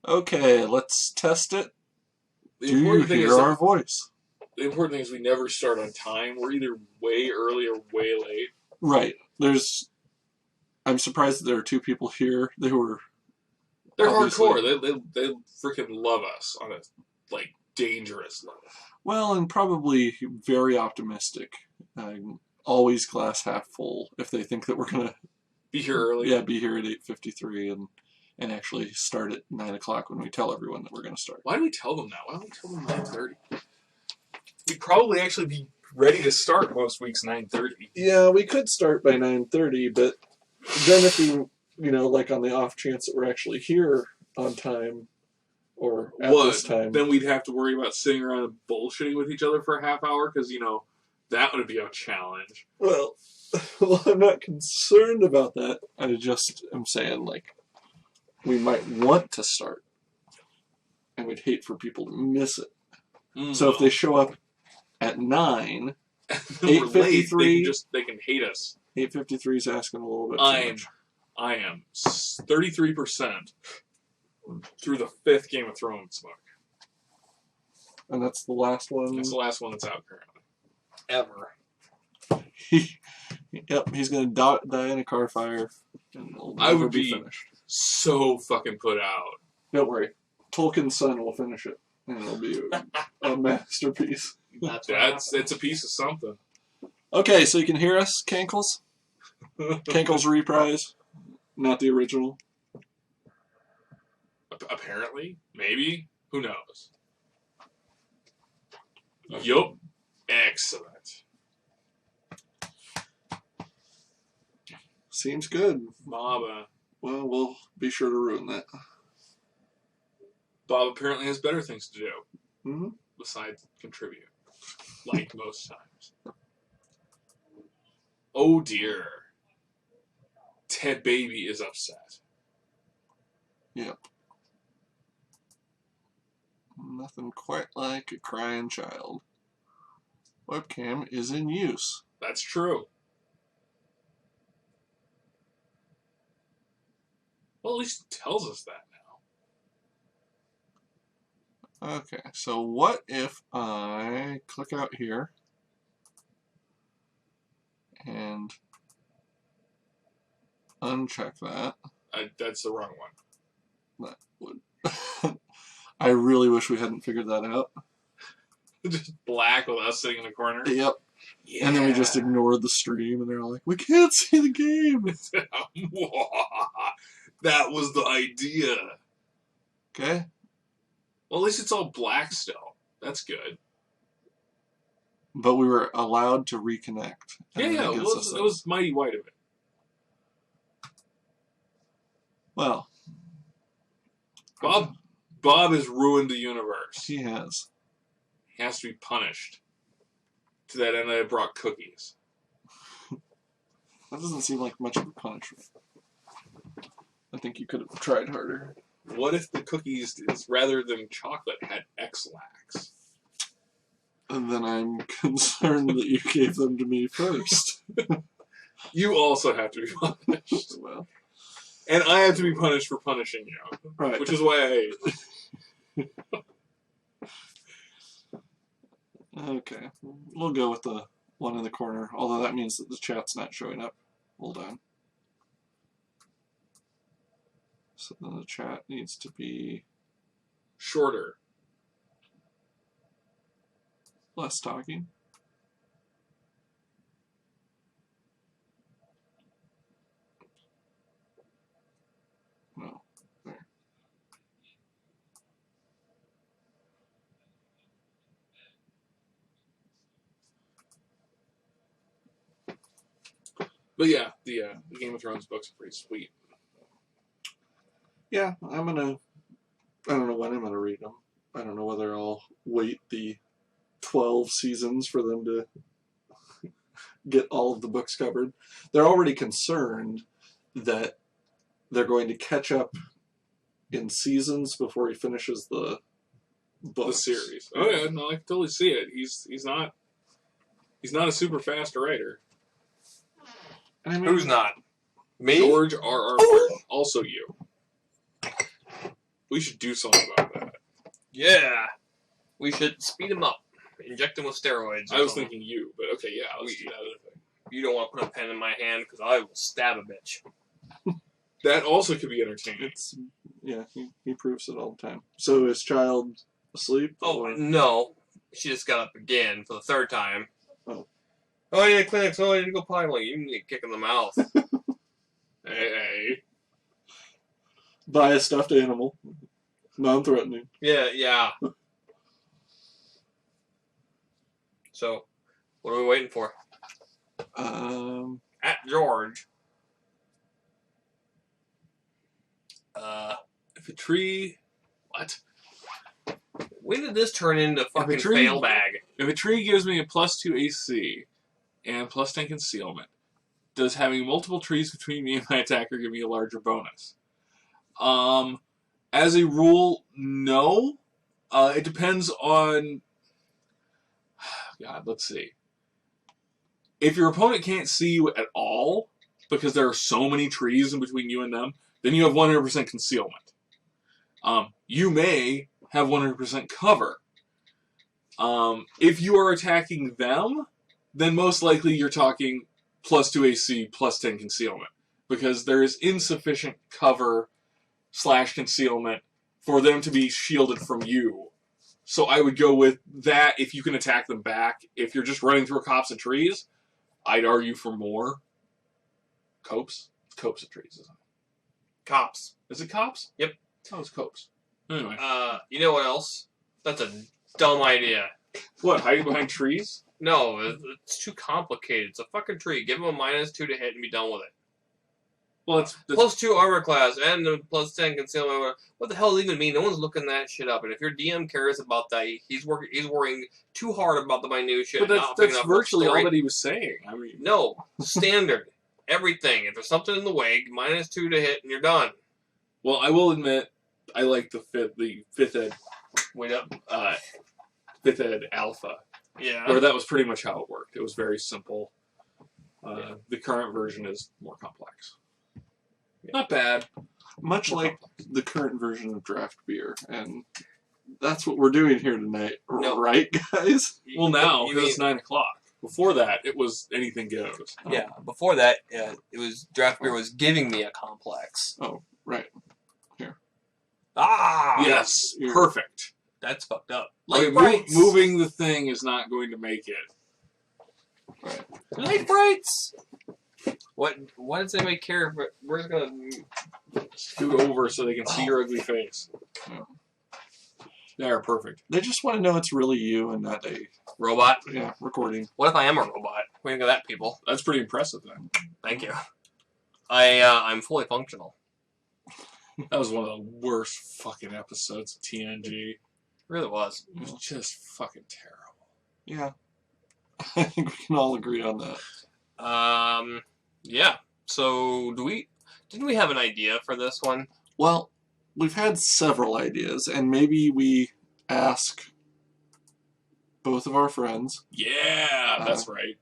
Okay, let's test it. The Do you important thing hear is our voice? the important thing is we never start on time. We're either way early or way late. Right. I'm surprised that there are two people here. They're obviously hardcore. They freaking love us on a dangerous level. Well, and probably very optimistic. Always glass half full if they think that we're gonna be here early. Yeah, be here at 8:53 and actually start at 9 o'clock when we tell everyone that we're going to start. Why do we tell them that? Why don't we tell them 9:30? We'd probably actually be ready to start most weeks 9:30. Yeah, we could start by 9:30, but then if we, like on the off chance that we're actually here on time or at this time, then we'd have to worry about sitting around and bullshitting with each other for a half hour because, that would be a challenge. Well, I'm not concerned about that. I just am saying, we might want to start, and we'd hate for people to miss it. So if they show up at 9, 8:53, they can hate us. 8:53 is asking a little bit too much. I am 33% through the 5th Game of Thrones book. And that's the last one? That's the last one that's out currently. Ever. He's going to die in a car fire. And I would be finished. So fucking put out. Don't worry. Tolkien's son will finish it. And it'll be a masterpiece. It's a piece of something. Okay, so you can hear us, Cankles? Cankles reprise. Not the original. Apparently. Maybe. Who knows? Okay. Yup. Excellent. Seems good. Bob. Well, we'll be sure to ruin that. Bob apparently has better things to do. Besides contribute. Like most times. Oh dear. Ted Baby is upset. Yep. Nothing quite like a crying child. Webcam is in use. That's true. Well, at least it tells us that now. Okay, so what if I click out here and uncheck that? That's the wrong one. That would. I really wish we hadn't figured that out. Just black with us sitting in the corner. Yep. Yeah. And then we just ignored the stream, and they're like, "We can't see the game." That was the idea. Okay. Well, at least it's all black still. That's good. But we were allowed to reconnect. Yeah, it was mighty white of it. Well. Bob has ruined the universe. He has. He has to be punished. To that end, I brought cookies. That doesn't seem like much of a punishment. I think you could have tried harder. What if the cookies, rather than chocolate, had X-Lax? And then I'm concerned that you gave them to me first. You also have to be punished. Well. And I have to be punished for punishing you. Right. Which is why I hate you. Okay. We'll go with the one in the corner, although that means that the chat's not showing up. Hold on. So then the chat needs to be shorter. Less talking. No. There. But yeah, the Game of Thrones books are pretty sweet. Yeah, I don't know when I'm gonna read them. I don't know whether I'll wait the 12 seasons for them to get all of the books covered. They're already concerned that they're going to catch up in seasons before he finishes the book. The series. Oh yeah, no, I can totally see it. He's not a super fast writer. I mean, who's not? Me? George R.R. Martin. Also you. We should do something about that. Yeah. We should speed him up. Inject him with steroids. I was thinking you, but okay, yeah, let's do that other thing. You don't want to put a pen in my hand because I will stab a bitch. That also could be entertaining. It's he proves it all the time. So is child asleep? Oh, or- no. She just got up again for the third time. Oh. Oh, I need a clinic, so I need to go potty. Like, you need a kick in the mouth. Hey. Buy a stuffed animal, non-threatening. Yeah. So, what are we waiting for? At George. If a tree... What? When did this turn into fucking tree- fail bag? If a tree gives me a +2 AC and +10 concealment, does having multiple trees between me and my attacker give me a larger bonus? As a rule, no. It depends on... God, let's see. If your opponent can't see you at all, because there are so many trees in between you and them, then you have 100% concealment. You may have 100% cover. If you are attacking them, then most likely you're talking +2 AC, +10 concealment. Because there is insufficient cover / concealment for them to be shielded from you. So I would go with that if you can attack them back. If you're just running through a copse of trees, I'd argue for more. Copse? It's copse of trees, isn't it? Cops. Is it copse? Yep. Oh, it's copse. Anyway. You know what else? That's a dumb idea. What, hiding behind trees? No, it's too complicated. It's a fucking tree. Give him a -2 to hit and be done with it. Well, that's +2 armor class and the +10 concealment. What the hell does it even mean? No one's looking that shit up. And if your DM cares about that, he's worrying too hard about the minutiae. but that's virtually all that he was saying. I mean, No, standard. Everything. If there's something in the way, -2 to hit and you're done. well, I will admit, I like the fifth ed, Wait up. fifth ed alpha, Yeah. where that was pretty much how it worked. It was very simple. The current version is more complex. Not bad. Much like the current version of draft beer, and that's what we're doing here tonight, No. right, guys? Well, now You because it's mean- 9 o'clock. Before that, it was anything goes. Yeah, before that, it was draft beer was giving me a complex. Oh, right. Ah, Yes, Yeah. perfect. that's fucked up. Okay, Light brights. moving the thing is not going to make it. Light brights. What? Why does anybody care if we're gonna? Scoot over so they can see your ugly face. Yeah. There, perfect. They just want to know it's really you and not a Robot. recording. What if I am a robot? What do you think of that, people? That's pretty impressive, then. Thank you. I'm fully functional. That was one of the worst fucking episodes of TNG. It really was. It was just fucking terrible. Yeah. I think we can all agree on that. Yeah. So didn't we have an idea for this one? Well, we've had several ideas, and maybe we ask both of our friends. Yeah, that's right.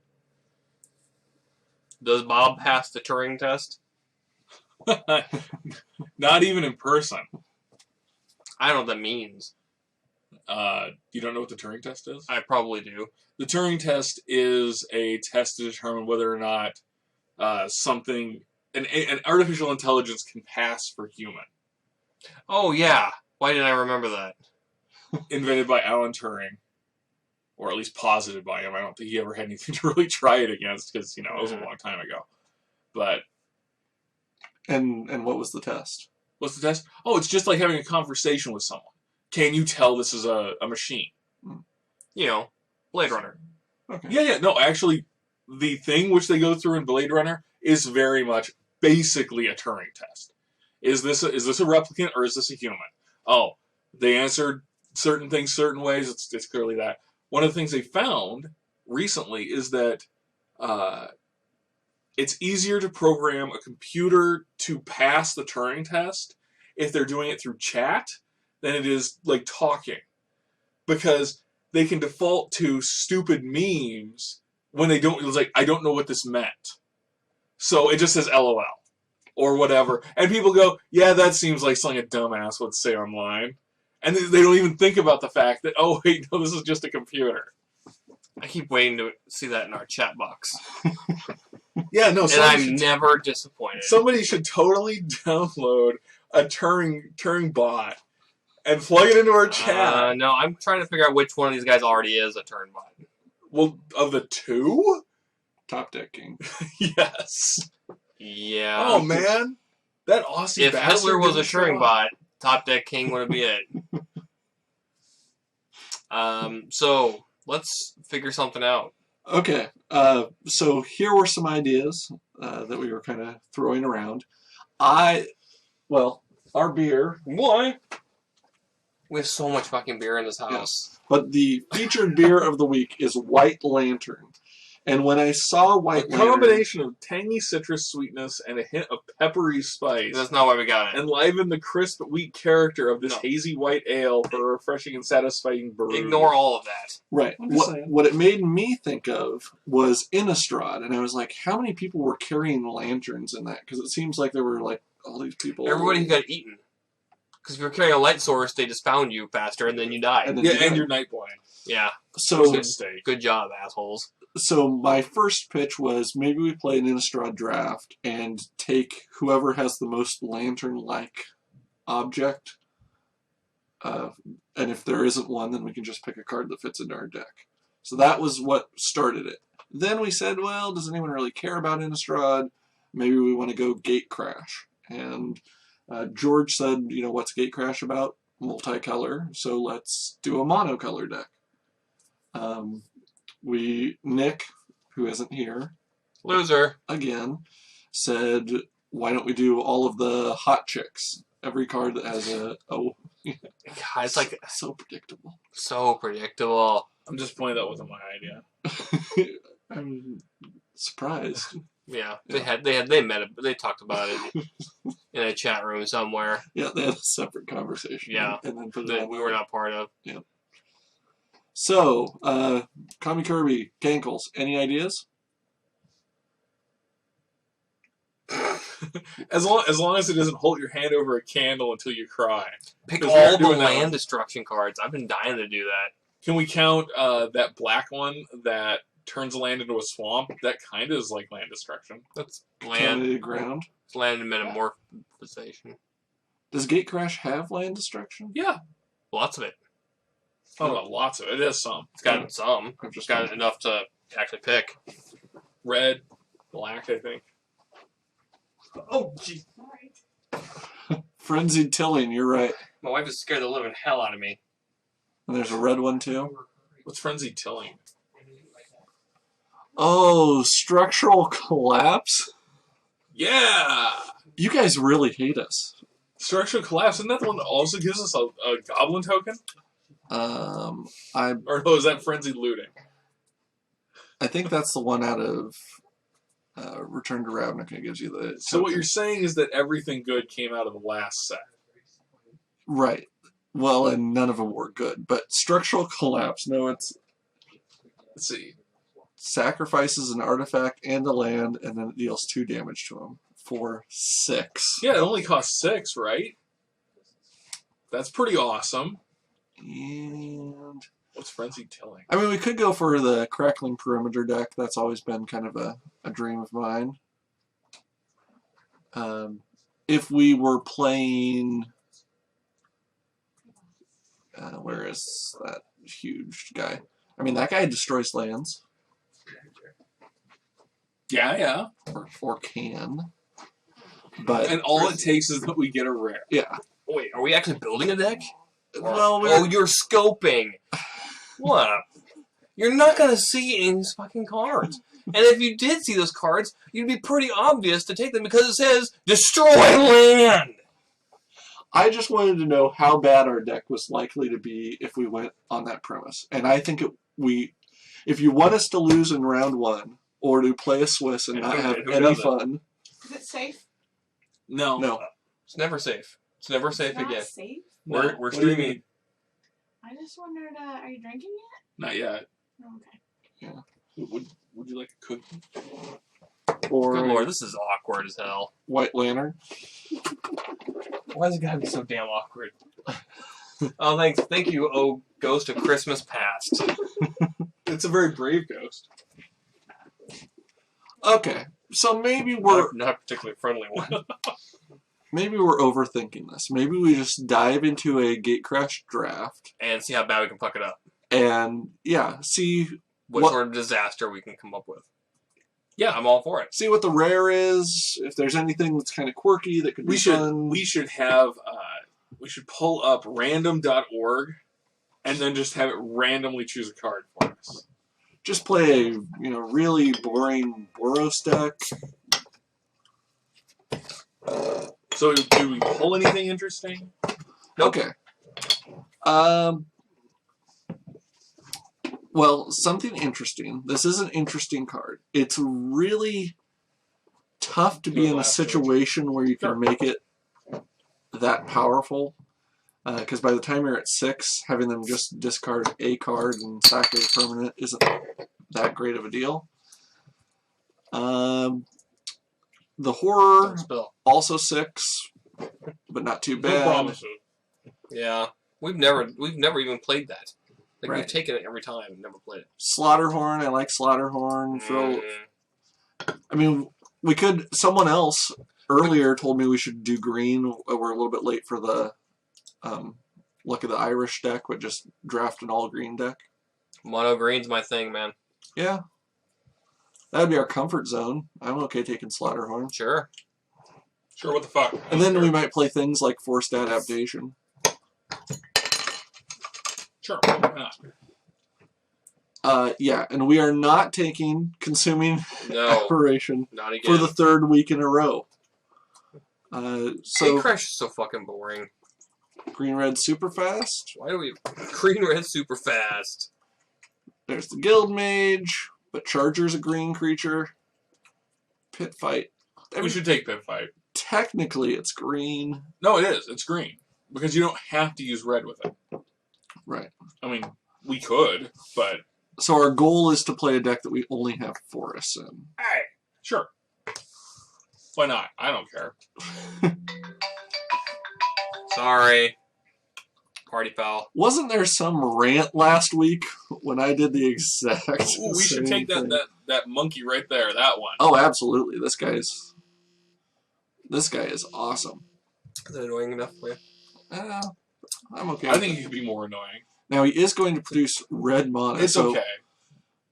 Does Bob pass the Turing test? Not even in person. I don't know what that means. You don't know what the Turing test is? I probably do. The Turing test is a test to determine whether or not an artificial intelligence can pass for human. Oh yeah. Why didn't I remember that? Invented by Alan Turing, or at least posited by him. I don't think he ever had anything to really try it against because it was a long time ago. But And what was the test? what's the test? Oh, it's just like having a conversation with someone. Can you tell this is a machine? You know, Blade Runner. Okay. Yeah. No, actually, the thing which they go through in Blade Runner is very much basically a Turing test. Is this a replicant or is this a human? Oh, they answered certain things certain ways. It's clearly that. One of the things they found recently is that it's easier to program a computer to pass the Turing test if they're doing it through chat than it is like talking, because they can default to stupid memes when they don't. It's like, I don't know what this meant, so it just says LOL, or whatever. And people go, yeah, that seems like something a dumbass would say online. And they don't even think about the fact that, oh, wait, no, this is just a computer. I keep waiting to see that in our chat box. Yeah, no, And I'm never disappointed. somebody should totally download a Turing bot and plug it into our chat. No, I'm trying to figure out which one of these guys already is a turn bot. Well, of the two? Top Deck King. Yes. Yeah. Oh, man. That Aussie If bastard Hitler was a didn't show Turing up. bot, Top Deck King would be it. So let's figure something out. Okay, so here were some ideas that we were kind of throwing around. Our beer, Why? We have so much fucking beer in this house. but the featured beer of the week is White Lantern. And when I saw A White Lantern, combination of tangy citrus sweetness and a hint of peppery spice That's not why we got it. enliven the crisp wheat character of this No. hazy white ale for a refreshing and satisfying brew. Ignore all of that. right, I'm just saying. what it made me think of was Innistrad, and I was like, how many people were carrying lanterns in that? Because it seems like there were like all these people. Everybody who got eaten. Because if you're carrying a light source, they just found you faster and then you died. And then- Yeah, and you're night blind. Yeah. So Mistake. Good job, assholes. So my first pitch was maybe we play an Innistrad draft and take whoever has the most lantern-like object. And if there isn't one, then we can just pick a card that fits into our deck. So that was what started it. Then we said, well, does anyone really care about Innistrad? Maybe we want to go Gate Crash. And George said, what's Gate Crash about? Multicolor. So let's do a monocolor deck. Nick, who isn't here, Loser. again, said, why don't we do all of the hot chicks? Every card that has God, it's like so predictable. so predictable. I'm disappointed that wasn't my idea. I'm surprised. Yeah, they met it. They talked about it in a chat room somewhere Yeah, they had a separate conversation. Yeah. And then put it that on. we were not part of. So, Kami Kirby, Gankles, any ideas? As long as it doesn't hold your hand over a candle until you cry. Pick Because we're all the doing that land one. destruction cards. I've been dying to do that. Can we count that black one that turns land into a swamp? That kind of is like land destruction. That's Land land. ground. It's land metamorphization. Does Gate Crash have land destruction? Yeah. Lots of it. I don't know, lots of it. It has some. It's got some. I've It's just got enough to actually pick. Red, black, I think. Oh, gee. Frenzied Tilling, you're right. My wife is scared the living hell out of me. And there's a red one too. What's frenzied tilling? Oh, structural collapse? Yeah! You guys really hate us. Structural collapse. Isn't that the one that also gives us a goblin token? I Or no, is that frenzied looting? think that's the one out of Return to Ravnica. It gives you the. So what you're saying is that everything good came out of the last set. Right. Well, and none of them were good. But structural collapse. No, it's Let's see. sacrifices an artifact and a land, and then it deals 2 damage to him for 6. Yeah, it only costs 6, right? That's pretty awesome. And What's frenzied tilling? I mean, we could go for the Crackling Perimeter deck. That's always been kind of a dream of mine. If we were playing... where is that huge guy? I mean, that guy destroys lands. Yeah. Or can. But, And all it takes is that we get a rare. yeah. Wait, are we actually building a deck? Well, Oh, you're scoping. What? You're not gonna see any of these fucking cards. And if you did see those cards, you'd be pretty obvious to take them because it says destroy land. I just wanted to know how bad our deck was likely to be if we went on that premise. And I think if you want us to lose in round 1, or to play a Swiss and not have Who any doesn't? fun, Is it safe? no. It's never safe. It's never safe Not again. safe? We're What do you streaming. mean? I just wondered, are you drinking yet? Not yet. Oh, okay. Would you like a cookie? or Good lord, this is awkward as hell. White Lantern. Why is it gotta be so damn awkward? Oh, thank you, oh Ghost of Christmas Past. It's a very brave ghost. Okay, so maybe we're Not a particularly friendly one. overthinking this. Maybe we just dive into a Gatecrash draft And see how bad we can fuck it up. and see What What- sort of disaster we can come up with. Yeah, I'm all for it. see what the rare is. If there's anything that's kind of quirky that could be We should fun. we should have we should pull up random.org and then just have it randomly choose a card for us. Just play a really boring Boros deck. So do we pull anything interesting? Okay. Well, something interesting. This is an interesting card. It's really tough to be in a situation where you can Sure. make it that powerful. Because by the time you're at 6, having them just discard a card and sack a permanent isn't that great of a deal. The horror, Don't spill. also 6, but not too No bad. promises. Yeah. We've never even played that. Like, Right. we've taken it every time, never played it. Slaughterhorn, I like Slaughterhorn. Throw, Mm. I mean, we could. Someone else earlier told me we should do green. We're a little bit late for the Luck of the Irish deck, but just draft an all green deck. Mono green's my thing, man. Yeah, that'd be our comfort zone. I'm okay taking Slaughterhorn, Sure. Sure, what the fuck? and then we might play things like Forced Adaptation. Sure, why not? Yeah, and we are not taking Consuming No. Aberration Not again. for the 3rd week in a row. So Gatecrash is so fucking boring. green red super fast. Why do we green red super fast? There's the Guild Mage, but Charger's a green creature. Pit Fight. We should take Pit Fight. Technically, it's green. No, it is. It's green. Because you don't have to use red with it. Right. I mean, we could, but So our goal is to play a deck that we only have forests in. hey, sure. Why not? I don't care. Sorry. Party foul. Wasn't there some rant last week when I did the exact Ooh, we should same take that, thing? that monkey right there, that one. Oh, absolutely. This guy is awesome. Is it annoying enough for you? I'm okay. I with think it. he could be more annoying. Now he is going to produce red mana, It's so okay.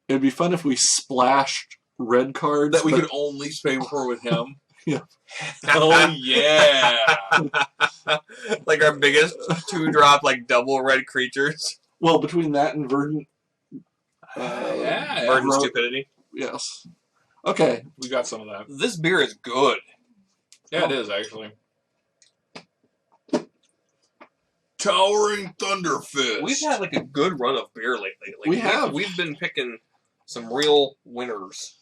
it'd be fun if we splashed red cards. That we but- could only pay for with him. Yeah. Oh, yeah. Like our biggest 2-drop, like double red creatures. Well, between that and Verdant. Yeah. Burden Ro- stupidity. Yes. Okay. We got some of that. This beer is good. Yeah, it is, actually. Towering Thunderfist. We've had like a good run of beer lately. Like, We have. We've been picking some real winners.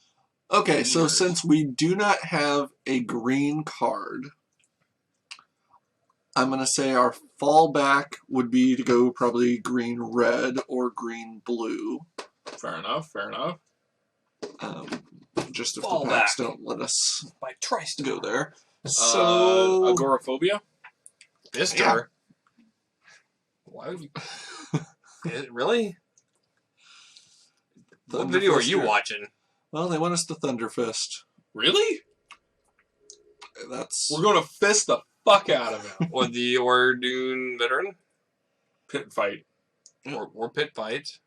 Okay, so Years. since we do not have a green card, I'm going to say our fallback would be to go probably green-red or green-blue. Fair enough, fair enough. Just if Fallback. the packs don't let us By Tristar. go there. So, Agoraphobia? Fister. Yeah. Why would you... Really? What video are you Thunderfist- watching? Well, they want us to Thunderfist. Really? That's We're going to fist the fuck out of him. Or the Ordoon veteran? Pit fight. Or pit fight?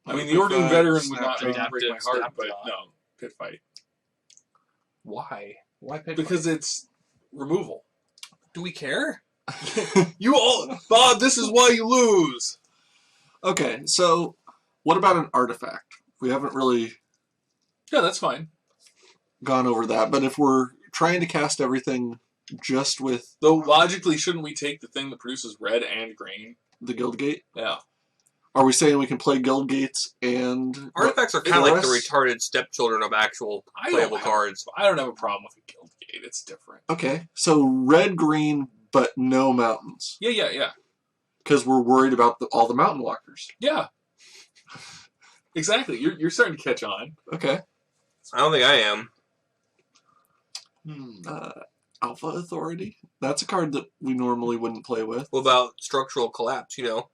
I mean, the Ordoon veteran would not Snapshot. break my heart, but Snapshot. no. Pit fight. Why? Why pit Because it's removal. Do we care? You all... Bob, this is why you lose. Okay, so what about an artifact? We haven't really Yeah, that's fine. gone over that, but if we're trying to cast everything just with Though, logically, shouldn't we take the thing that produces red and green? the Guildgate, Yeah. are we saying we can play Guildgates and Artifacts are kind of like the Forest? retarded stepchildren of actual playable cards. I don't have a problem with a guild gate. It's different. Okay, so red, green, but no mountains, Yeah. because we're worried about all the mountain walkers. Yeah. Exactly. You're starting to catch on. Okay, I don't think I am. Alpha Authority. That's a card that we normally wouldn't play with. What about Structural Collapse? You know,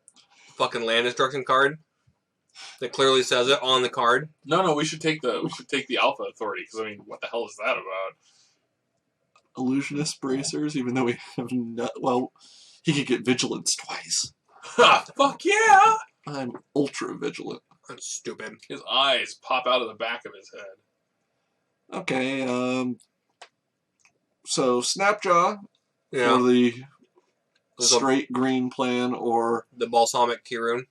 fucking land destruction card that clearly says it on the card. No, we should take the Alpha Authority, because, I mean, what the hell is that about? Illusionist Bracers, even though we have not. Well, he could get Vigilance twice. Ha! Fuck yeah! I'm ultra vigilant. That's stupid. His eyes pop out of the back of his head. Okay, so Snapjaw Yeah. for the There's a- straight green plan, or The Balsamic Kirun.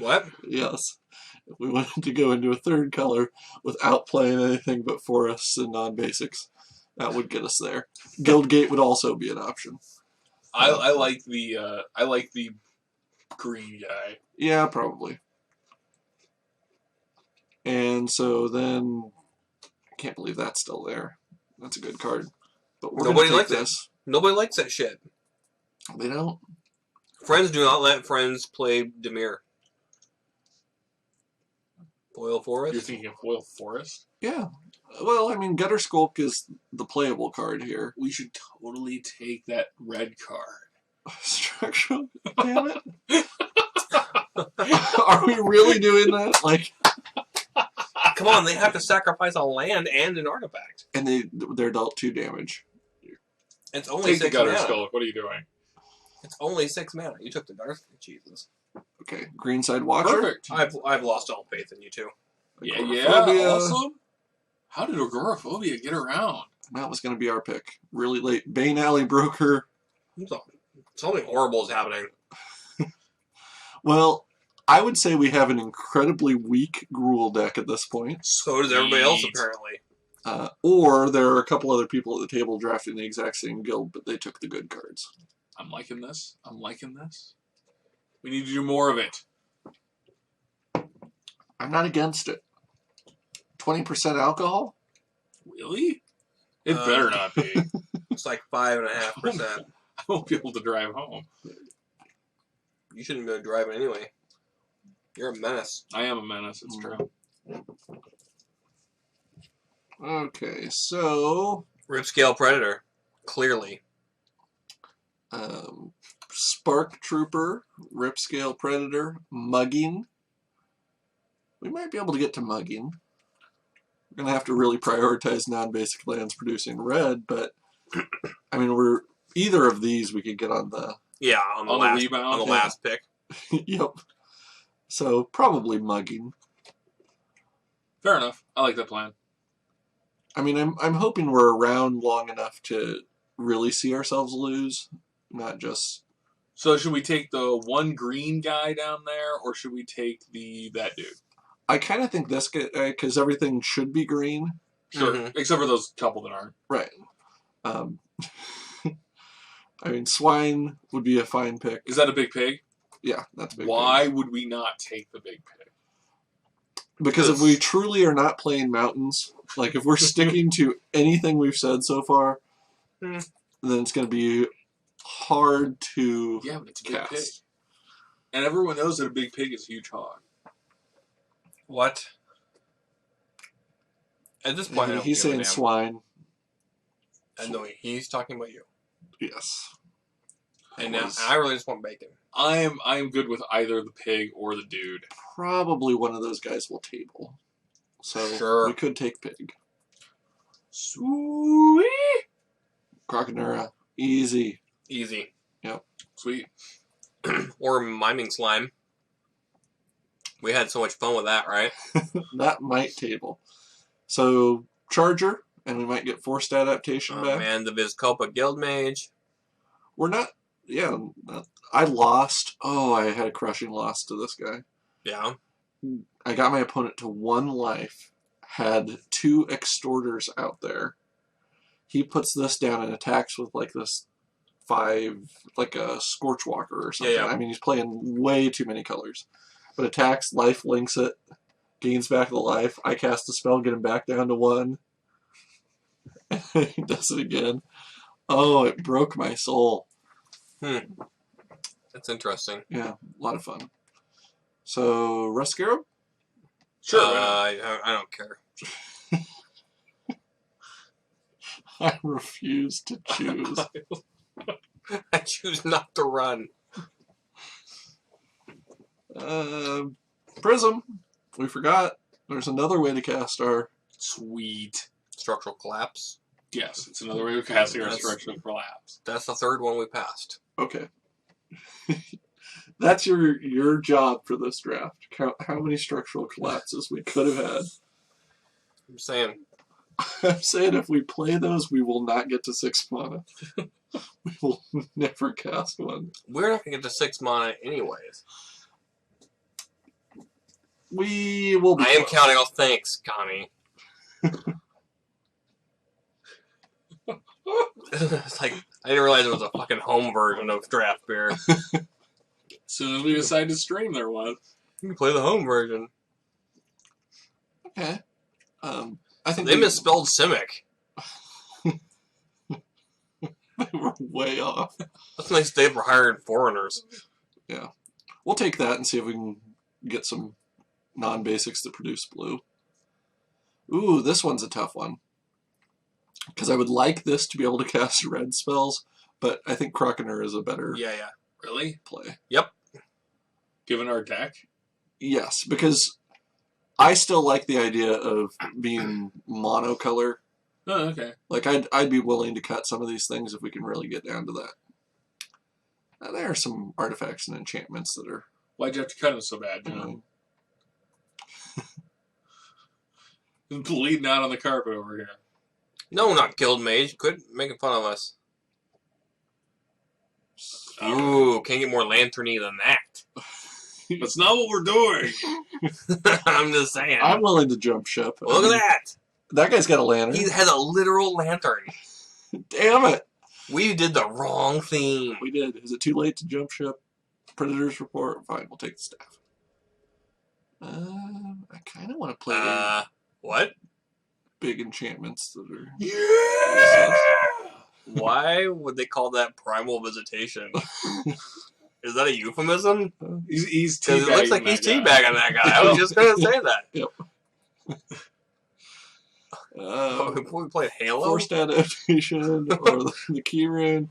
What? yes, if we wanted to go into a third color without playing anything but forests and non-basics, that would get us there. Guildgate would also be an option. I like the green guy. Yeah, probably. And so then, I can't believe that's still there. That's a good card. But we're Nobody gonna likes take it. this. Nobody likes that shit. They don't. Friends do not let friends play Dimir. Foil You're Forest? thinking of Foil Forest? Yeah. Well, I mean, Gutter Skulk is the playable card here. We should totally take that red card. Structural? Damn it. Are we really doing that? Like, Come on, they have to sacrifice a land and an artifact. and they're dealt 2 damage. It's only Take the 6 Gutter mana. Skull. What are you doing? It's only 6 mana. You took the Dark. Jesus. Okay, Greenside Watcher. Perfect. I've lost all faith in you two. Yeah, Agoraphobia. awesome. How did Agoraphobia get around? That was going to be our pick. Really late. Bane Alley Broker. Something horrible is happening. Well, I would say we have an incredibly weak Gruul deck at this point. So does everybody else, Sweet. apparently. Or there are a couple other people at the table drafting the exact same guild, but they took the good cards. I'm liking this. We need to do more of it. I'm not against it. 20% alcohol? Really? It better not be. It's like 5.5%. I won't be able to drive home. You shouldn't be driving anyway. You're a menace. I am a menace, it's true. Okay, so Ripscale Predator. Clearly. Spark Trooper, Ripscale Predator, Mugging. We might be able to get to Mugging. We're going to have to really prioritize non-basic lands producing red, but I mean, either of these we could get on the Yeah, on the rebound. last pick. yep. So probably Mugging. Fair enough. I like that plan. I mean, I'm hoping we're around long enough to really see ourselves lose, not just. So should we take the one green guy down there, or should we take that dude? I kind of think this guy, because everything should be green. Sure, Mhm. except for those couple that aren't. Right. I mean, Swine would be a fine pick. Is that a big pig? Yeah, that's a big. Why would we not take the big pig? Because if we truly are not playing mountains, like if we're sticking to anything we've said so far, Hmm. then it's going to be hard to Yeah, but it's a big cast. pig. And everyone knows that a big pig is a huge hog. What? At this point, I don't He's give a saying damn. Swine. No, he's talking about you. Yes. And now I really just want bacon. I am good with either the pig or the dude. Probably one of those guys will table. So Sure. we could take Pig. Sweet. Croconura. Easy. Easy. Sweet. Or Miming Slime. We had so much fun with that, right? That might table. So Charger, and we might get Forced Adaptation Oh back. man, the Vizkopa Guildmage. We're not. Yeah, I lost. Oh, I had a crushing loss to this guy. Yeah. I got my opponent to 1 life, had 2 Extorters out there. He puts this down and attacks with like this 5, like a Scorchwalker or something. Yeah. I mean, he's playing way too many colors. But attacks, life links it, gains back the life. I cast a spell, get him back down to 1. And he does it again. Oh, it broke my soul. That's interesting. Yeah, a lot of fun. So, Rust Scarab? Sure. I don't care. I refuse to choose. I choose not to run. Prism. We forgot. There's another way to cast our. Sweet. Structural collapse. Yes, it's another way of casting our That's- structural collapse. That's the third one we passed. Okay. That's your job for this draft. Count how many structural collapses we could have had. I'm saying. I'm saying if we play those, we will not get to 6 mana. We will never cast one. We're not going to get to 6 mana anyways. We will be I am close. counting all thanks, Connie. It's like, I didn't realize it was a fucking home version of draft beer. As soon as we decide to stream, there was. You can play the home version. Okay. I think They we- misspelled Simic. They were way off. That's nice they were hiring foreigners. We'll take that and see if we can get some non-basics that produce blue. Ooh, this one's a tough one. Because I would like this to be able to cast red spells, but I think Croconaur is a better Yeah, yeah. Really? play. Given our deck? Yes, because I still like the idea of being monocolor. Oh, okay. Like, I'd be willing to cut some of these things if we can really get down to that. There are some artifacts and enchantments that are... Why'd you have to cut him so bad, John? Bleeding out on the carpet over here. No, not Guild Mage. Quit making fun of us. Ooh, can't get more lanterny than that. That's not what we're doing. I'm just saying. I'm willing to jump ship. Look at that. That guy's got a lantern. He has a literal lantern. Damn it! We did the wrong theme. We did. Is it too late to jump ship? Predators report. Fine, we'll take the staff. I kind of want to play What? big enchantments that are. Yeah! Why would they call that primal visitation? Is that a euphemism? He's Because it looks like he's teabagging that guy. I was just going to say that. We played Halo? Forced adaptation or the key rune.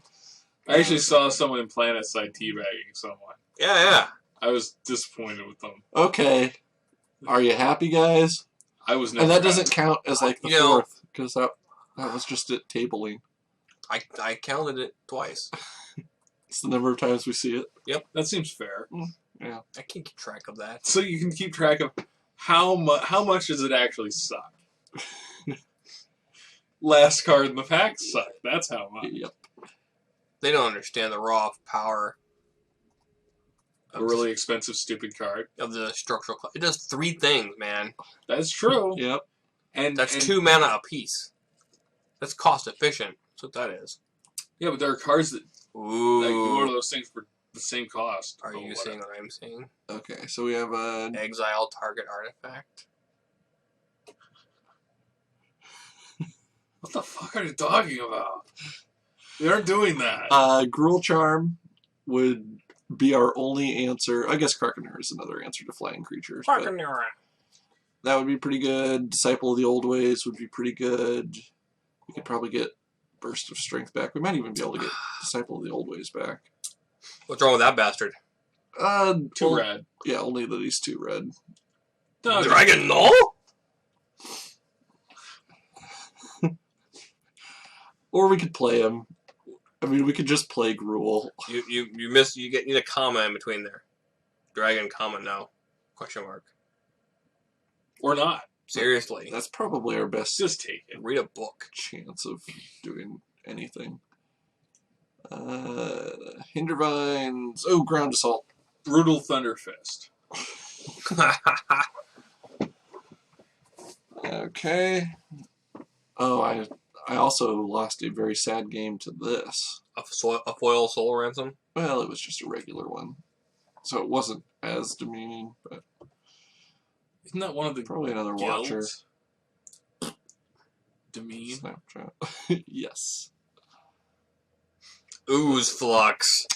I actually saw someone in PlanetSide teabagging someone. Yeah. I was disappointed with them. Okay, are you happy, guys? I was never. And that doesn't count as like the You know- fourth because that was just it tabling. I counted it twice. It's the number of times we see it. That seems fair. I can't keep track of that. So you can keep track of how much does it actually suck. Last card in the pack sucked. That's how much. Yep. They don't understand the raw power A really expensive, stupid card. of the structural class. It does 3 things, man. That's true. Yep. And That's and, 2 mana apiece. That's cost efficient. That's what that is. Yeah, but there are cards that Ooh. like one of those things for the same cost. Are or you whatever. seeing what I'm seeing? Okay, so we have Exile target artifact. What the fuck are you talking about? They aren't doing that. Gruul Charm would be our only answer. I guess Croconaur is another answer to flying creatures. But that would be pretty good. Disciple of the Old Ways would be pretty good. We could probably get Burst of Strength back. We might even be able to get Disciple of the Old Ways back. What's wrong with that bastard? Too red. Yeah, only that he's 2 red. No, Dragon Null? Or we could play him. I mean, we could just play Gruul. You miss. Need a comma in between there. Dragon comma no? Question mark. or not. Seriously, That's probably our best Just take it. read a book. chance of doing anything. Hindervines. Oh, Ground Assault. Brutal Thunderfist. Okay. Oh, I also lost a very sad game to this. a foil soul ransom. Well, it was just a regular one. So it wasn't as demeaning, but Isn't that one of the probably another watcher. guilds? Demean. Snapchat. Yes. Ooze flux.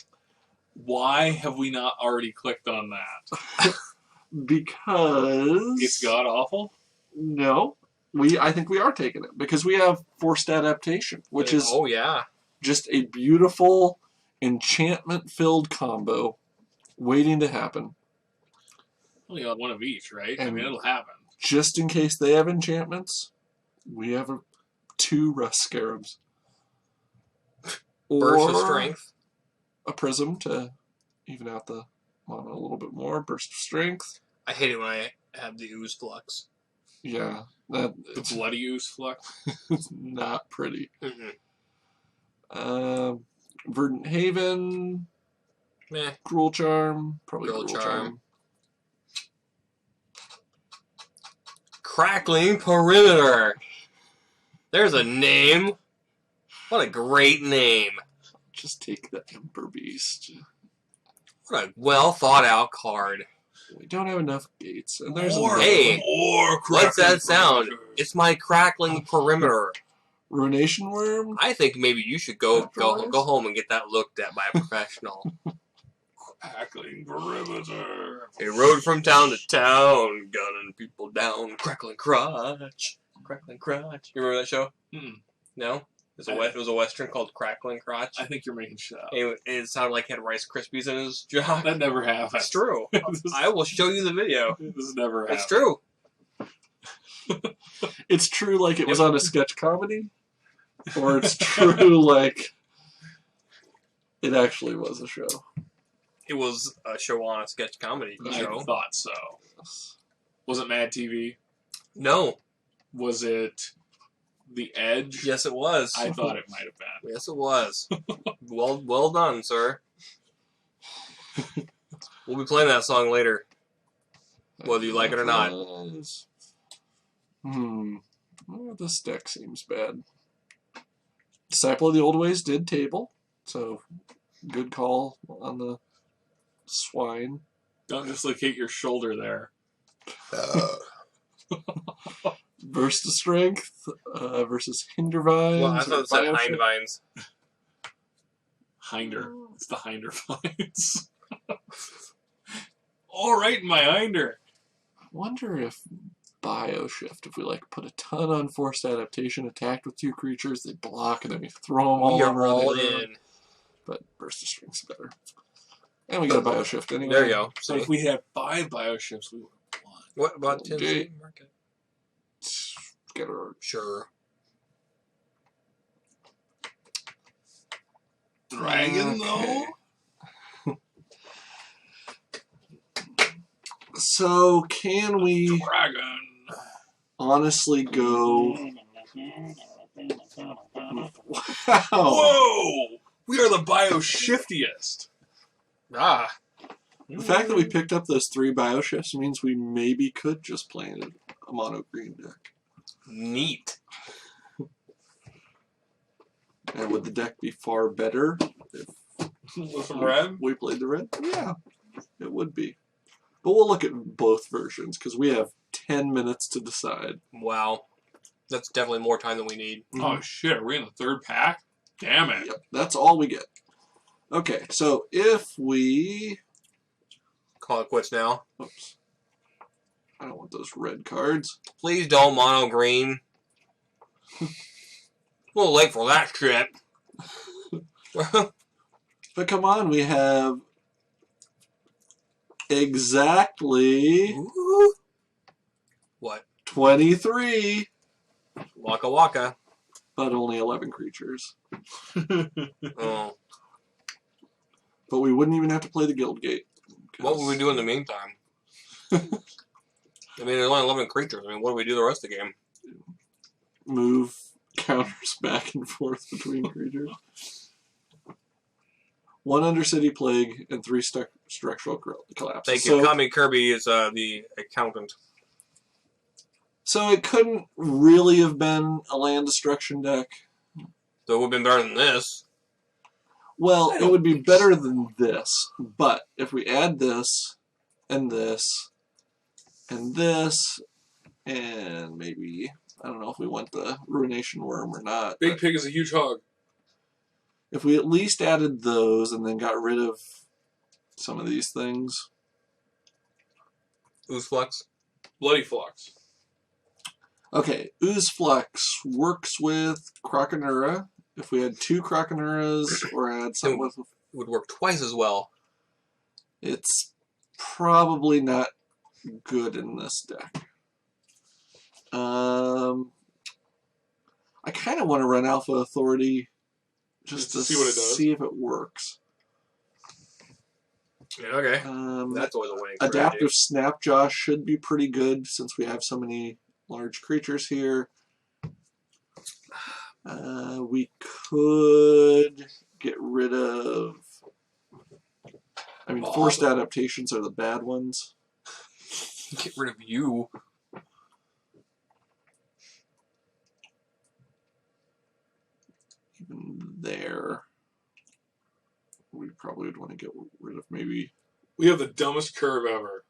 Why have we not already clicked on that? Because... It's god awful. No. I think we are taking it because we have forced adaptation, which is Oh yeah. just a beautiful, enchantment-filled combo waiting to happen. Only got one of each, right? I And- mean, it'll happen. Just in case they have enchantments, we have 2 Rust Scarabs. Burst of Or strength. a Prism to even out the mana a little bit more. Burst of Strength. I hate it when I have the ooze flux. Yeah, The it's bloody ooze flux. not pretty. Mm-mm. Verdant Haven, Meh. Cruel Charm, probably Cruel Cruel Charm. Charm. Crackling Perimeter. There's a name. What a great name. Just take the Emperor Beast. What a well thought out card. We don't have enough gates, and there's More, another Hey, more what's that crackling sound? perimeters. It's my Crackling Perimeter. Ruination Worm. I think maybe you should go Naturalized? home and get that looked at by a professional. Crackling perimeter. He rode from town to town, gunning people down. Crackling Crotch. Crackling Crotch. You remember that show? Mm-mm. No? It was a Western called Crackling Crotch. I think you're making shit up. It sounded like he had Rice Krispies in his job. That never happened. It's true. this, I will show you the video. this never happened. It's true. It's true like it was on a sketch comedy, or it's true like it actually was a show. It was a show on a sketch comedy I show. thought so. Was it Mad TV? No. Was it The Edge? Yes, it was. I thought it might have been. Yes, it was. well done, sir. We'll be playing that song later. Whether you like it or not. Well, this deck seems bad. Disciple of the Old Ways did table, so good call on the swine. Don't dislocate your shoulder there. Burst of Strength versus Hindervines. Well, I thought it said or Bioshock. Hindvines. Hinder. It's the Hinder vines. All right, my Hinder. I wonder if Bioshift, if we like put a ton on forced adaptation, attacked with 2 creatures, they block, and then we throw them all We are over all the other. in. But Burst of Strength's better. And we got a Bioshift anyway. There you go. So See? if we had 5 bioships, we would have won. What about Okay. Tennessee Market? Get her. Sure. Dragon, though? So can we Dragon. honestly go? Wow. Whoa! We are the bioshiftiest. Ah. The fact that we picked up those 3 Bioshifts means we maybe could just play in a mono green deck. Neat. And would the deck be far better if With some red? we played the red? Yeah, it would be. But we'll look at both versions because we have 10 minutes to decide. Wow. That's definitely more time than we need. Oh, shit. Are we in the 3rd pack? Damn it. Yep, that's all we get. Okay, so if we... Call it quits now. Oops. I don't want those red cards. Please don't mono green. A little late for that shit. But come on, we have exactly What? 23, Waka waka. but only 11 creatures. Oh. But we wouldn't even have to play the Guild Gate. What would we do in the meantime? I mean, there's only 11 creatures. I mean, what do we do the rest of the game? Move counters back and forth between creatures. 1 Undercity Plague and 3 structural collapse. Thank you. Kami Kirby is the accountant. So it couldn't really have been a land destruction deck. So it would have been better than this. Well, I it don't would be think better than this, but if we add this, and this, and this, and maybe, I don't know if we want the Ruination Worm or not. Big but Pig is a huge hog. if we at least added those and then got rid of some of these things, Ooze Flux. Bloody Flux. Okay, Oozeflux works with Croconura. If we had 2 Croconuras or had some with, It would work twice as well. it's probably not good in this deck. I kind of want to run Alpha Authority just to see what it does. see if it works. Yeah, okay. That's always a winning strategy. Adaptive Snapjaw should be pretty good since we have so many large creatures here. We could get rid of... I mean, forced adaptations are the bad ones. Get rid of you. Even there, we probably would want to get rid of maybe... We have the dumbest curve ever.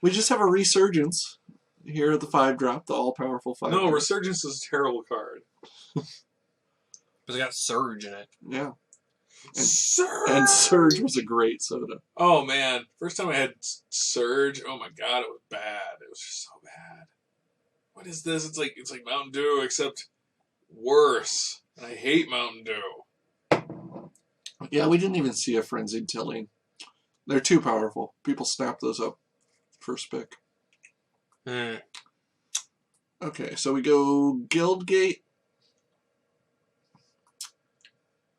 We just have a Resurgence here at the 5-drop, the all-powerful 5. No, Resurgence is a terrible card. Because it got Surge in it. Yeah. Surge! And Surge was a great soda. Oh, man. First time I had Surge, oh my god, it was bad. It was just so bad. What is this? It's like Mountain Dew, except worse. And I hate Mountain Dew. Yeah, we didn't even see a Frenzied Tilling. They're too powerful. People snap those up first pick. Okay, so we go Guildgate.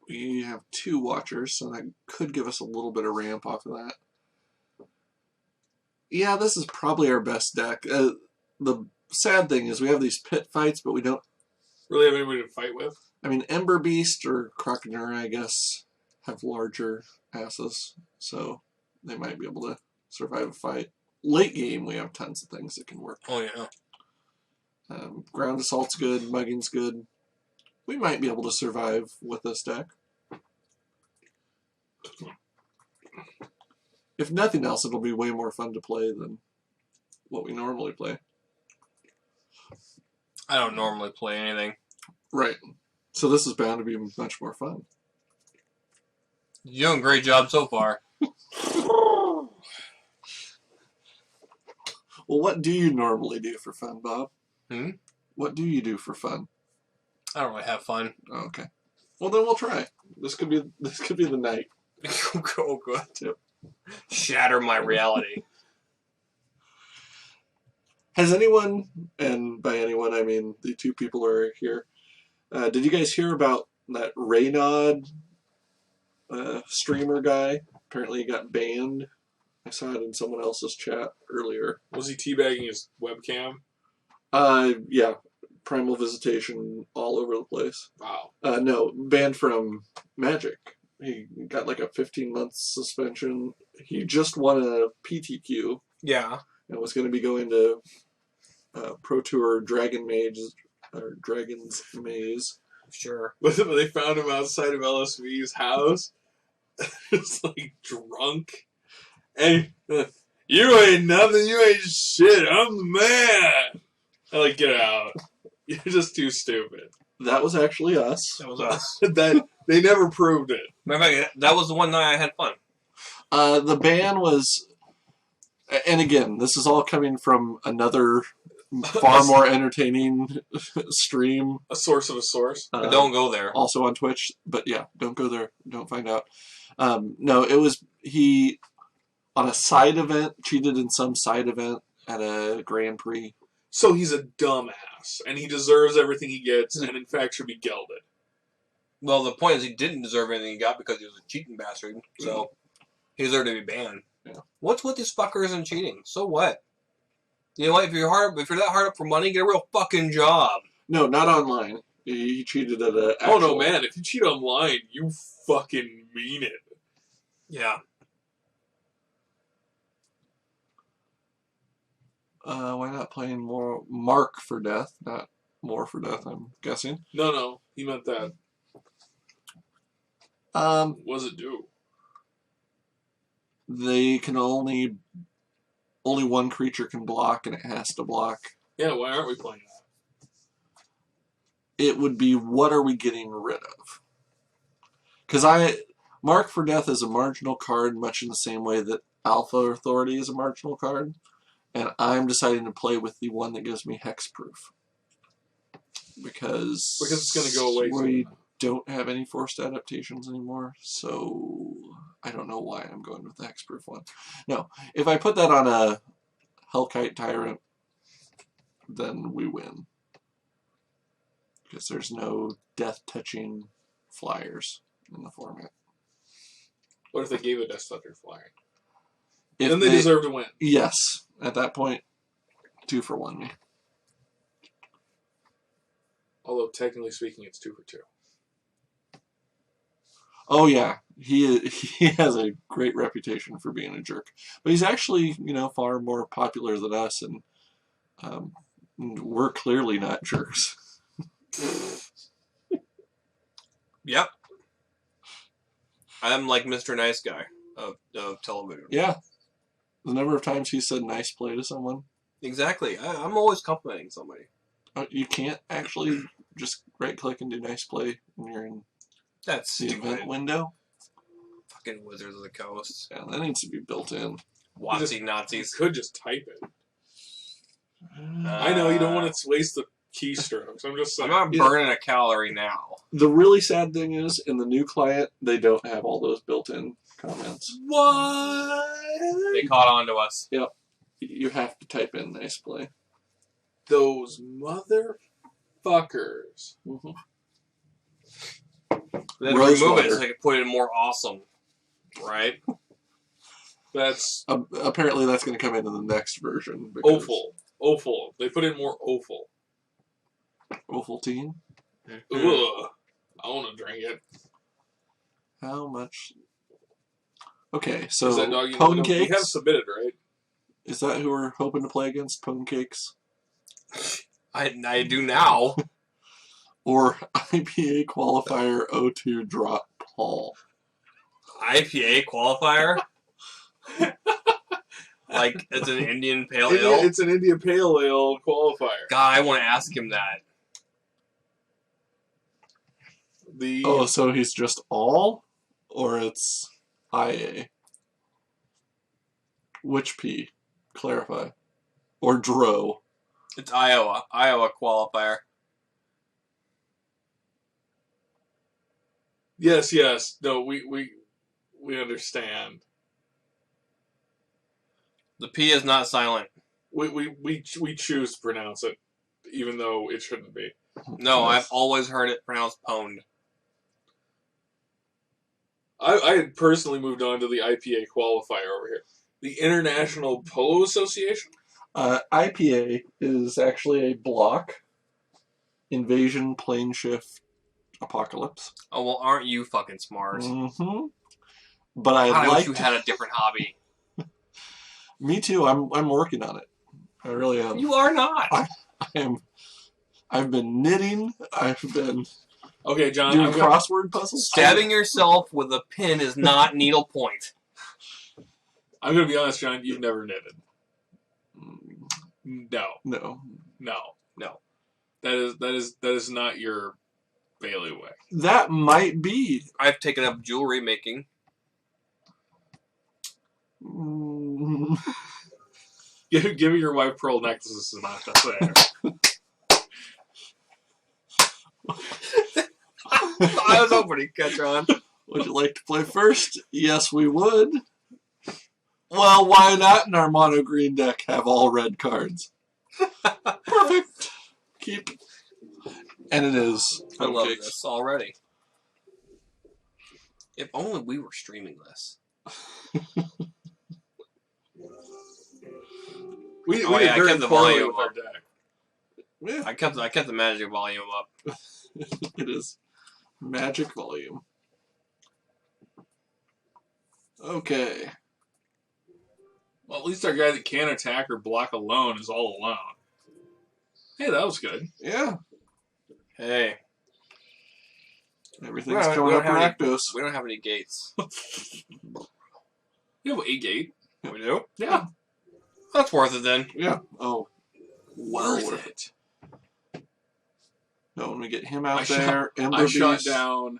We have 2 Watchers, so that could give us a little bit of ramp off of that. Yeah, this is probably our best deck. The sad thing is we have these pit fights, but we don't Really have anybody to fight with? I mean, Ember Beast or Croconura, I guess, have larger asses, so they might be able to survive a fight. Late game, we have tons of things that can work. Oh, yeah. Ground Assault's good, Mugging's good. We might be able to survive with this deck. If nothing else, it'll be way more fun to play than what we normally play. I don't normally play anything. Right. So this is bound to be much more fun. You're doing a great job so far. Well, what do you normally do for fun, Bob? Hmm? What do you do for fun? I don't really have fun. Oh, okay. Well, then we'll try. This could be the night. Oh, good. Yep. Shatter my reality. Has anyone, and by anyone I mean the 2 people who are here, did you guys hear about that Reynod streamer guy? Apparently he got banned. I saw it in someone else's chat earlier. Was he teabagging his webcam? Yeah. Primal Visitation all over the place. Wow. No, banned from Magic. He got like a 15-month suspension. He just won a PTQ Yeah. and was going to be going to Pro Tour Dragon Mage or Dragon's Maze. Sure. But they found him outside of LSV's house. Just like drunk. And you ain't nothing, you ain't shit, I'm the man. I'm like, get out. You're just too stupid. That was actually us. That was us. That they never proved it. Matter of fact, that was the one night I had fun. The ban was, and again, this is all coming from another far more entertaining stream. A source of a source. But don't go there. Also on Twitch, but yeah, don't go there. Don't find out. No, it was he on a side event, cheated in some side event at a Grand Prix. So he's a dumbass, and he deserves everything he gets, and in fact should be gelded. Well, the point is he didn't deserve anything he got because he was a cheating bastard. So he deserved to be banned. Yeah. What's with these fuckers and cheating? So what? You know what? If you're that hard up for money, get a real fucking job. No, not online. He cheated at a. Oh no, man! If you cheat online, you fucking mean it. Yeah. Why not playing more Mark for Death, not More for Death? I'm guessing. No, he meant that. What does it do? They can only one creature can block, and it has to block. Yeah, why aren't we playing that? It would be, what are we getting rid of? Because Mark for Death is a marginal card, much in the same way that Alpha Authority is a marginal card. And I'm deciding to play with the one that gives me hexproof. Because it's going to go away we soon. don't have any forced adaptations anymore, so I don't know why I'm going with the hexproof one. No, if I put that on a Hellkite Tyrant, then we win. Because there's no death-touching flyers in the format. What if they gave a Death Toucher flyer? If Then they deserve to win. Yes. At that point, 2 for 1 me. Although, technically speaking, it's 2 for 2. Oh yeah, he has a great reputation for being a jerk, but he's actually far more popular than us, and we're clearly not jerks. Yep. I'm like Mr. Nice Guy of television. Yeah, the number of times he said "nice play" to someone. Exactly. I'm always complimenting somebody. You can't actually just right-click and do "nice play" when you're in That's the stupid. event window. Fucking Wizards of the Coast. Yeah, that needs to be built in. Watsy You Nazis. could just type it. I know you don't want to waste the keystrokes. I'm just I'm saying. not burning a calorie now. The really sad thing is, in the new client, they don't have all those built-in comments. What? They caught on to us. You have to type in "nice play." Those motherfuckers. Mm-hmm. Then Rose remove it water. so I can put it in more awesome. Right? That's Apparently, that's going to come into the next version. because- Offal. They put in more offal. Ovaltine? Ugh. I want to drink it. How much? Okay, so Is that dog Pone we have Cakes? submitted, right? Is that who we're hoping to play against? Pone Cakes? I do now. Or IPA qualifier O2 drop Paul? IPA qualifier? Like, it's an Indian Pale Ale? It's an India Pale Ale qualifier. God, I want to ask him that. Oh, so he's just all? Or it's IA? Which P? Clarify. Or Dro? It's Iowa. Iowa qualifier. Yes. No, we understand. The P is not silent. We choose to pronounce it, even though it shouldn't be. No, Yes. I've always heard it pronounced pwned. I had personally moved on to the IPA qualifier over here. The International Polo Association? IPA is actually a block. Invasion, Plane Shift, Apocalypse. Oh, well, aren't you fucking smart? Mm-hmm. But I God, I wish like. you had a different hobby. Me too. I'm working on it. I really am. You are not. I've been knitting. I've been Okay, John, doing I'm gonna, crossword puzzles. Stabbing yourself with a pin is not needlepoint. I'm gonna be honest, John, you've never knitted. No. No. That is not your bailiwick. That might be. I've taken up jewelry making. Mm, Give me your white pearl necklaces and not just there. I was hoping he'd catch on. would you like to play first? Yes, we would. Well, why not in our mono green deck have all red cards? Perfect. Keep. And it is. I love Cakes. this already. If only we were streaming this. We Oh, did yeah, I very kept the poorly volume with our up. deck. Yeah, I kept the magic volume up. it is. Magic volume. Okay. Well, at least our guy that can attack or block alone is all alone. Hey, that was good. Yeah. Hey, Everything's Well, coming we up don't have Rakdos. we don't have any gates. You have a gate. We do? Yeah. That's worth it then. Yeah. Oh. Well Worth worth it. No, when we get him out I there, Ember I shot Beast. down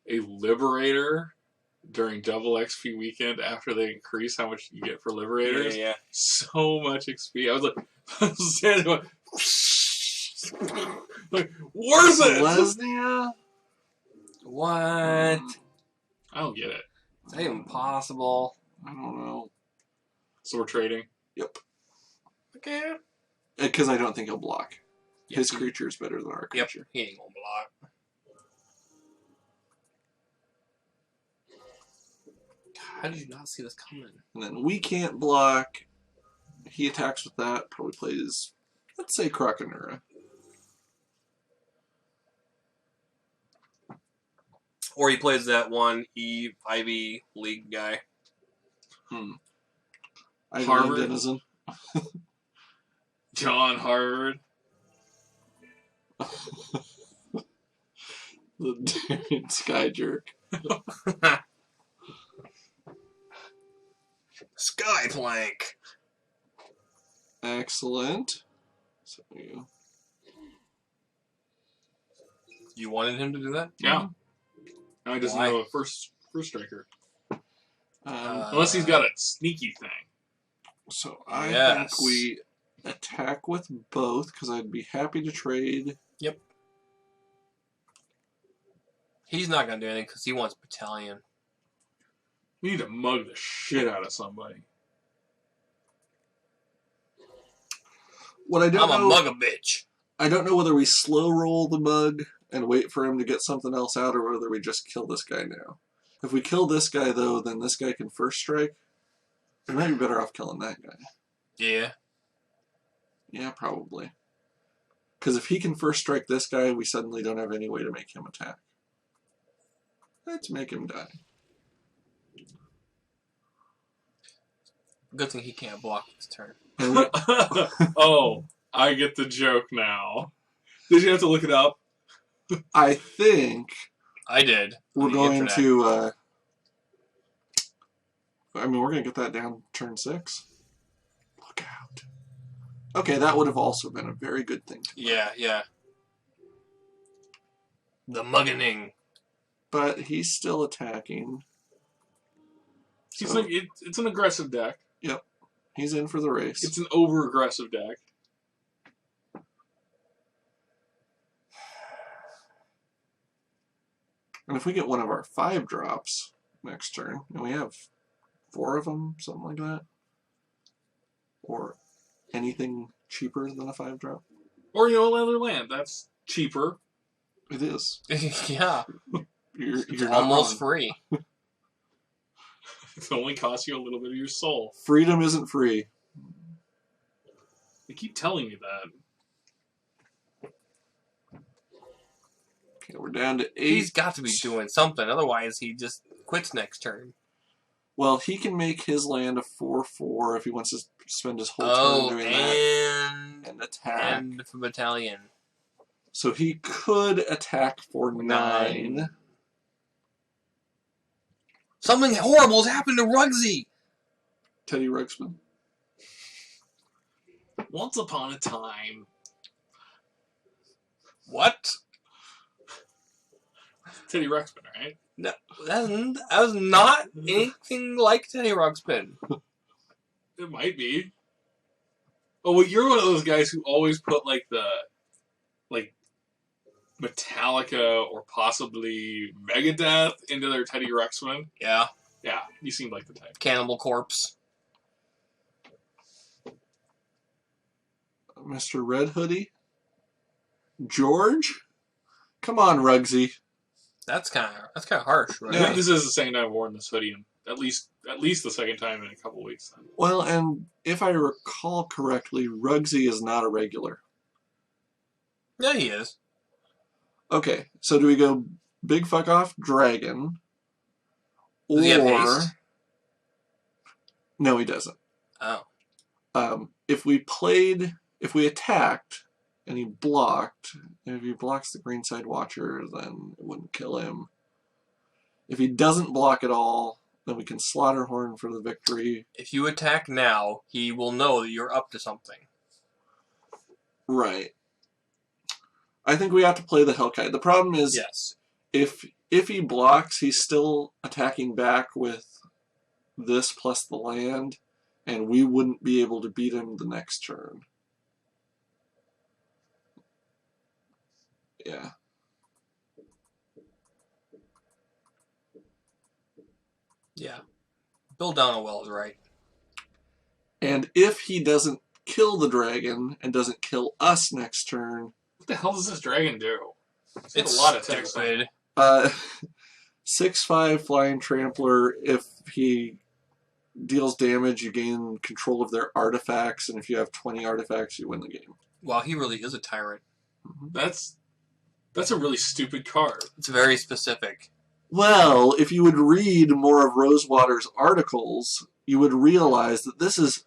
a Liberator during double XP weekend after they increase how much you get for Liberators. Yeah. So much XP. I was like, I was standing there like, worth it! Selesnya? What? I don't get it. Is that even possible? I don't know. So we're trading. Yep. Okay. Because I don't think he'll block. His Yep. creature is better than our Yep. creature. He ain't gonna block. How did you not see this coming? And then we can't block. He attacks with that. Probably plays, let's say, Krakenura. Or he plays that one Ivy League guy. Harvard. Denizen. John Harvard. The Darien Sky Jerk. Skyplank. Excellent. So You wanted him to do that? Yeah. Now he doesn't Why? have a first striker. um, Unless he's got a sneaky thing. so I Yes. think we attack with both because I'd be happy to trade. He's not gonna do anything because he wants Battalion. We need to mug the shit out of somebody. What I don't I'm a know, mug a bitch. I don't know whether we slow roll the mug and wait for him to get something else out, or whether we just kill this guy now. If we kill this guy though, then this guy can first strike. We might be better off killing that guy. Yeah. Yeah, probably. Because if he can first strike this guy, we suddenly don't have any way to make him attack. Let's make him die. Good thing he can't block this turn. And we, Oh, I get the joke now. Did you have to look it up? I think I did. we're On the going internet. to. I mean, we're going to get that down turn 6. Look out. Okay, that would have also been a very good thing. Yeah. The muggening. But he's still attacking. He's So like, it's an aggressive deck. he's in for the race. It's an over-aggressive deck. And if we get one of our 5 drops next turn, and we have 4 of them, something like that, or anything cheaper than a 5 drop, Or, another land. That's cheaper. it is. Yeah. You're It's not almost wrong. free. It only costs you a little bit of your soul. Freedom isn't free. They keep telling me that. Okay, we're down to 8. He's got to be doing something. Otherwise, he just quits next turn. Well, he can make his land a 4/4 if he wants to spend his whole Oh, turn doing that and and attack. and for Battalion. So he could attack for 9. Something horrible has happened to Rugsy. Teddy Ruxpin. Once upon a time. What? Teddy Ruxpin, right? No, that was not anything like Teddy Ruxpin. It might be. Oh, well, you're one of those guys who always put, like Metallica or possibly Megadeth into their Teddy Ruxpin. Yeah. Yeah, you seem like the type. Cannibal Corpse. Mr. Red Hoodie. George? Come on, Rugsy. That's kind of harsh, right? I Yeah. think this is the second time I've worn this hoodie, and at least the second time in a couple weeks. Well, and if I recall correctly, Rugsy is not a regular. Yeah, he is. Okay, so do we go big fuck off dragon? Does he have haste? No, he doesn't. Oh. If we attacked and he blocked, and if he blocks the Greenside Watcher, then it wouldn't kill him. If he doesn't block at all, then we can Slaughterhorn for the victory. If you attack now, he will know that you're up to something. Right. I think we have to play the Hellkite. The problem is, Yes. if if he blocks, he's still attacking back with this plus the land, and we wouldn't be able to beat him the next turn. Yeah. Yeah. Bill Donowell is right. And if he doesn't kill the dragon and doesn't kill us next turn, What the hell does this dragon do? It's a lot of text on it. stupid. 6/5 flying trampler. If he deals damage, you gain control of their artifacts, and if you have 20 artifacts, you win the game. Wow, he really is a tyrant. That's a really stupid card. It's very specific. Well, if you would read more of Rosewater's articles, you would realize that this is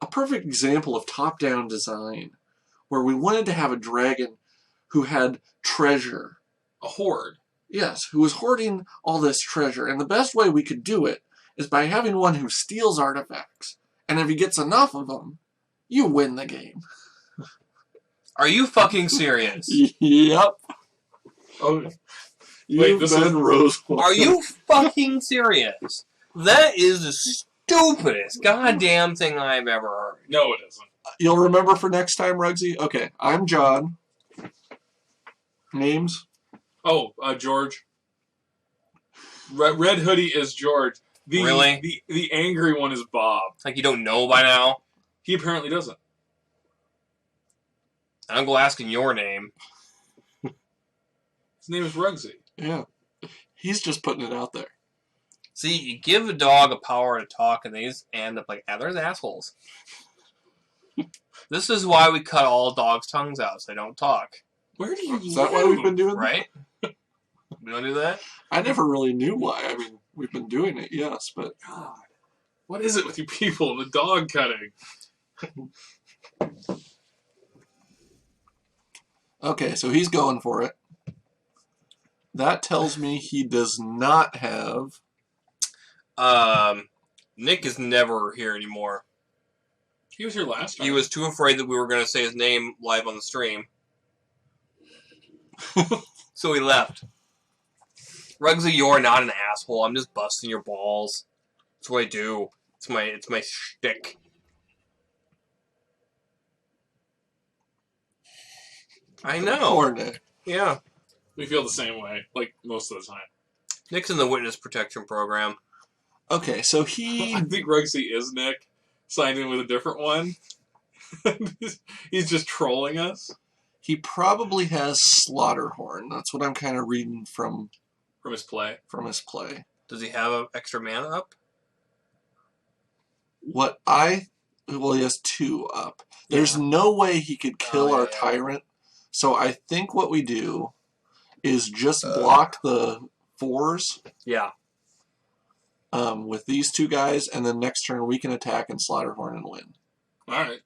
a perfect example of top-down design, where we wanted to have a dragon who had treasure. A horde. Yes, who was hoarding all this treasure. And the best way we could do it is by having one who steals artifacts. And if he gets enough of them, you win the game. Are you fucking serious? Yep. Oh, You've this been is- Rosewater. Are you fucking serious? That is the stupidest goddamn thing I've ever heard. no, it isn't. You'll remember for next time, Rugsy? Okay, I'm John. Names? Oh, George. Red Hoodie is George. Really? The angry one is Bob. Like you don't know by now? He apparently doesn't. I'm go asking your name. His name is Rugsy. Yeah. He's just putting it out there. See, you give a dog a power to talk, and they just end up like, there's assholes. This is why we cut all dogs' tongues out, so they don't talk. Where do you Is that why we've been doing that? Right? We don't do that? I never really knew why. I mean, we've been doing it, yes, but God. What is it with you people and the dog cutting? okay, so he's going for it. That tells me he does not have. Nick is never here anymore. He was here last time. He was too afraid that we were going to say his name live on the stream. So he left. Rugsy, you're not an asshole. I'm just busting your balls. That's what I do. It's my shtick. I know. Poor Nick. Yeah. We feel the same way, like most of the time. Nick's in the witness protection program. Okay, so he. I think Rugsy is Nick, signed in with a different one. He's just trolling us He probably has Slaughterhorn. That's what I'm kind of reading from from his play. his play. Does he have an extra mana up? Well, he has 2 up. There's Yeah. no way he could kill Oh, our yeah. tyrant. So I think what we do is just block the 4s Yeah. with these 2 guys, and then next turn we can attack and Slaughterhorn and win. All right.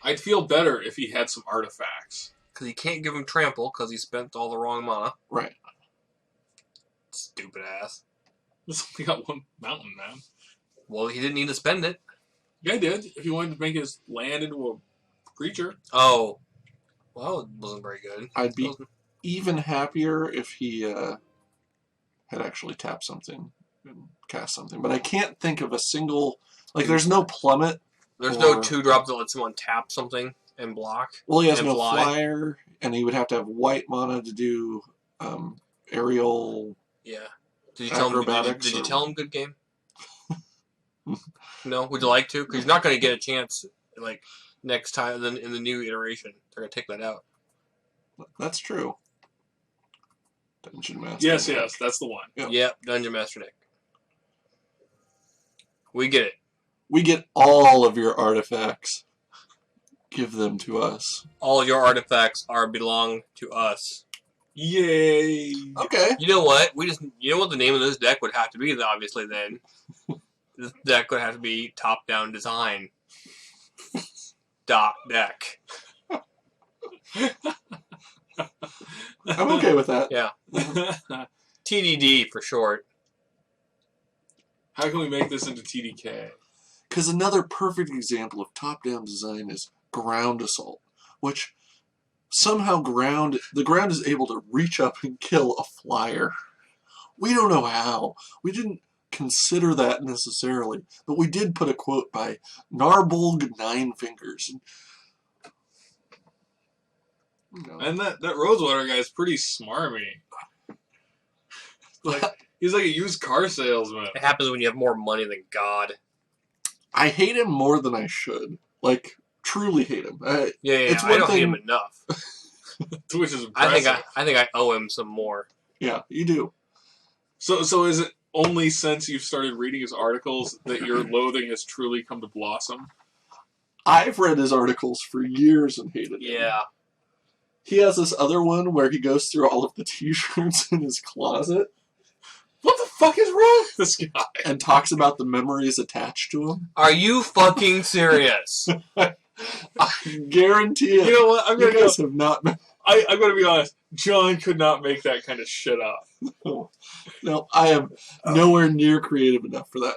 I'd feel better if he had some artifacts. Because he can't give him trample because he spent all the wrong mana. Right. Stupid ass. He's only got 1 mountain, man. Well, he didn't need to spend it. Yeah, he did. If he wanted to make his land into a creature. Oh. Well, it wasn't very good. I'd be even happier if he had actually tapped something and cast something. But I can't think of a single... Like, there's no plummet. There's or- no 2-drop that lets him untap something and block. Well, he has and no fly. flyer, and he would have to have white mana to do aerial... Yeah. Did you tell him? Acrobatics Did you or- tell him good game? No. Would you like to? Because he's not going to get a chance. Like next time, then in the new iteration, they're going to take that out. That's true. Dungeon Master. Yes, that's the one. Yeah. Yep. Dungeon Master Nick. We get it. We get all of your artifacts. Give them to us. All your artifacts belong to us. Yay! Okay. You know what? You know what the name of this deck would have to be. Obviously, then this deck would have to be top-down design. Deck. I'm okay with that. Yeah. TDD for short. How can we make this into TDK? Because another perfect example of top-down design is Ground Assault, which somehow the ground is able to reach up and kill a flyer. We don't know how. We didn't consider that necessarily, but we did put a quote by Narbulg Nine Fingers. And that Rosewater guy is pretty smarmy. Like, he's like a used car salesman. It happens when you have more money than God. I hate him more than I should. Like, truly hate him. Yeah, It's I one don't hate thing- him enough. Which is I impressive. think I owe him some more. Yeah, you do. So is it only since you've started reading his articles that your loathing has truly come to blossom? I've read his articles for years and hated him. Yeah. He has this other one where he goes through all of the t-shirts in his closet What the fuck is wrong with this guy? and talks about the memories attached to him. Are you fucking serious? I guarantee it. You know what? I'm You gonna go. guys have not been... I'm gonna be honest. John could not make that kind of shit up. No, I am nowhere near creative enough for that.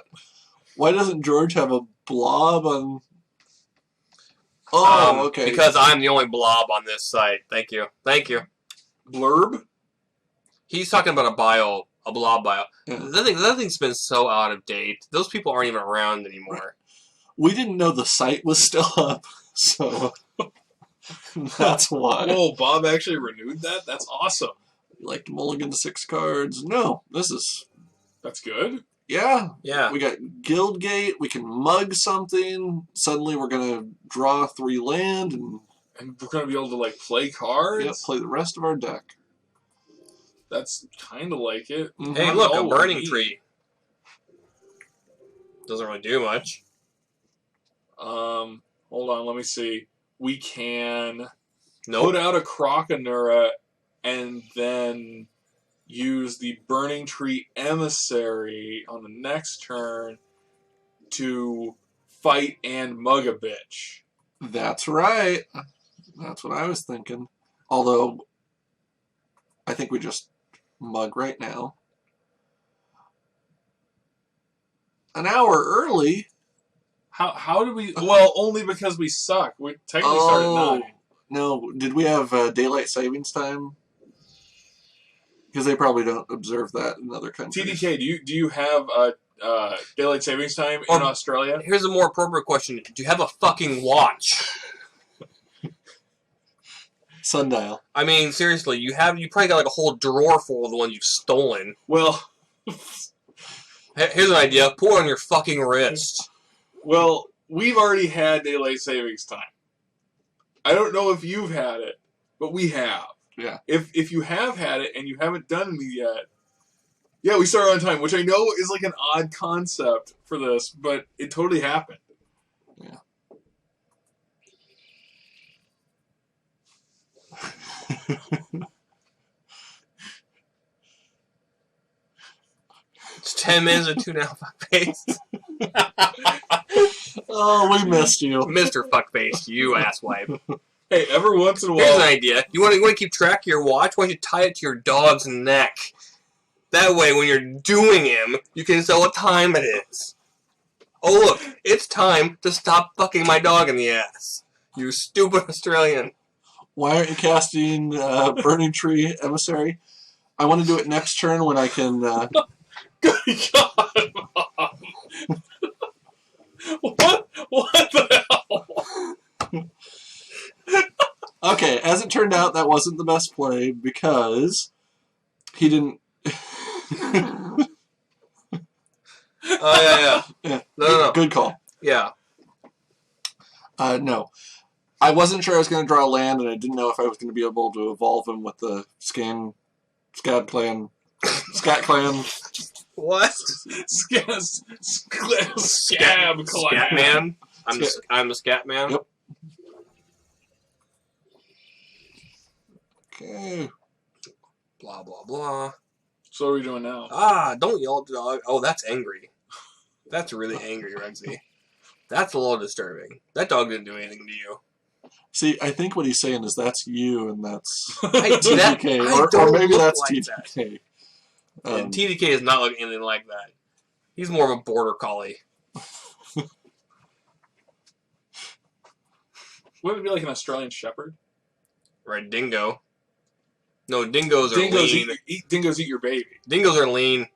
Why doesn't George have a blob on... Oh, okay. Because I'm the only blob on this site. Thank you. Thank you. Blurb? He's talking about a blob bio. Yeah. That thing's been so out of date. Those people aren't even around anymore. We didn't know the site was still up, so that's why. Whoa, Bob actually renewed that? That's awesome. You like to mulligan 6 cards? No, this is... That's good. Yeah, Yeah. we got Guildgate, we can mug something, suddenly we're going to draw 3 land and And we're gonna be able to like play cards. play the rest of our deck. That's kind of like it. Mhm. Hey, look, a Oh, burning neat. tree. Doesn't really do much. Hold on, let me see. We can Nope. put out a Croconura and then use the Burning Tree Emissary on the next turn to fight and mug a bitch. That's right. That's what I was thinking. Although, I think we just mug right now. An hour early? How do we... Well, only because we suck. We technically started at 9. No, did we have daylight savings time? Because they probably don't observe that in other countries. TDK, do you have daylight savings time in Or- Australia? Here's a more appropriate question. Do you have a fucking watch? Sundial. I mean, seriously, you probably got like a whole drawer full of the ones you've stolen. Well, Here's an idea. Put it on your fucking wrist. we've already had daylight savings time. I don't know if you've had it, but we have. Yeah. If you have had it and you haven't done it yet, yeah, we started on time, which I know is like an odd concept for this, but it totally happened. Yeah. It's 10 minutes of tune out fuckface. Oh, we missed you. Mr. Fuckface, you asswipe. Hey, every once in a Here's an while, idea. You want to keep track of your watch? Why don't you tie it to your dog's neck? That way, when you're doing him, you can tell what time it is. Oh, look, it's time to stop fucking my dog in the ass. You stupid Australian. Why aren't you casting Burning Tree Emissary? I want to do it next turn when I can... good God, Mom. What the hell? Okay, as it turned out, that wasn't the best play because he didn't... Oh, yeah. Yeah, No. Good call. Yeah. No. I wasn't sure I was going to draw a land, and I didn't know if I was going to be able to evolve him with the Scab Clan. What? Scab Scat man? I'm the scat man? Yep. Okay. Blah, blah, blah. So what are we doing now? Don't yell at the dog. Oh, that's angry. That's really angry, Rexy. That's a little disturbing. That dog didn't do anything to you. See, I think what he's saying is that's you, and that's That- TDK, I or don't maybe look that's like that. TDK. And TDK is not looking anything like that. He's more of a border collie. Wouldn't it be like an Australian Shepherd? Red dingo. No, dingoes are Dingoes lean. dingoes eat your baby. Dingoes are lean.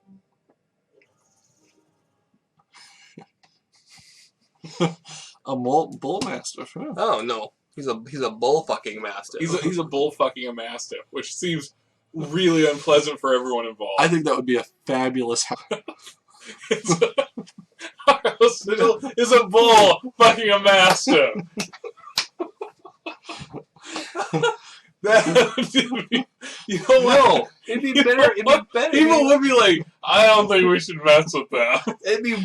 A bull mastiff. Huh? Oh no, he's a bull fucking mastiff. He's a bull fucking a mastiff, which seems really unpleasant for everyone involved. I think that would be a fabulous house. Our hospital is a bull fucking a mastiff. That would be, you know what? No, it'd be better. It'd be better. People would be like, I don't think we should mess with that. It'd be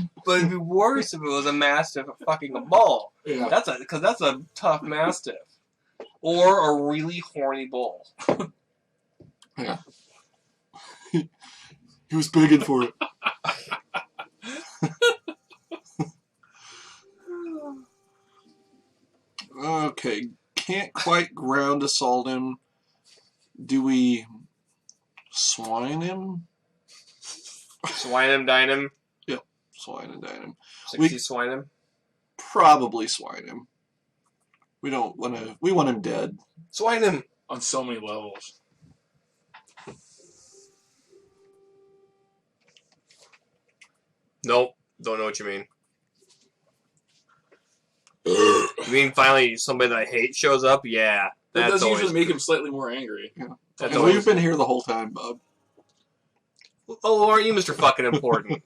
worse if it was a mastiff fucking a bull. Yeah. Because that's a tough mastiff, or a really horny bull. Yeah. He was begging for it. Okay, can't quite ground assault him. Do we swine him? Swine him, dine him. Swine and dine him. 60 swine him. Probably swine him. We don't want to. We want him dead. Swine him. On so many levels. Nope. Don't know what you mean. You mean finally somebody that I hate shows up? Yeah. That does always usually make good. him slightly more angry. That's And always we've been here the whole time, Bob. Oh, aren't you Mr. Fucking Important?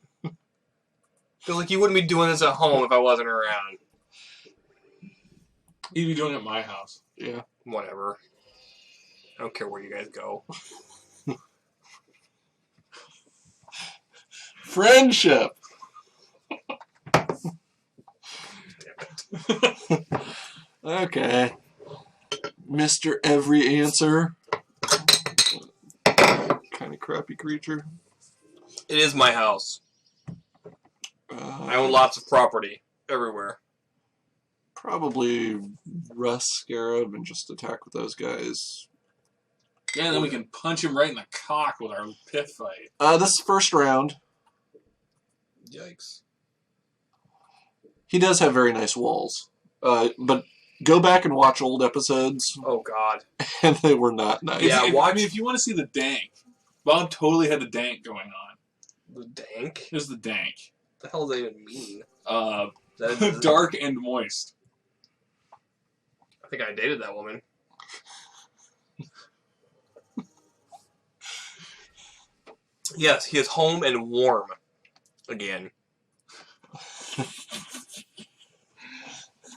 Feel like you wouldn't be doing this at home if I wasn't around. He'd be doing it at my house. Yeah. Whatever. I don't care where you guys go. Friendship. Okay. Mr. Every Answer. Kind of crappy creature. It is my house. I own lots of property everywhere. Probably Russ Scarab and just attack with those guys. Yeah, and then we can punch him right in the cock with our pith fight. This is first round. Yikes. He does have very nice walls. But go back and watch old episodes, Oh, God. and they were not nice. Yeah, I mean, if you want to see the dank, Bob totally had the dank going on. The dank? Here's the dank. What the hell does that even mean? Dark and moist. I think I dated that woman. Yes, he is home and warm. Again.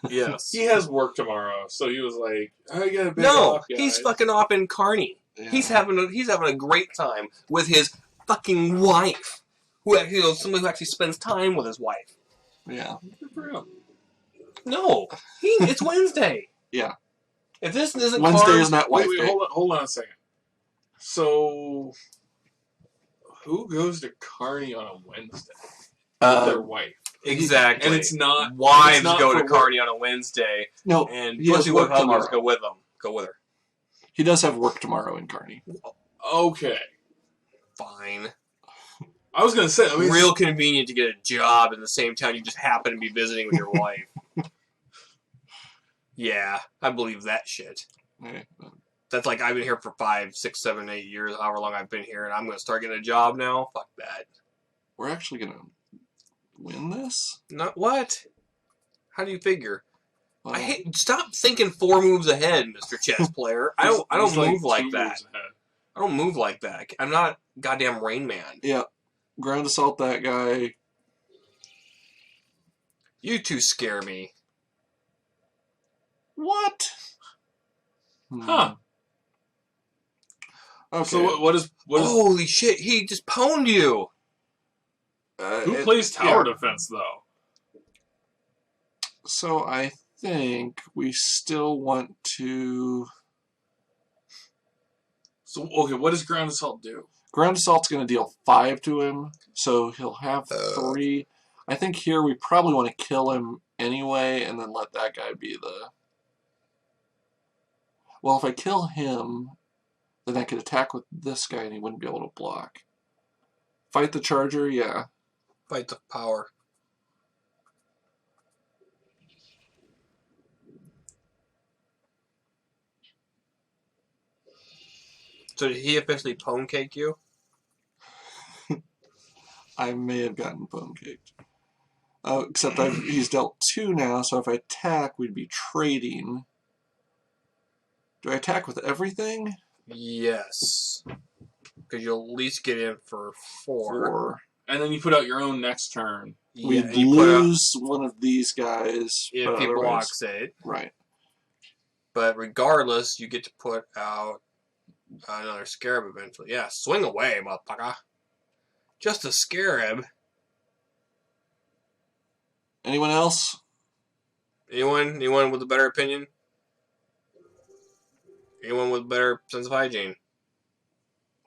Yes. He has work tomorrow, so he was like, I got a big No, off, guys. he's fucking off in Carney. Yeah. He's having a great time with his fucking wife. Who actually, somebody who actually spends time with his wife. Yeah. Good for him. No, it's Wednesday. Yeah. If this isn't Wednesday Carl- is not wife Wait, day. hold on a second. So, who goes to Carney on a Wednesday with their wife? Exactly. And it's not wives it's not go to for work. Carney on a Wednesday, No, and he has pussy whip work husbands tomorrow. go with them. Go with her. He does have work tomorrow in Carney. Okay. Fine. I was gonna say, I mean, Real convenient to get a job in the same town you just happen to be visiting with your wife. Yeah, I believe that shit. Okay. That's like I've been here for 5, 6, 7, 8 years, however long I've been here, and I'm going to start getting a job now? Fuck that. We're actually going to win this? Not what? How do you figure? Well, I hate. Stop thinking 4 moves ahead, Mr. Chess Player. I don't he's move like 2 that. moves ahead. I don't move like that. I'm not goddamn Rain Man. Yeah. Ground assault that guy. You two scare me. What? Huh. Okay. So what is Holy shit! He just pwned you. who plays tower defense though? So I think we still want to... So okay, what does ground assault do? Ground assault's going to deal 5 to him, so he'll have 3. I think here we probably want to kill him anyway, and then let that guy be the... Well, if I kill him, then I could attack with this guy and he wouldn't be able to block. Fight the charger, yeah. Fight the power. So did he officially pwn cake you? I may have gotten bone caked. Except he's dealt 2 now, so if I attack, we'd be trading. Do I attack with everything? Yes. Because you'll at least get in for 4. 4. And then you put out your own next turn. We'd and you put out- lose one of these guys. if but he otherwise- blocks it. Right. But regardless, you get to put out another scarab eventually. Yeah, swing away, motherfucker. Just a scarab. Anyone else? Anyone with a better opinion? Anyone with a better sense of hygiene?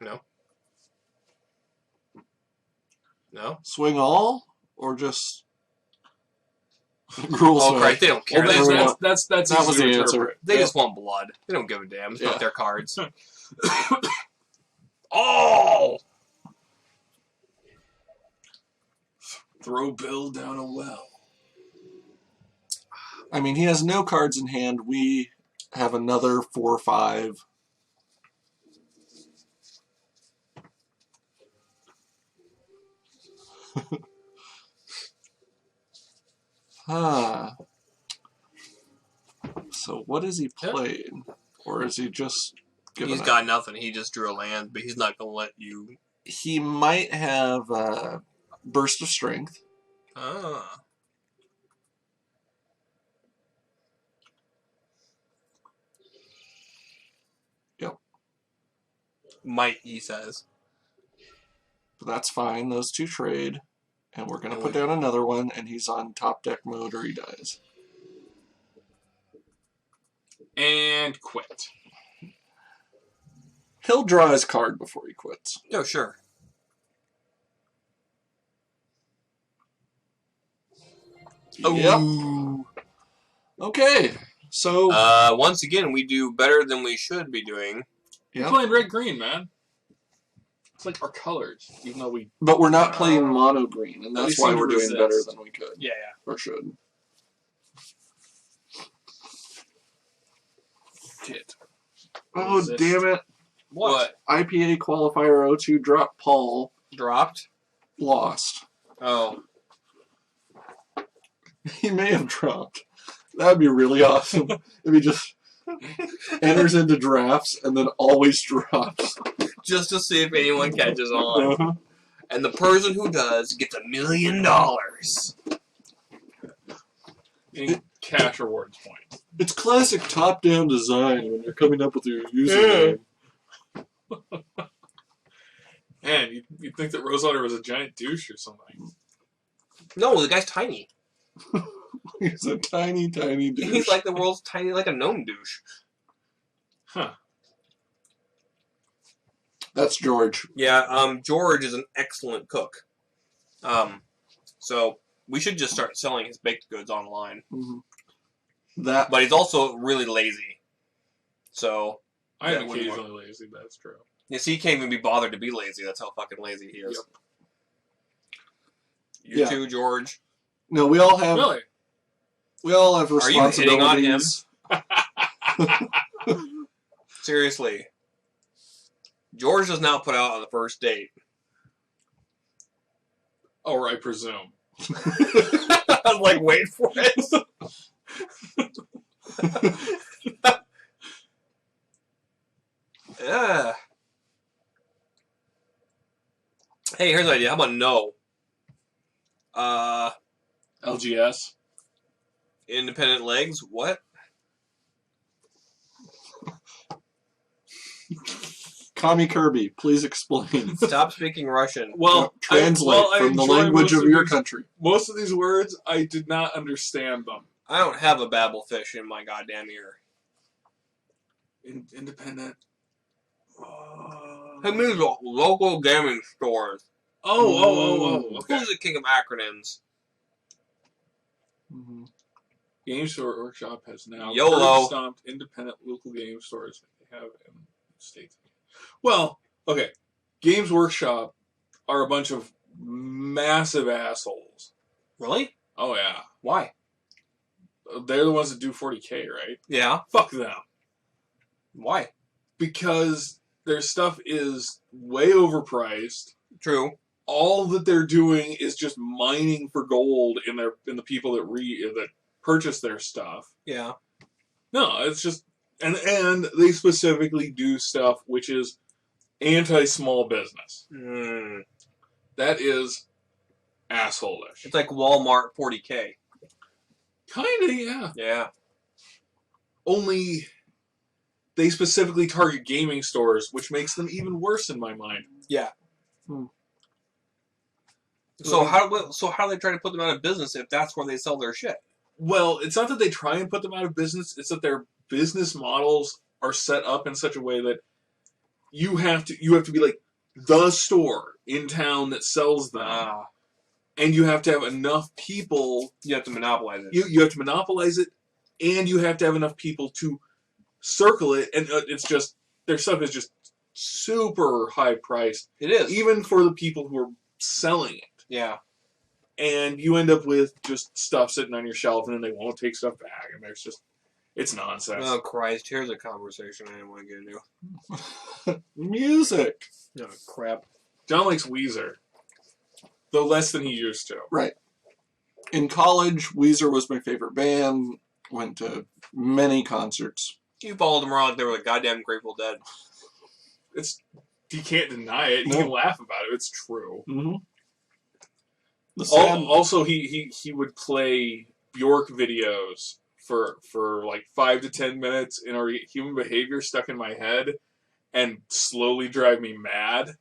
No? No? Swing all? Or just... Gruel Oh, swing? Christ, they don't care. Well, They, that's- just want, that's that easy was to the answer. interpret. they just want blood. They don't give a damn. It's Yeah. not their cards. Oh! Throw Bill down a well. I mean, he has no cards in hand. We have another 4 or 5. So what has he played? Or is he just given He's up? got nothing. He just drew a land, but he's not going to let you... He might have Burst of Strength. Ah. Yep. Might, he says. But that's fine. Those 2 trade. And we're going to And put down another one, and he's on top deck mode or he dies. And quit. He'll draw his card before he quits. No, sure. Yep. Okay. So, Once again, we do better than we should be doing. You're yeah. playing red-green, man. It's like our colors, even though we... But we're not playing mono green, and We that's seem why to we're doing resist. better than we could Yeah, or should. Tit. Oh, Resist. damn it. What? IPA qualifier 02 dropped Paul. Dropped? Lost. Oh. He may have dropped. That would be really awesome if he just enters into drafts and then always drops. Just to see if anyone catches on. Uh-huh. And the person who does gets $1 million. In cash rewards points. It's classic top-down design when you're coming up with your username. Man, you'd think that Rosewater was a giant douche or something. No, the guy's tiny. He's a tiny, tiny douche. He's like the world's tiny, like a gnome douche. Huh. That's George. Yeah, George is an excellent cook. So we should just start selling his baked goods online. Mhm. That But he's also really lazy. So, I am Yeah, what do you occasionally lazy, but that's true. you see, he can't even be bothered to be lazy. That's how fucking lazy he is. You Yeah. too, George. no, we all have Really? Are you hitting on him? responsibilities. Seriously. George does not put out on the first date. Or I presume. I'm like, wait for it. Yeah. Hey, here's an idea. How about no? LGS. Independent legs? What? Kami Kirby, please explain. Stop speaking Russian. Well, Translate I from the enjoy language most of your these- country. Most of these words, I did not understand them. I don't have a babblefish in my goddamn ear. Independent. Who means local gaming stores? Oh, okay. Who's the king of acronyms? Mhm. Game Store Workshop has now YOLO. stomped independent local game stores that they have in states. Well, okay. Games Workshop are a bunch of massive assholes. Really? Oh yeah, Why? they're the ones that do 40K, right? Yeah. Fuck them. Why? Because their stuff is way overpriced. True. All that they're doing is just mining for gold in the people that purchase their stuff. Yeah. No, it's just and they specifically do stuff which is anti-small business. Mm. That is asshole-ish. It's like Walmart 40K. Kinda, yeah. Yeah. Only they specifically target gaming stores, which makes them even worse in my mind. Yeah. Hmm. So how do they try to put them out of business if that's where they sell their shit? Well, it's not that they try and put them out of business, it's that their business models are set up in such a way that you have to be like the store in town that sells them. And you have to have enough people. You have to monopolize it. You have to monopolize it, and you have to have enough people to circle it. And it's just their stuff is just super high priced, It is. even for the people who are selling it. Yeah. And you end up with just stuff sitting on your shelf, and then they won't take stuff back, and there's just it's nonsense. Oh Christ! Here's a conversation I didn't want to get into. Music. Oh crap! John likes Weezer, though less than he used to. Right. In college, Weezer was my favorite band. Went to many concerts. You followed them around like they were the goddamn Grateful Dead. You can't deny it. You No. can laugh about it. It's true. Mm-hmm. The sad, Also, he would play Bjork videos for like 5 to 10 minutes in our Human Behavior stuck in my head and slowly drive me mad.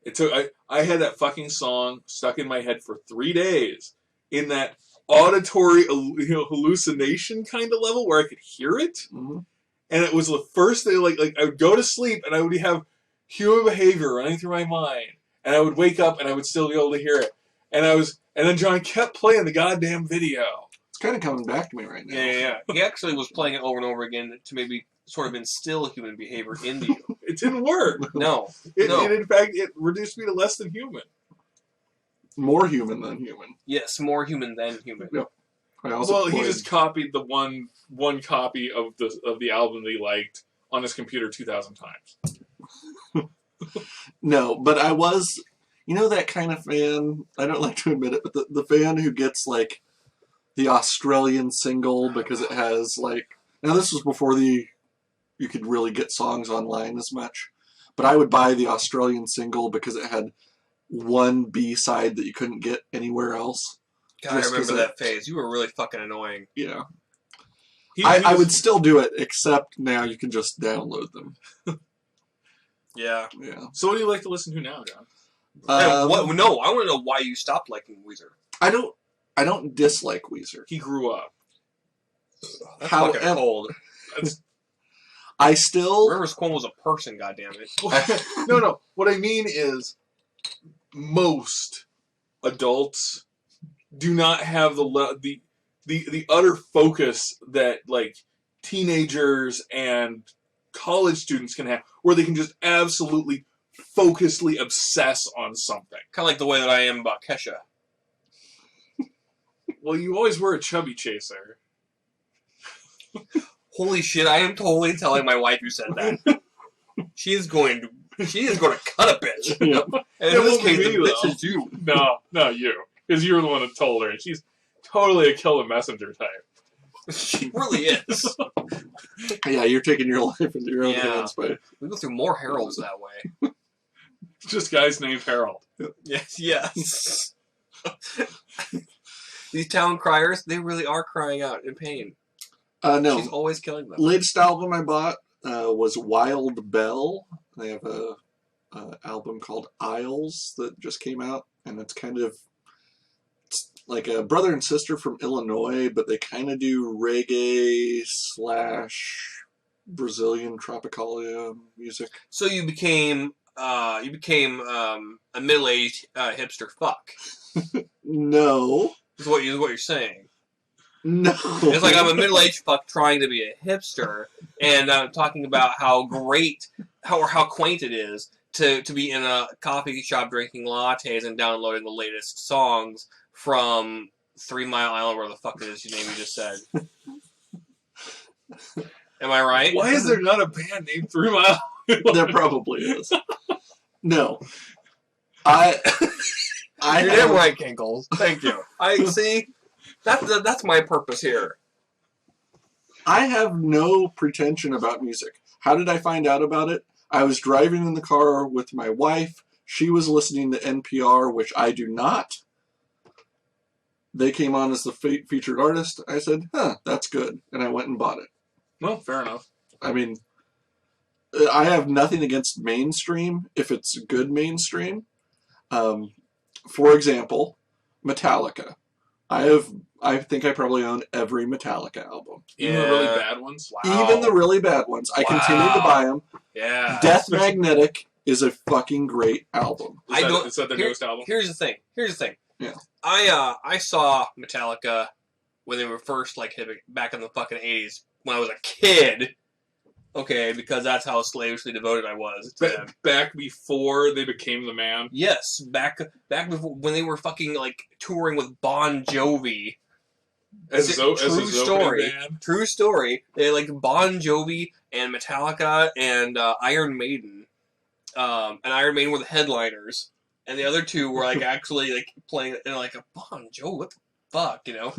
It took I had that fucking song stuck in my head for 3 days in that auditory hallucination kind of level where I could hear it. mm-hmm. And it was the first thing, like I would go to sleep and I would have Human Behavior running through my mind, and I would wake up and I would still be able to hear it. And then John kept playing the goddamn video. It's kind of coming back to me right now. Yeah. He actually was playing it over and over again to maybe sort of instill human behavior into you. It didn't work. No. It in fact it reduced me to less than human. More human than human. Yes, more human than human. Yeah. I also Well, he played- just copied the one copy of the album that he liked on his computer 2,000 times. No, but I was, that kind of fan. I don't like to admit it, but the fan who gets like the Australian single because it has like. Now this was before you could really get songs online as much, but I would buy the Australian single because it had one B-side that you couldn't get anywhere else. God, I Just 'cause remember that phase. You were really fucking annoying. Yeah. He I was- would still do it, except now you can just download them. Yeah. Yeah. So what do you like to listen to now, John? What? No, I want to know why you stopped liking Weezer. I don't dislike Weezer. He grew up. That's However- fucking cold. I still Rivers Cuomo's a person, goddammit. No. What I mean is, most adults do not have the utter focus that like teenagers and college students can have, where they can just absolutely focusedly obsess on something. Kind of like the way that I am about Kesha. Well, you always were a chubby chaser. Holy shit! I am totally telling my wife you said that. She is going to cut a bitch. Yep. And It in this won't be case, the me, bitch though. is you. No, not you, because you were the one that told her, and she's totally a kill the messenger type. She really is. Yeah, you're taking your life into your own Yeah. hands, but We go through more heralds that way. Just guys named Harold. Yes. These town criers, they really are crying out in pain. no. She's always killing them. Latest album I bought was Wild Bell. They have a album called Isles that just came out, and it's like a brother and sister from Illinois, but they kind of do reggae / Brazilian tropicalia music. So you became a middle-aged hipster fuck. No, Is what you're saying. no. It's like I'm a middle-aged fuck trying to be a hipster, and I'm talking about how great, how quaint it is to be in a coffee shop drinking lattes and downloading the latest songs from 3 Mile Island, where the fuck it is your name you just said. Am I right? Why is there not a band named 3 Mile There probably is. No. I You're have, damn right, Kinkles. Thank you. I see. That's my purpose here. I have no pretension about music. How did I find out about it? I was driving in the car with my wife. She was listening to NPR, which I do not. They came on as the featured artist. I said, that's good. And I went and bought it. Well, fair enough. I mean, I have nothing against mainstream if it's good mainstream. For example, Metallica. I think I probably own every Metallica album. Even the really bad ones. Wow. Even the really bad ones. I continue to buy them. Yeah. Death Magnetic is a fucking great album. Is that their newest album? Here's the thing. Yeah. I saw Metallica when they were first like hit back in the fucking 80s when I was a kid. Okay, because that's how slavishly devoted I was to them. Back before they became the man. Yes, back before when they were fucking like touring with Bon Jovi. As his opening story. band. True story. They had, like Bon Jovi and Metallica and Iron Maiden. And Iron Maiden were the headliners, and the other two were like actually like playing in like a Bon Jovi. What the fuck, you know?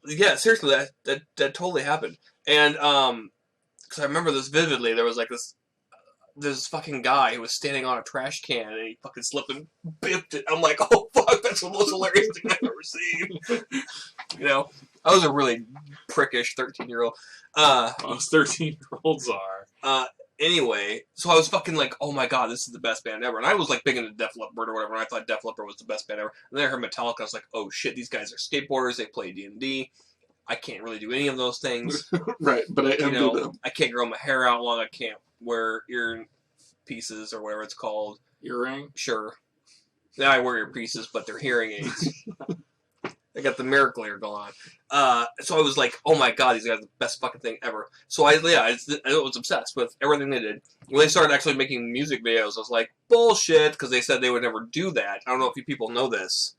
Yeah, seriously, that totally happened. And because I remember this vividly, there was like this fucking guy who was standing on a trash can and he fucking slipped and biffed it. I'm like, oh fuck, that's the most hilarious thing I've ever seen. You know, I was a really prickish 13-year-old. Most 13-year-olds are. Anyway, so I was fucking like, oh my god, this is the best band ever. And I was like big into Def Leppard or whatever, and I thought Def Leppard was the best band ever. And then I heard Metallica, I was like, oh shit, these guys are skateboarders, they play D&D. I can't really do any of those things. Right, but I You envy know, them. I can't grow my hair out long, I can't wear ear pieces or whatever it's called. Earring? Sure. Now I wear earpieces, but they're hearing aids. I got the miracle ear going on. So I was like, oh my god, these guys are the best fucking thing ever. So I was obsessed with everything they did. When they started actually making music videos, I was like, bullshit, because they said they would never do that. I don't know if you people know this,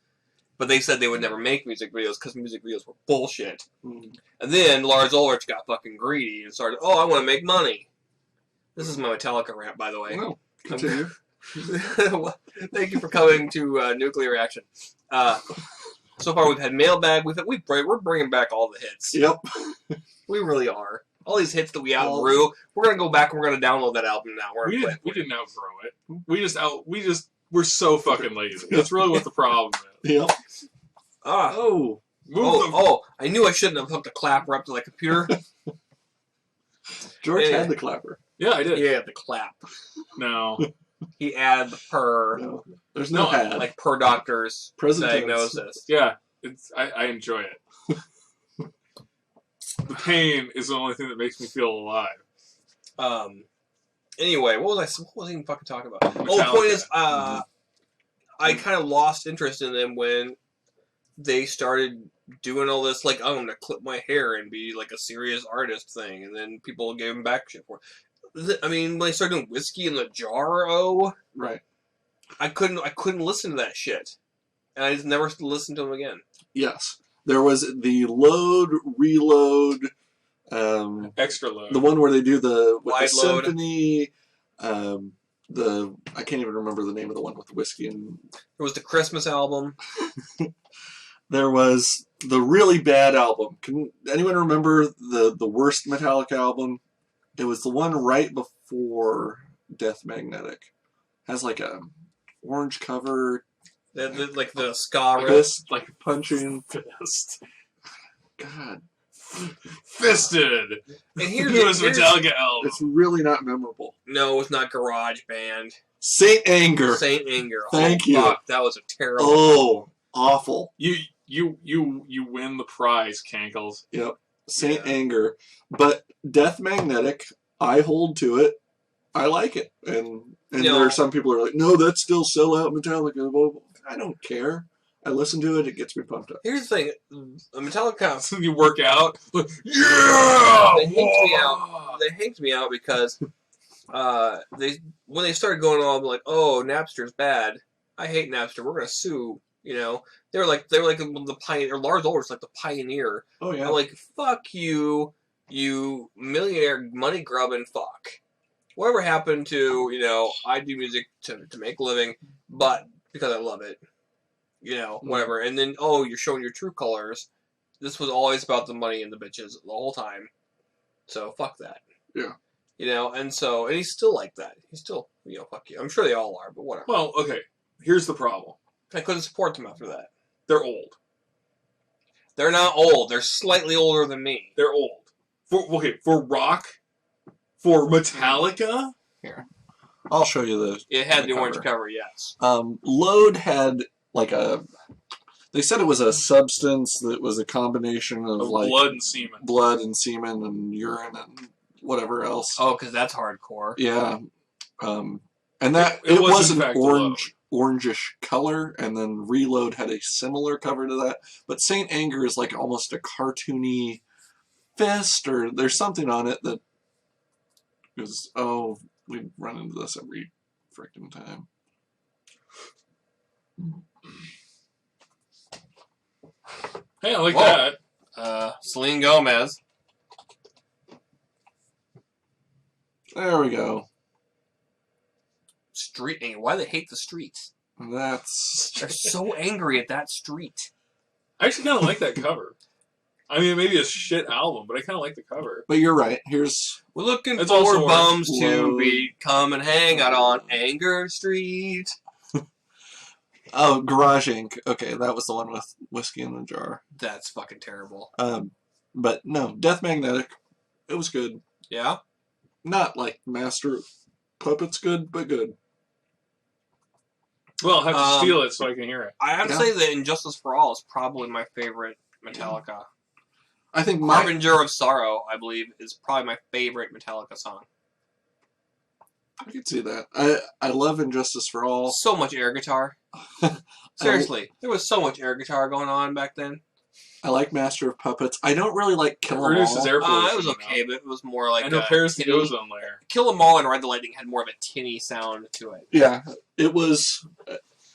but they said they would never make music videos because music videos were bullshit. Mm. And then Lars Ulrich got fucking greedy and started, oh, I want to make money. This is my Metallica rant, by the way. Well, continue. Well, thank you for coming to Nuclear Reaction. So far, we've had Mailbag. We're bringing back all the hits. Yep. We really are. All these hits that we outgrew. We're gonna go back and we're gonna download that album now. We didn't outgrow it. We're so fucking lazy. That's really what the problem is. Yep. Oh, I knew I shouldn't have hooked a clapper up to the computer. George Yeah. had the clapper. Yeah, I did. Yeah, the clap. No. He added the per, No, there's no No, had. like per doctor's Present tense. diagnosis. Yeah, I enjoy it. The pain is the only thing that makes me feel alive. Anyway, what was I even fucking talking about? Oh, the Metallica. point is, I kind of lost interest in them when they started doing all this, like, I'm gonna clip my hair and be like a serious artist thing, and then people gave them back shit for it. I mean, when they started doing Whiskey in the Jar, Right. I couldn't listen to that shit, and I just never listened to them again. Yes. There was the load, reload, Extra load. the one where they do the Wide load. symphony, I can't even remember the name of the one with the whiskey, and There was the Christmas album. there was the really bad album. Can anyone remember the worst Metallica album? It was the one right before Death Magnetic. Has like a orange cover, Like the ska riff. fist, like punching. Fist. God, Fisted. And here's It was here's- Metallica album. it's really not memorable. No, it's not Garage Band. Saint Anger. Saint Anger. Thank you. Fuck, that was a terrible. Oh, awful. You win the prize, Cankles. Yep. Saint Yeah. Anger. But Death Magnetic, I hold to it. I like it. And No. there are some people who are like, no, that's still sellout Metallica. Well, I don't care. I listen to it. It gets me pumped up. Here's the thing, Metallica. So you work out. Like, yeah. They hinked me out. They hinked me out because when they started going on like, oh, Napster's bad. I hate Napster. We're gonna sue. You know, they were like the pioneer. Lars Ulrich like the pioneer. Oh, yeah. I'm like, fuck you. You millionaire money grubbing fuck. Whatever happened to, I do music to make a living, but because I love it, whatever. And then, you're showing your true colors. This was always about the money and the bitches the whole time. So, fuck that. Yeah. And he's still like that. He's still, fuck you. I'm sure they all are, but whatever. Well, okay. Here's the problem. I couldn't support them after that. They're old. They're not old. They're slightly older than me. They're old. For rock, for Metallica. Here, I'll show you the. It had the cover. orange cover, yes. Load had like a. They said it was a substance that was a combination of like Blood and semen. and urine and whatever else. Oh, because that's hardcore. Yeah, and that It was, in an fact, orangish color, and then Reload had a similar cover to that. But Saint Anger is like almost a cartoony fist, or there's something on it that is. Oh, we run into this every freaking time. Hey, I like Whoa. that. Selena Gomez. There we go. Street anger. Why do they hate the streets? That's They're so angry at that street. I actually kind of like that cover. I mean, maybe a shit album, but I kind of like the cover. But you're right. Here's We're looking It's for also bums orange. to Whoa. come and hang out on Anger Street. Garage Inc. Okay, that was the one with Whiskey in the Jar. That's fucking terrible. But no, Death Magnetic. It was good. Yeah? Not like Master of Puppets good, but good. Well, I'll have to steal it so I can hear it. I have to Yeah. say that Injustice for All is probably my favorite Metallica. I think Harbinger of Sorrow, I believe, is probably my favorite Metallica song. I can see that. I love Injustice for All. So much air guitar. Seriously, there was so much air guitar going on back then. I like Master of Puppets. I don't really like Kill 'Em Reduces All. air pollution. It was okay, but it was more like I know a Paris the tinny- Ozone Layer. Kill 'Em All and Ride the Lightning had more of a tinny sound to it. Yeah, it was.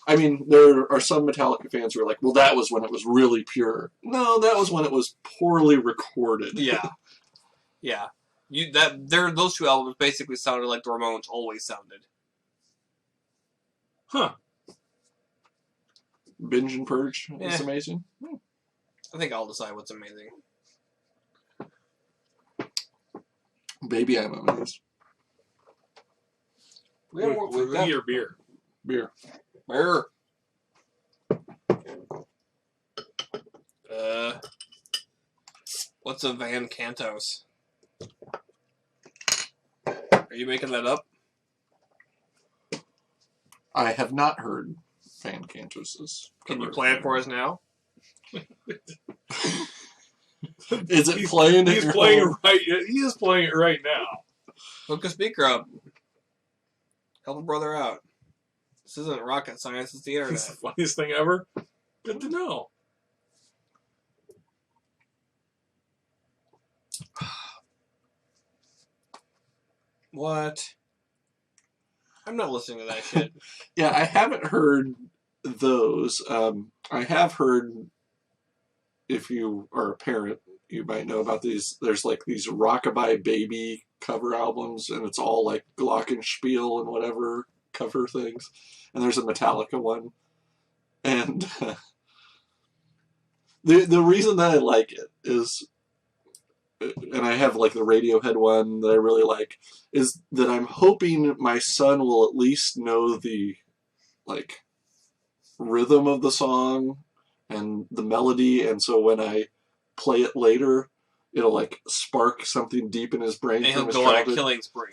I mean, there are some Metallica fans who are like, "Well, that was when it was really pure." No, that was when it was poorly recorded. Yeah, yeah. Those two albums basically sounded like the Ramones always sounded. Huh. Binge and Purge is Eh. amazing. I think I'll decide what's amazing. Baby, I'm amazed. We have more With me or beer? Beer. Where? What's a Van Cantos? Are you making that up? I have not heard Van Cantos's. Can you cover. play it for us now? Is it playing? at He's your playing home? it right. He is playing it right now. Hook a speaker up. Help a brother out. This isn't rocket science, it's the It's internet. the funniest thing ever. Good to know. What? I'm not listening to that shit. Yeah, I haven't heard those. I have heard, if you are a parent, you might know about these. There's like these Rockabye Baby cover albums, and it's all like Glockenspiel and whatever cover things. And there's a Metallica one. And the reason that I like it is, and I have like the Radiohead one that I really like, is that I'm hoping my son will at least know the like rhythm of the song and the melody, and so when I play it later, it'll like spark something deep in his brain And he'll from his go on a childhood, killing spree.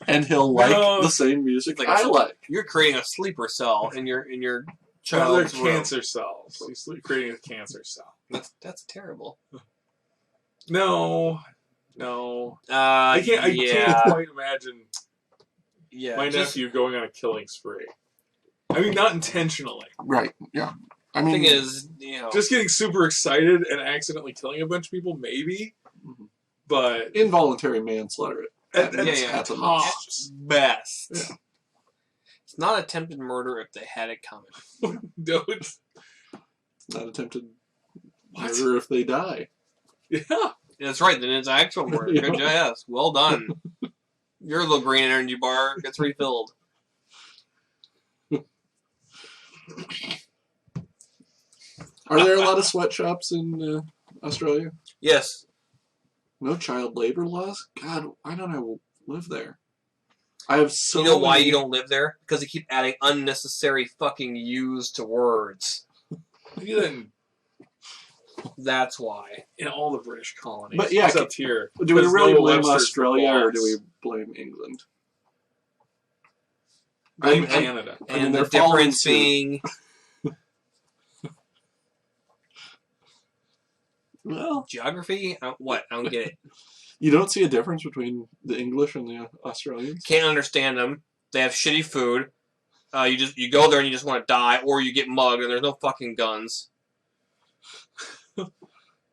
and he'll like No. the same music Like I a- like. You're creating a sleeper cell in your They're child's room. cancer cells. He's creating a cancer cell. That's terrible. No. I can't quite imagine Yeah, my just- nephew going on a killing spree. I mean, not intentionally. Right? Yeah. I The mean, thing is, Just getting super excited and accidentally killing a bunch of people, maybe. Mhm. But involuntary manslaughter. At yeah. At the tops. most. best. Yeah. It's not attempted murder if they had it coming. No, it's, Not attempted What? murder if they die. yeah. That's right. Then it's an actual word. Good job. Yes. Well done. Your little green energy bar gets refilled. Are there a lot of sweatshops in Australia? Yes. No child labor laws? God, why don't I live there? I have so You know why many- you don't live there? Because they keep adding unnecessary fucking U's to words. Look at that in, That's why. in all the British colonies. But yeah, except here. Do we Because really Noah blame Webster's Australia or do boss. we blame England? Blame I'm- Canada. I mean, And they're the difference following being, Well, geography? What? I don't get it. you don't see a difference between the English and the Australians? Can't understand them. They have shitty food. You go there and you just want to die, or you get mugged and there's no fucking guns.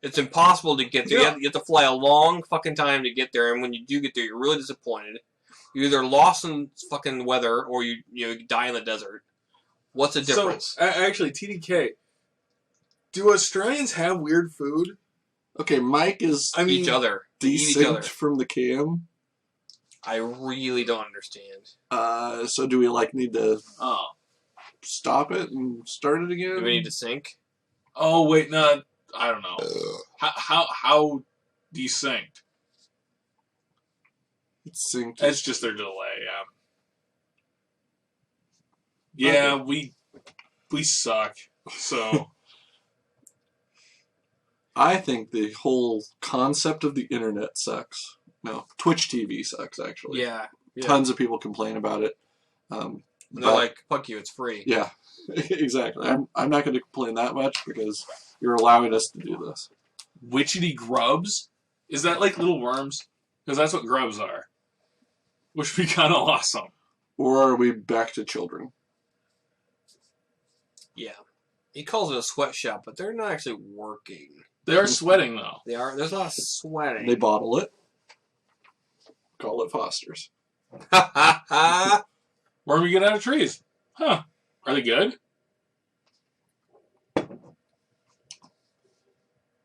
It's impossible to get there. Yeah. You have to fly a long fucking time to get there, and when you do get there, you're really disappointed. You're either lost in fucking weather, or you die in the desert. What's the difference? So, actually, TDK, do Australians have weird food? Okay, Mike is I mean, Each other. They eat each other. desynced from the cam. I really don't understand. So do we need to oh. stop it and start it again? Do we need to sync? Oh, wait, no, I don't know. How desynced? It's synced. That's just their delay, yeah. Yeah, we suck, so... I think the whole concept of the internet sucks. No, Twitch TV sucks, actually. Yeah. Tons of people complain about it. And they're But- like, fuck you, it's free. Yeah, exactly. I'm not going to complain that much because you're allowing us to do this. Witchetty grubs? Is that like little worms? Because that's what grubs are. Which would be kind of awesome. Or are we back to children? Yeah. He calls it a sweatshop, but they're not actually working. They are sweating, though. They are. There's a lot of sweating. They bottle it. Call it Foster's. Worm you get out of trees. Huh. Are they good?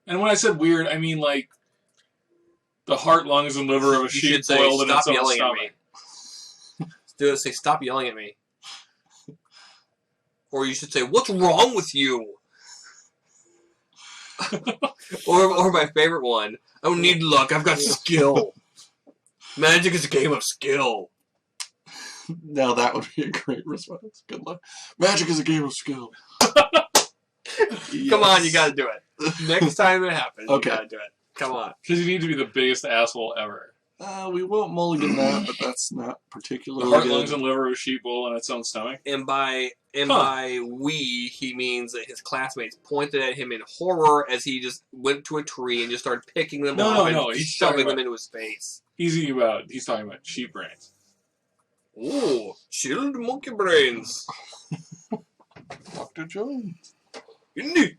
And when I said weird, I mean like the heart, lungs, and liver of a You sheep should say, boiled in stop its own yelling at stomach. me. Do it. Say, stop yelling at me. Or you should say, what's wrong with you? or my favorite one, I don't need luck, I've got skill. Magic is a game of skill. Now that would be a great response. Good luck. Magic is a game of skill. Come on, you gotta do it. Next time it happens, Okay. you gotta do it. Come on. Because you need to be the biggest asshole ever. We won't mulligan that, but that's not The particularly heart, good. lungs, and liver of a sheep boiled in its own stomach. And by Huh. we, he means that his classmates pointed at him in horror as he just went to a tree and just started picking them No, off no, and no, he's talking shoving them about- into his face. He's talking about sheep brains. Ooh, chilled monkey brains. Dr. Jones. Indy.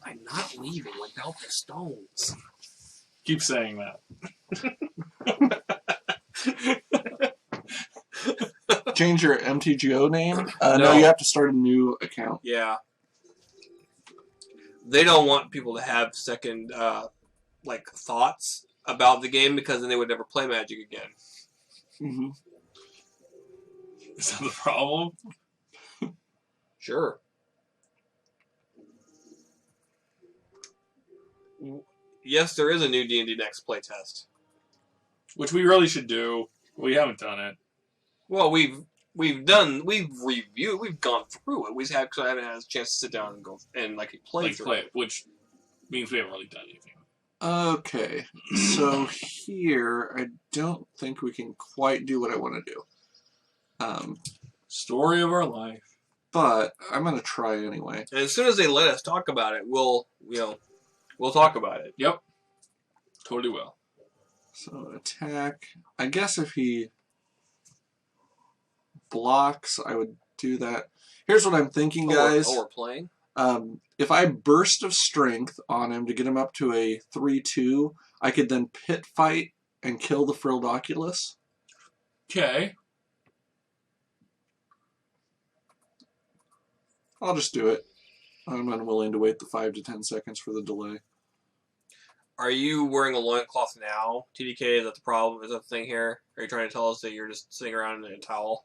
I'm not leaving without the stones. Keep saying that. Change your MTGO name? No, No. you have to start a new account. Yeah. They don't want people to have second, thoughts about the game because then they would never play Magic again. Mm-hmm. Is that the problem? Sure. Yes, there is a new D&D Next playtest. Which we really should do. We haven't done it. Well, we've reviewed, we've gone through it. I haven't had a chance to sit down and go and play through Play it. it, which means we haven't really done anything. Okay, so here, I don't think we can quite do what I want to do. Story of our life. But I'm going to try anyway. And as soon as they let us talk about it, we'll talk about it. Yep. Totally will. So attack. I guess if he blocks, I would do that. Here's what I'm thinking, guys. We're playing? If I burst of strength on him to get him up to a 3-2, I could then pit fight and kill the frilled oculus. Okay. I'll just do it. I'm unwilling to wait the 5 to 10 seconds for the delay. Are you wearing a loincloth now, TDK? Is that the problem? Is that the thing here? Are you trying to tell us that you're just sitting around in a towel?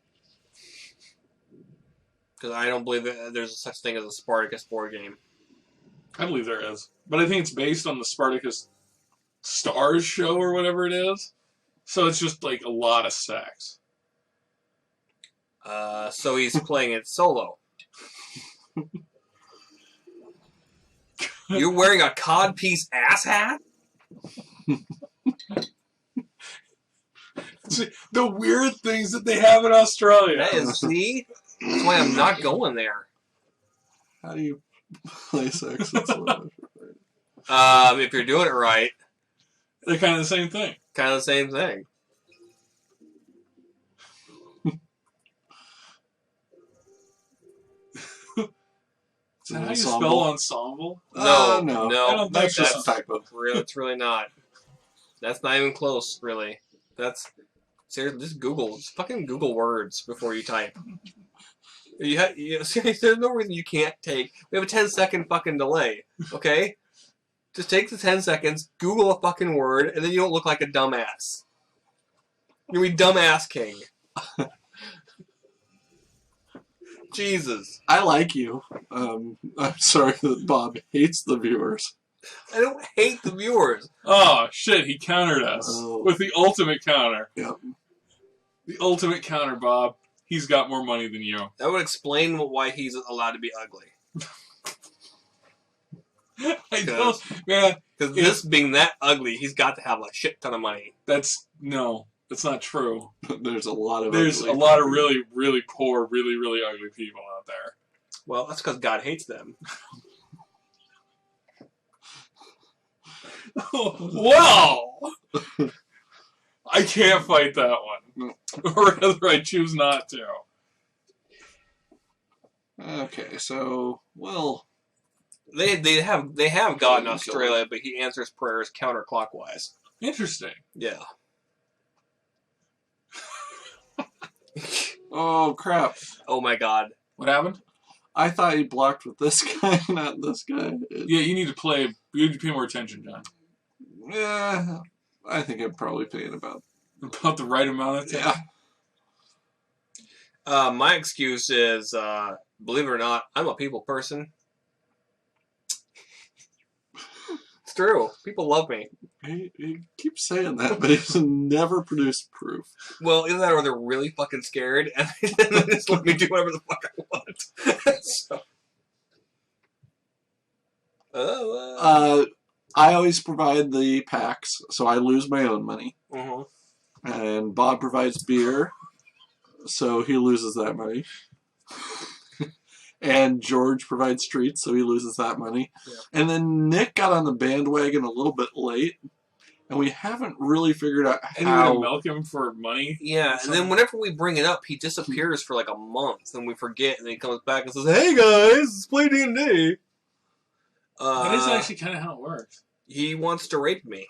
Because I don't believe that there's such thing as a Spartacus board game. I believe there is. But I think it's based on the Spartacus Stars show or whatever it is. So it's just like a lot of sex. So he's playing it solo. You're wearing a codpiece ass hat? See, the weird things that they have in Australia. That is, see? That's why I'm not going there. How do you play sex? That's what If you're doing it right, They're kind of the same thing. kind of the same thing. Is that how you spell ensemble? No, no. no. I don't think That's so. just a typo. It's really not. That's not even close, really. That's seriously. Just Google. Just fucking Google words before you type. Seriously, there's no reason you can't take. We have a 10-second fucking delay. Okay, just take the 10 seconds, Google a fucking word, and then you don't look like a dumbass. You're be dumbass king. Jesus. I like you. I'm sorry that Bob hates the viewers. I don't hate the viewers. Oh, shit, he countered us with the ultimate counter. Yep. The ultimate counter, Bob. He's got more money than you. That would explain why he's allowed to be ugly. I don't, man, Because this being that ugly, he's got to have a shit ton of money. that's not true. There's a lot of There's ugly a lot of people. really, really poor, really, really ugly people out there. Well, that's because God hates them. Wow! I can't fight that one. Or rather, I choose not to. Okay, so well, They have God in Australia, but he answers prayers counterclockwise. Interesting. Yeah. oh crap! Oh my God. What happened? I thought he blocked with this guy, not this guy. Yeah, you need to pay more attention, John. Yeah, I think I'm probably paying about. About the right amount of time. Yeah. My excuse is, believe it or not, I'm a people person. It's true. People love me. He keeps saying that, but he's never produced proof. Well, either that or they're really fucking scared and they just let me do whatever the fuck I want. So. I always provide the packs, so I lose my own money. Uh-huh. And Bob provides beer, so he loses that money. And George provides treats, so he loses that money. Yeah. And then Nick got on the bandwagon a little bit late, and we haven't really figured out And you're gonna how. milk him for money? Yeah, and then whenever we bring it up, he disappears for like a month, and we forget, and then he comes back and says, "Hey guys, let's play D&D." That is actually kind of how it works. He wants to rape me.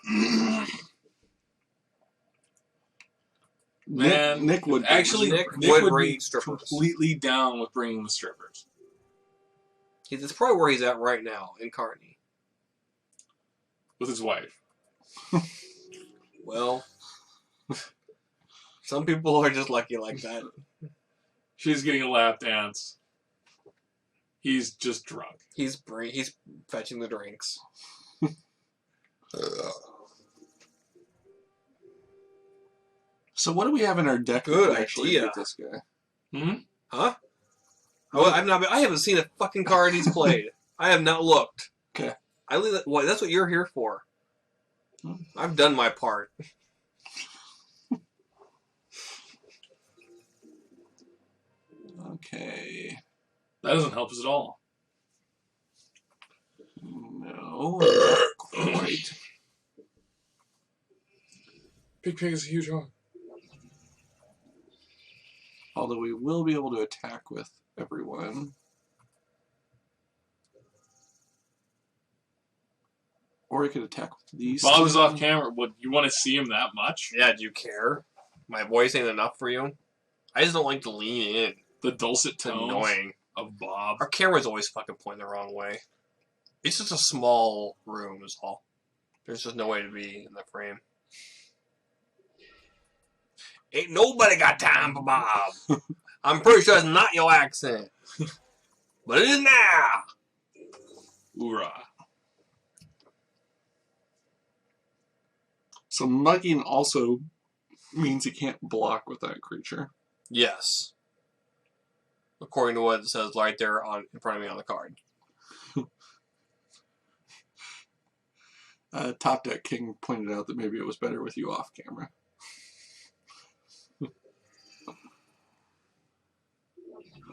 Man, Nick would actually, Nick Nick would would bring be strippers. completely down with bringing the strippers. That's probably where he's at right now, in Carney. With his wife. Well, some people are just lucky like that. She's getting a lap dance. He's just drunk. He's fetching the drinks. So what do we have in our deck Good that actually idea. beat this guy? Hmm? Huh? Oh, I haven't seen a fucking card he's played. I have not looked. Okay. I leave that. Well, that's what you're here for. Hmm. I've done my part. Okay. That doesn't help us at all. No, not quite. Big Pig is a huge one. Although we will be able to attack with everyone. Or we could attack with these. Bob is two. off camera. What, you want to see him that much? Yeah, do you care? My voice ain't enough for you? I just don't like to lean in. The dulcet It's tones annoying. of Bob. Our camera's always fucking pointing the wrong way. It's just a small room is all. There's just no way to be in the frame. Ain't nobody got time for Bob. I'm pretty sure it's not your accent. But it is now. Hoorah. So mugging also means he can't block with that creature. Yes. According to what it says right there in front of me on the card. Top Deck King pointed out that maybe it was better with you off camera.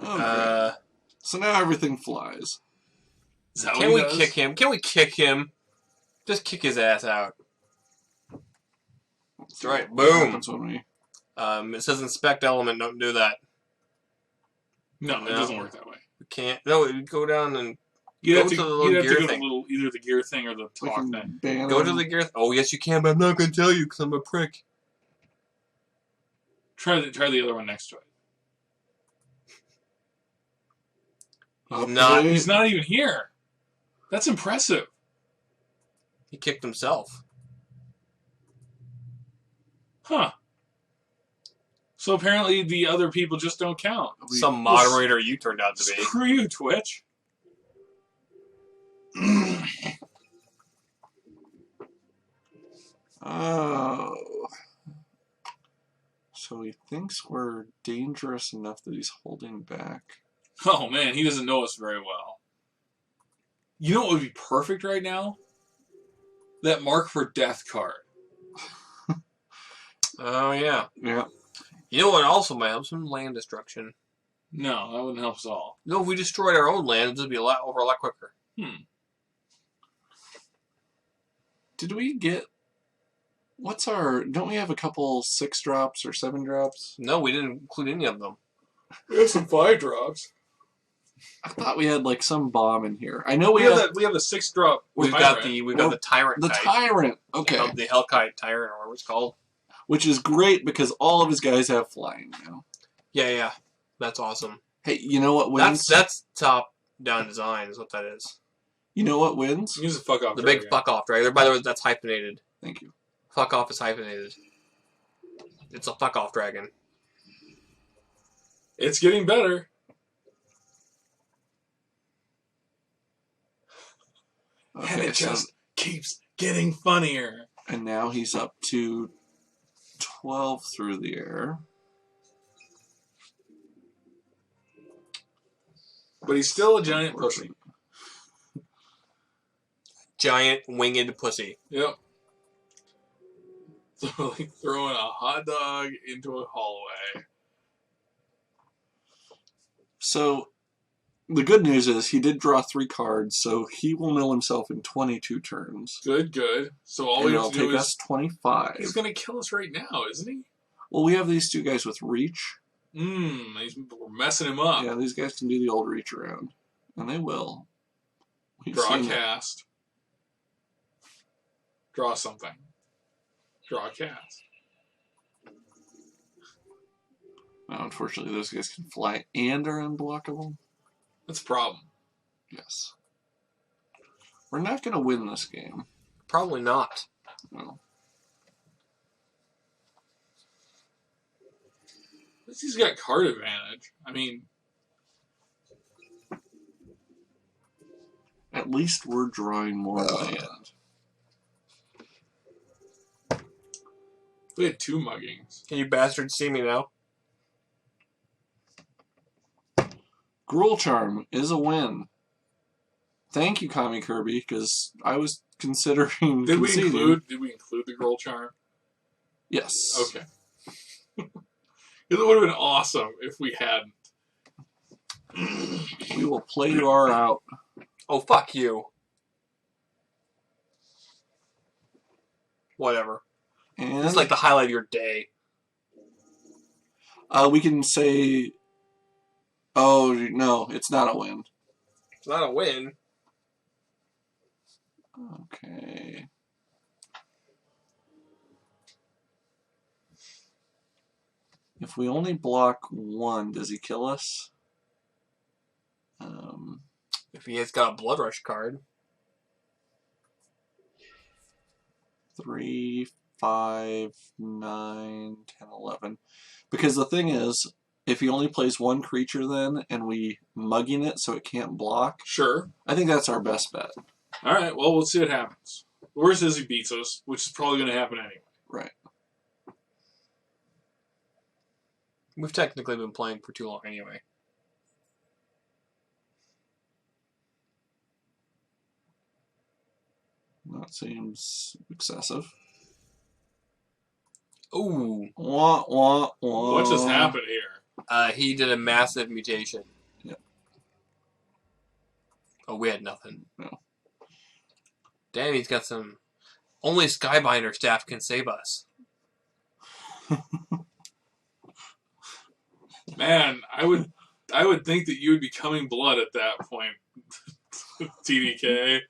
Okay. So now everything flies. Is that Can what we he does? kick him? Can we kick him? Just kick his ass out. That's right. What Boom. happens when we... It says inspect element. Don't do that. No, it doesn't work that way. We can't. No, we go down and You'd Go have to, to the little you'd have to gear go to thing. the little, either the gear thing or the we talk can thing. ban go him. to the gear. Oh, yes, you can, but I'm not going to tell you because I'm a prick. Try the other one next to it. Not- He's not even here. That's impressive. He kicked himself. Huh. So apparently the other people just don't count. Some moderator you turned out to be. Screw you, Twitch. Oh. So he thinks we're dangerous enough that he's holding back. Oh man, he doesn't know us very well. You know what would be perfect right now? That Mark for Death card. Oh, yeah. Yeah. You know what also might help? Some land destruction. No, that wouldn't help us all. No, if we destroyed our own land, it'd be a lot quicker. Did we get... What's our... Don't we have a couple 6 drops or 7 drops? No, we didn't include any of them. We have some 5 drops. I thought we had like some bomb in here. I know We we have had the 6-drop. We've got the tyrant the type. Tyrant. Okay. The Hellkite tyrant, or whatever it's called. Which is great because all of his guys have flying now. Yeah. That's awesome. Hey, you know what wins? That's top-down design is what that is. You know what wins? Use the fuck off. The big fuck off dragon. By the way, that's hyphenated. Thank you. Fuck off is hyphenated. It's a fuck off dragon. It's getting better. Okay, And it so- just keeps getting funnier. and now he's up to 12 through the air. But he's still a giant pussy. Giant winged pussy. Yep. So like throwing a hot dog into a hallway. So the good news is he did draw 3 cards, so he will mill himself in 22 turns. Good. So all And we it'll have to do take is... us 25. He's going to kill us right now, isn't he? Well, we have these 2 guys with reach. We're messing him up. Yeah, these guys can do the old reach around. And they will. We've Draw a seen it. cast. Draw something. Draw a cast. Now, unfortunately, those guys can fly and are unblockable. That's a problem. Yes. We're not going to win this game. Probably not. No. At least he's got card advantage. I mean, At least we're drawing more land. we had 2 muggings. Can you bastards see me now? Gruul Charm is a win. Thank you, Kami Kirby, because I was considering Did we conceding. include the Girl Charm? Yes. Okay. It would have been awesome if we hadn't. We will play you our out. Oh, fuck you. Whatever. And This is like the highlight of your day. we can say, oh, no, it's not a win. It's not a win. Okay. If we only block 1, does he kill us? If he has got a Blood Rush card. 3, 5, 9, 10, 11. Because the thing is, if he only plays one creature then, and we mugging it so it can't block, Sure. I think that's our best bet. All right. Well, we'll see what happens. The worst is he beats us, which is probably going to happen anyway. Right. We've technically been playing for too long anyway. That seems excessive. Ooh. Wah, wah, wah. What just happened here? He did a massive mutation. Yep. Oh, we had nothing. No. Damn, he's got some... Only Skybinder staff can save us. Man, I would think that you would be coming blood at that point. TDK.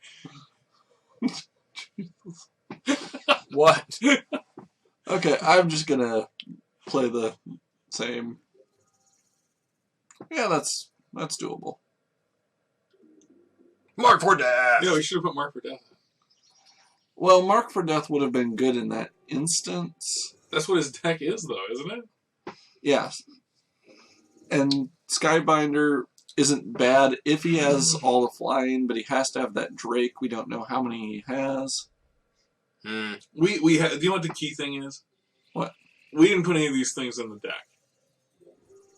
What? Okay, I'm just gonna play the same. Yeah, that's doable. Mark for death! Yeah, we should have put Mark for Death. Well, Mark for Death would have been good in that instance. That's what his deck is, though, isn't it? Yes. And Skybinder isn't bad if he has all the flying, but he has to have that Drake. We don't know how many he has. Hmm. Do you know what the key thing is? What? We didn't put any of these things in the deck.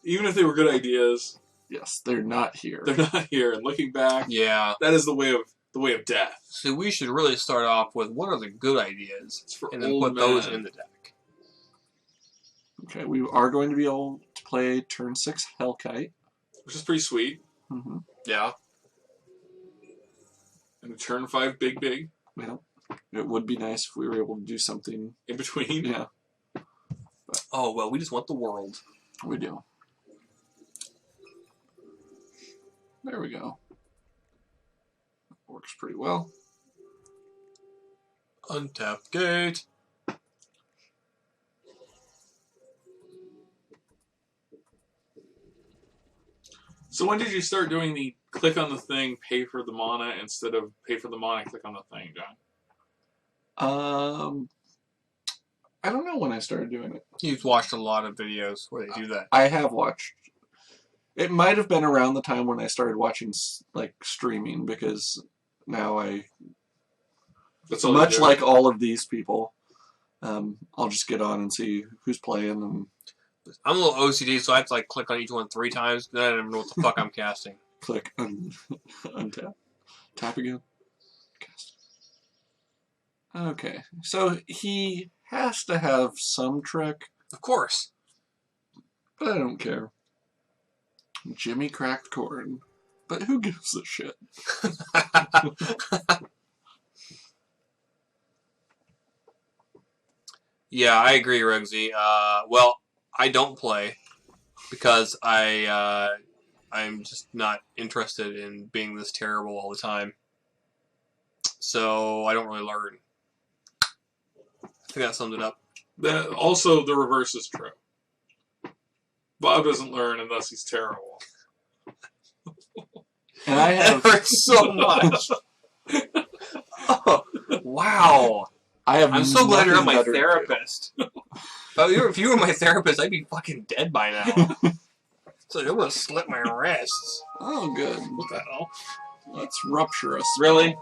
Even if they were good ideas, Yes, they're not here. they're not here. And looking back, Yeah. that is the way of death. So we should really start off with what are the good ideas, It's for and then old put those men. in the deck. Okay, we are going to be able to play turn 6 Hellkite. Which is pretty sweet. Mm-hmm. Yeah. And turn 5 big Well, it would be nice if we were able to do something. in between. Yeah, Oh, well, we just want the world. we do. There we go. Works pretty well. Untapped gate. So when did you start doing the click on the thing, pay for the mana, instead of pay for the mana, click on the thing, John? I don't know when I started doing it. You've watched a lot of videos where they do that. I have watched. It might have been around the time when I started watching like streaming, because now That's all you much do. like all of these people, I'll just get on and see who's playing and I'm a little OCD, so I have to like click on each one 3 times. Then I don't know what the fuck I'm casting. click untap, tap again. Cast. Okay, so he has to have some trick, Of course. but I don't care. Jimmy cracked corn, but who gives a shit? Yeah, I agree, Rugsy. Well, I don't play because I'm just not interested in being this terrible all the time. So I don't really learn. I think that sums it up. Also, the reverse is true. Bob doesn't learn unless he's terrible. And I That have hurts so much. Oh, wow. I have. I'm so glad you're not nothing my better to do. therapist. If you were my therapist, I'd be fucking dead by now. So I'm gonna slit my wrists. Oh, good. What the hell? Let's rupture us. Really?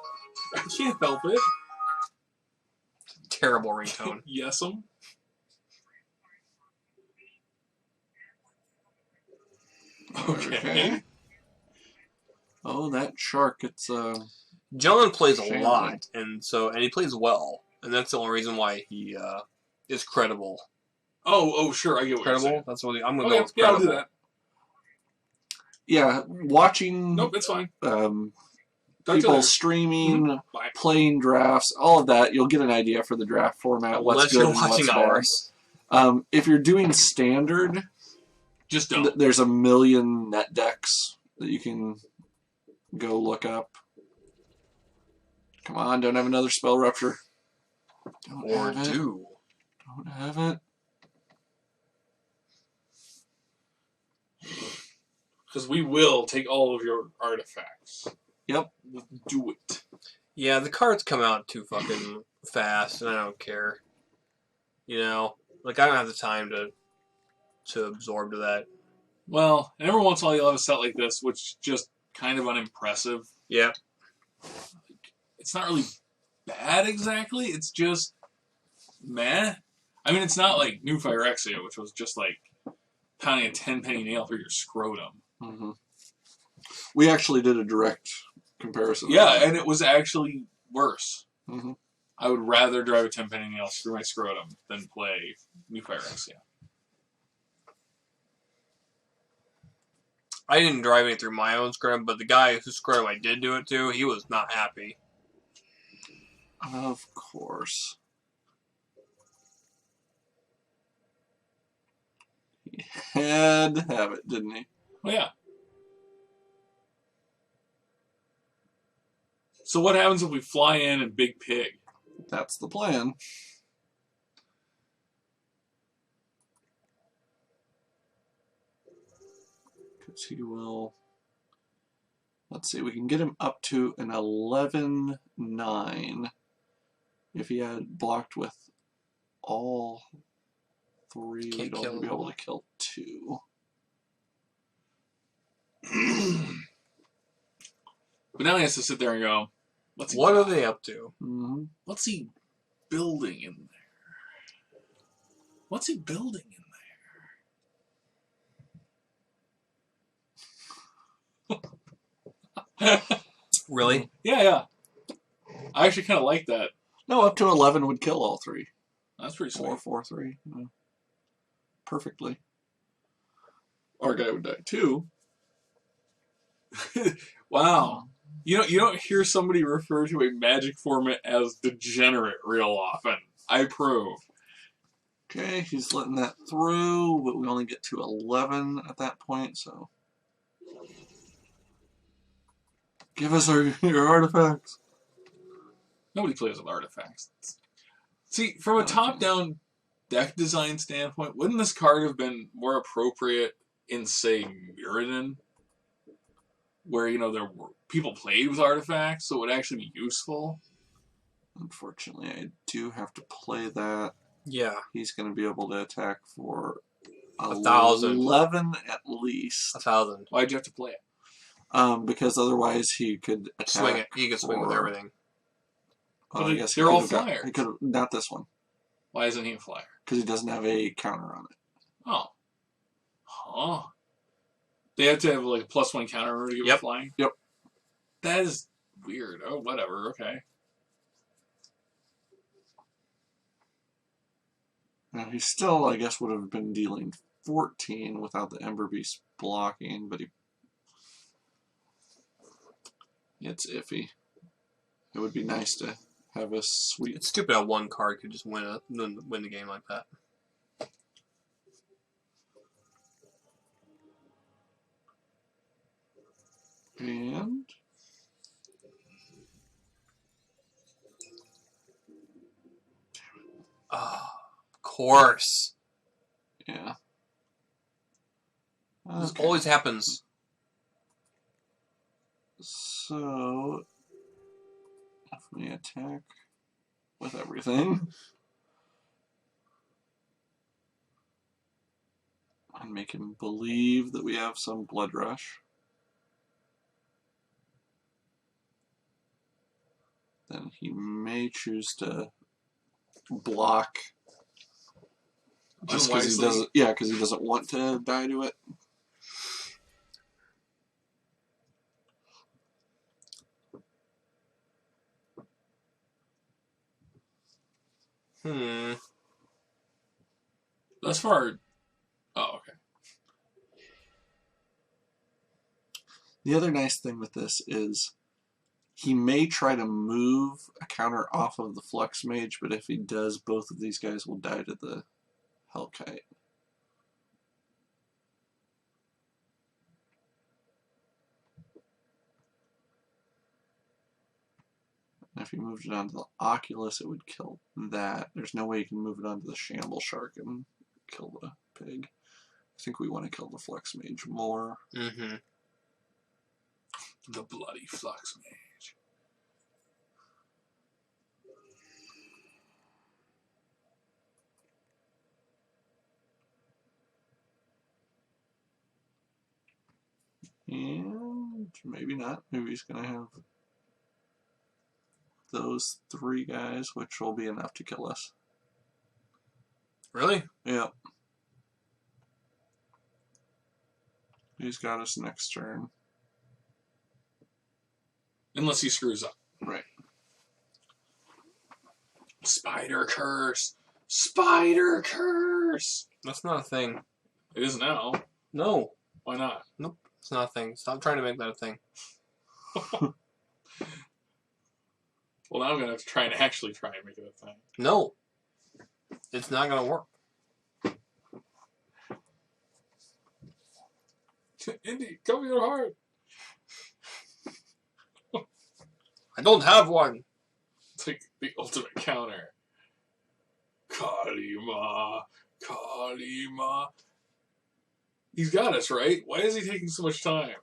I can't help it. Terrible ringtone. Yes'm. Okay. Oh, that shark! It's John plays a Shame. lot, and he plays well, and that's the only reason why he is credible. Oh, sure. I get what you're Credible? saying. That's what I'm gonna Okay, go with. yeah, I'll Credible. do that. yeah. Watching Nope, it's fine. um, Talk to people you streaming, Bye. playing drafts, all of that, you'll get an idea for the draft format. What's Unless good you're and watching what's bad. ours. If you're doing standard, Just don't. there's a million net decks that you can go look up. Come on, don't have another spell rupture. Don't Or have it. do. Don't have it. Because we will take all of your artifacts. Yep. We'll do it. Yeah, the cards come out too fucking fast, and I don't care. You know, like I don't have the time to absorb to that. Well, and every once in a while you'll have a set like this, which is just kind of unimpressive. Yeah. It's not really bad exactly. It's just meh. I mean, it's not like New Phyrexia, which was just like pounding a 10-penny nail through your scrotum. Mm-hmm. We actually did a direct comparison. Yeah, and it was actually worse. Mm-hmm. I would rather drive a 10-penny nail through my scrotum than play New Phyrexia. I didn't drive any through my own scrotum, but the guy whose scrotum I did do it to, he was not happy. Of course. He had to have it, didn't he? Well, yeah. So what happens if we fly in and Big Pig? That's the plan. Because he will... Let's see, we can get him up to an 11-9 if he had blocked with all three. Can't We'd kill only be them able all. to kill 2. But now he has to sit there and go, what's he What are they up to? Mm-hmm. What's he building in there? What's he building in there? Really? Yeah. I actually kind of like that. No, up to 11 would kill all 3. That's pretty 4, sweet. 4, 3. Yeah. Perfectly. Our guy would die too. Wow. You don't hear somebody refer to a magic format as degenerate real often. I approve. Okay, he's letting that through, but we only get to 11 at that point, so... Give us your artifacts. Nobody plays with artifacts. See, from a top-down deck design standpoint, wouldn't this card have been more appropriate in, say, Mirrodin? Where, there were people played with artifacts, so it would actually be useful. Unfortunately, I do have to play that. Yeah. He's going to be able to attack for 1,000. 11 at least. 1,000. Why'd you have to play it? Because otherwise he could attack. Swing it. You can swing with for- everything. Oh, But I guess they're all he flyers. could have not this one Why isn't he a flyer? because he doesn't have a counter on it. Oh. Huh. They have to have like a +1 counter in order to give Yep. it flying? Yep. That is weird. Oh, whatever. Okay. Now he still, I guess, would have been dealing 14 without the Ember Beast blocking, but it's iffy. It would be nice to have a sweet. It's stupid how one card could just win the game like that. And Oh, of course. yeah. This Okay. always happens. So if we attack with everything and make him believe that we have some blood rush, then he may choose to block just because he Unwisely. doesn't. Yeah, because he doesn't want to die to it. That's far. Oh, okay. The other nice thing with this is he may try to move a counter off of the Flux Mage, but if he does, both of these guys will die to the Hellkite. And if he moved it onto the Oculus, it would kill that. There's no way you can move it onto the Shamble Shark and kill the pig. I think we want to kill the Flux Mage more. Mm-hmm. The bloody Flux Mage. And maybe not. Maybe he's going to have those 3 guys, which will be enough to kill us. Really? Yep. He's got us next turn. Unless he screws up. Right. Spider curse. Spider curse. That's not a thing. It is now. No. Why not? Nope. It's not a thing. Stop trying to make that a thing. Well, now I'm gonna have to try and actually try and make it a thing. No. It's not gonna work. Indy, come your heart. I don't have one. It's like the ultimate counter. Kalima, Kalima. He's got us, right? Why is he taking so much time?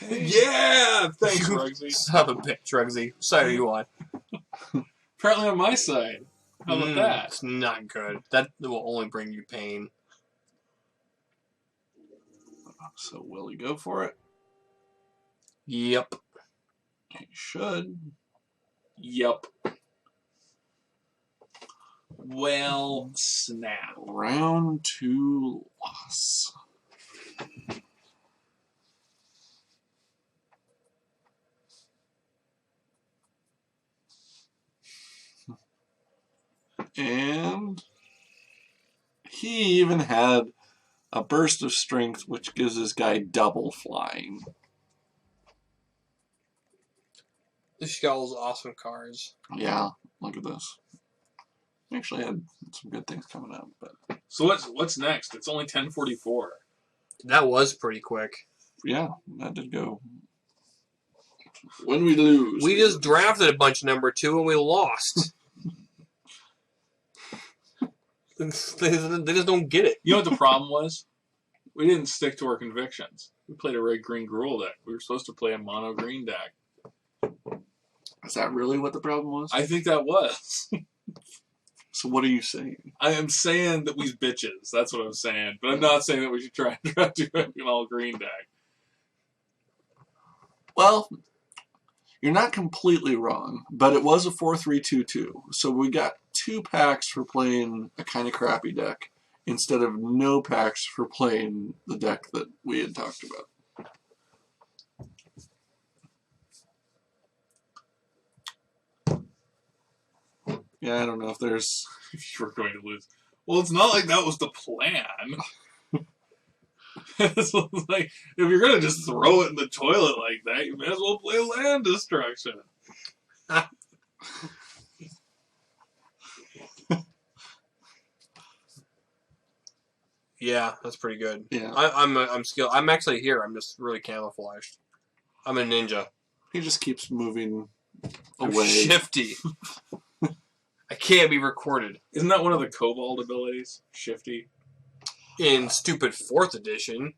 Okay. Yeah! Thanks, Rugsy. Son of a bitch, Rugsy. What side are you on? Apparently on my side. How about that? It's not good. That will only bring you pain. So will he go for it? Yep. He should. Yup. Well, snap. Round 2 loss. And he even had a burst of strength, which gives this guy double flying. This guy's awesome cards. Yeah, look at this. Actually had some good things coming up, but So what's next? It's only 10:44. That was pretty quick. yeah, that did go. When we lose, We just drafted a bunch number 2 and we lost. They just don't get it. You know what the problem was? We didn't stick to our convictions. We played a red green Gruul deck. We were supposed to play a mono green deck. Is that really what the problem was? I think that was. So what are you saying? I am saying that we's bitches. That's what I'm saying. But I'm not saying that we should try and draft an all green deck. Well, you're not completely wrong, but it was a 4-3-2-2. So we got 2 packs for playing a kind of crappy deck instead of no packs for playing the deck that we had talked about. Yeah, I don't know if there's... If you were going to lose. Well, it's not like that was the plan. It's like, if you're going to just throw it in the toilet like that, you may as well play land destruction. Yeah, that's pretty good. Yeah, I'm skilled. I'm actually here. I'm just really camouflaged. I'm a ninja. he just keeps moving I'm away. shifty. I can't be recorded. Isn't that one of the Cobalt abilities? Shifty? In stupid 4th edition.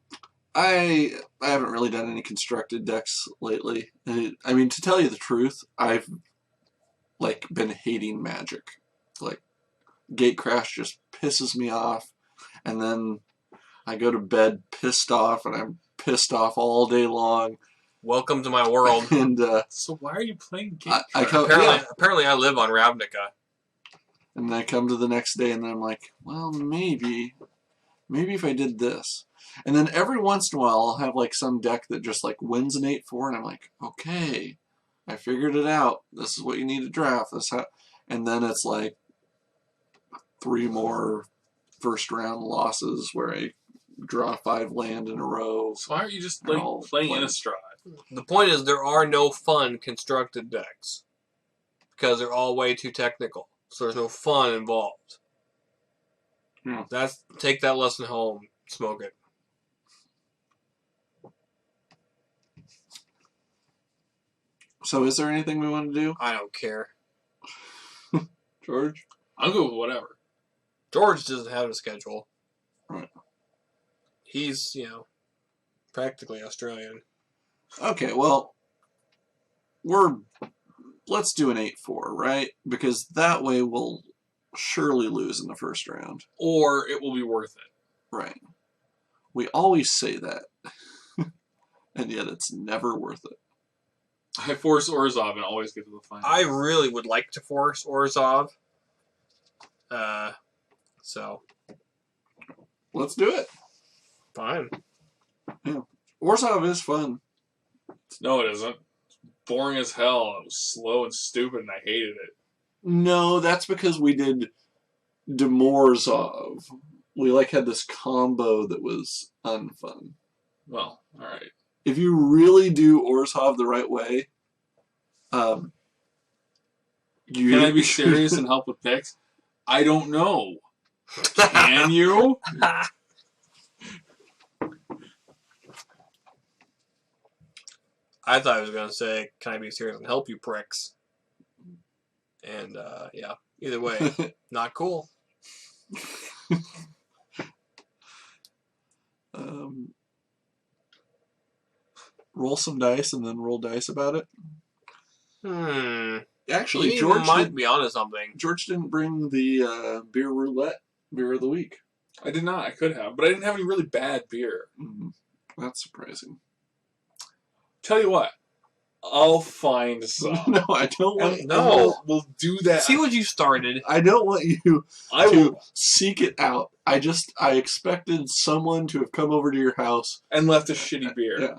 I haven't really done any constructed decks lately. I mean, to tell you the truth, I've like been hating Magic. Like, Gatecrash just pisses me off, and then I go to bed pissed off, and I'm pissed off all day long. Welcome to my world. And So why are you playing I Gatecrash? come, Apparently I live on Ravnica. and then I come to the next day, and then I'm like, well, maybe if I did this. And then every once in a while, I'll have like some deck that just like wins an 8-4, and I'm like, okay, I figured it out. This is what you need to draft. And then it's like 3 more first round losses where I draw 5 land in a row. So why aren't you just They're like all playing playing. Innistrad? The point is there are no fun constructed decks. Because they're all way too technical. So there's no fun involved. Yeah. Take that lesson home. Smoke it. So is there anything we want to do, I don't care. George? I'll go with whatever. George doesn't have a schedule. Right. He's, practically Australian. Okay, well, let's do an 8-4, right? Because that way we'll surely lose in the first round. Or it will be worth it. Right. We always say that, and yet it's never worth it. I force Orzhov and always get to the final. I really would like to force Orzhov. So Let's do it. fine. Orzhov is fun. No, it isn't. It's boring as hell. It was slow and stupid, and I hated it. No, that's because we did Demorzhov. We had this combo that was unfun. Well, all right. If you really do Orzhov the right way, you Can I be serious and help with picks? I don't know. Can you? I thought I was going to say, can I be serious and help you pricks? And, yeah, either way, not cool. Roll some dice and then roll dice about it. Actually, You George might be onto something. George didn't bring the beer roulette beer of the week. I did not. I could have, but I didn't have any really bad beer. That's surprising. Tell you what, I'll find some. No, I don't want. And No. we'll do that. See what you started. I don't want you I to will, seek it out. I expected someone to have come over to your house. and left a shitty beer. Yeah.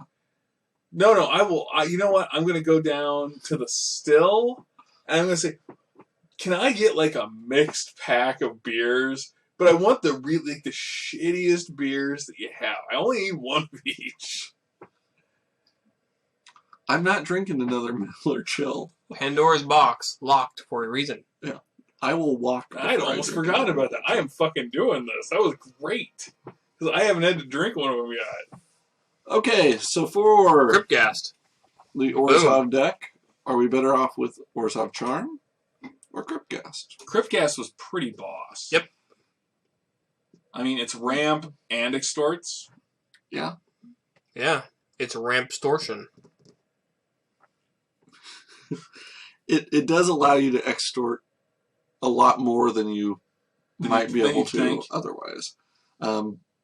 No, I will. You know what? I'm going to go down to the still, and I'm going to say, can I get a mixed pack of beers? But I want the the shittiest beers that you have. I only need one of each. I'm not drinking another Miller Chill. Pandora's box locked for a reason. I will walk. I'd almost forgotten about that. I am fucking doing this. That was great. Because I haven't had to drink one of them yet. Okay, so for Gripgast. the Orzhov deck, are we better off with Orzhov Charm or Gripgast? Cryptgas was pretty boss. Yep. I mean, it's ramp and extorts. Yeah. Yeah, it's rampstortion. It does allow you to extort a lot more than you might be Than able you to think. otherwise.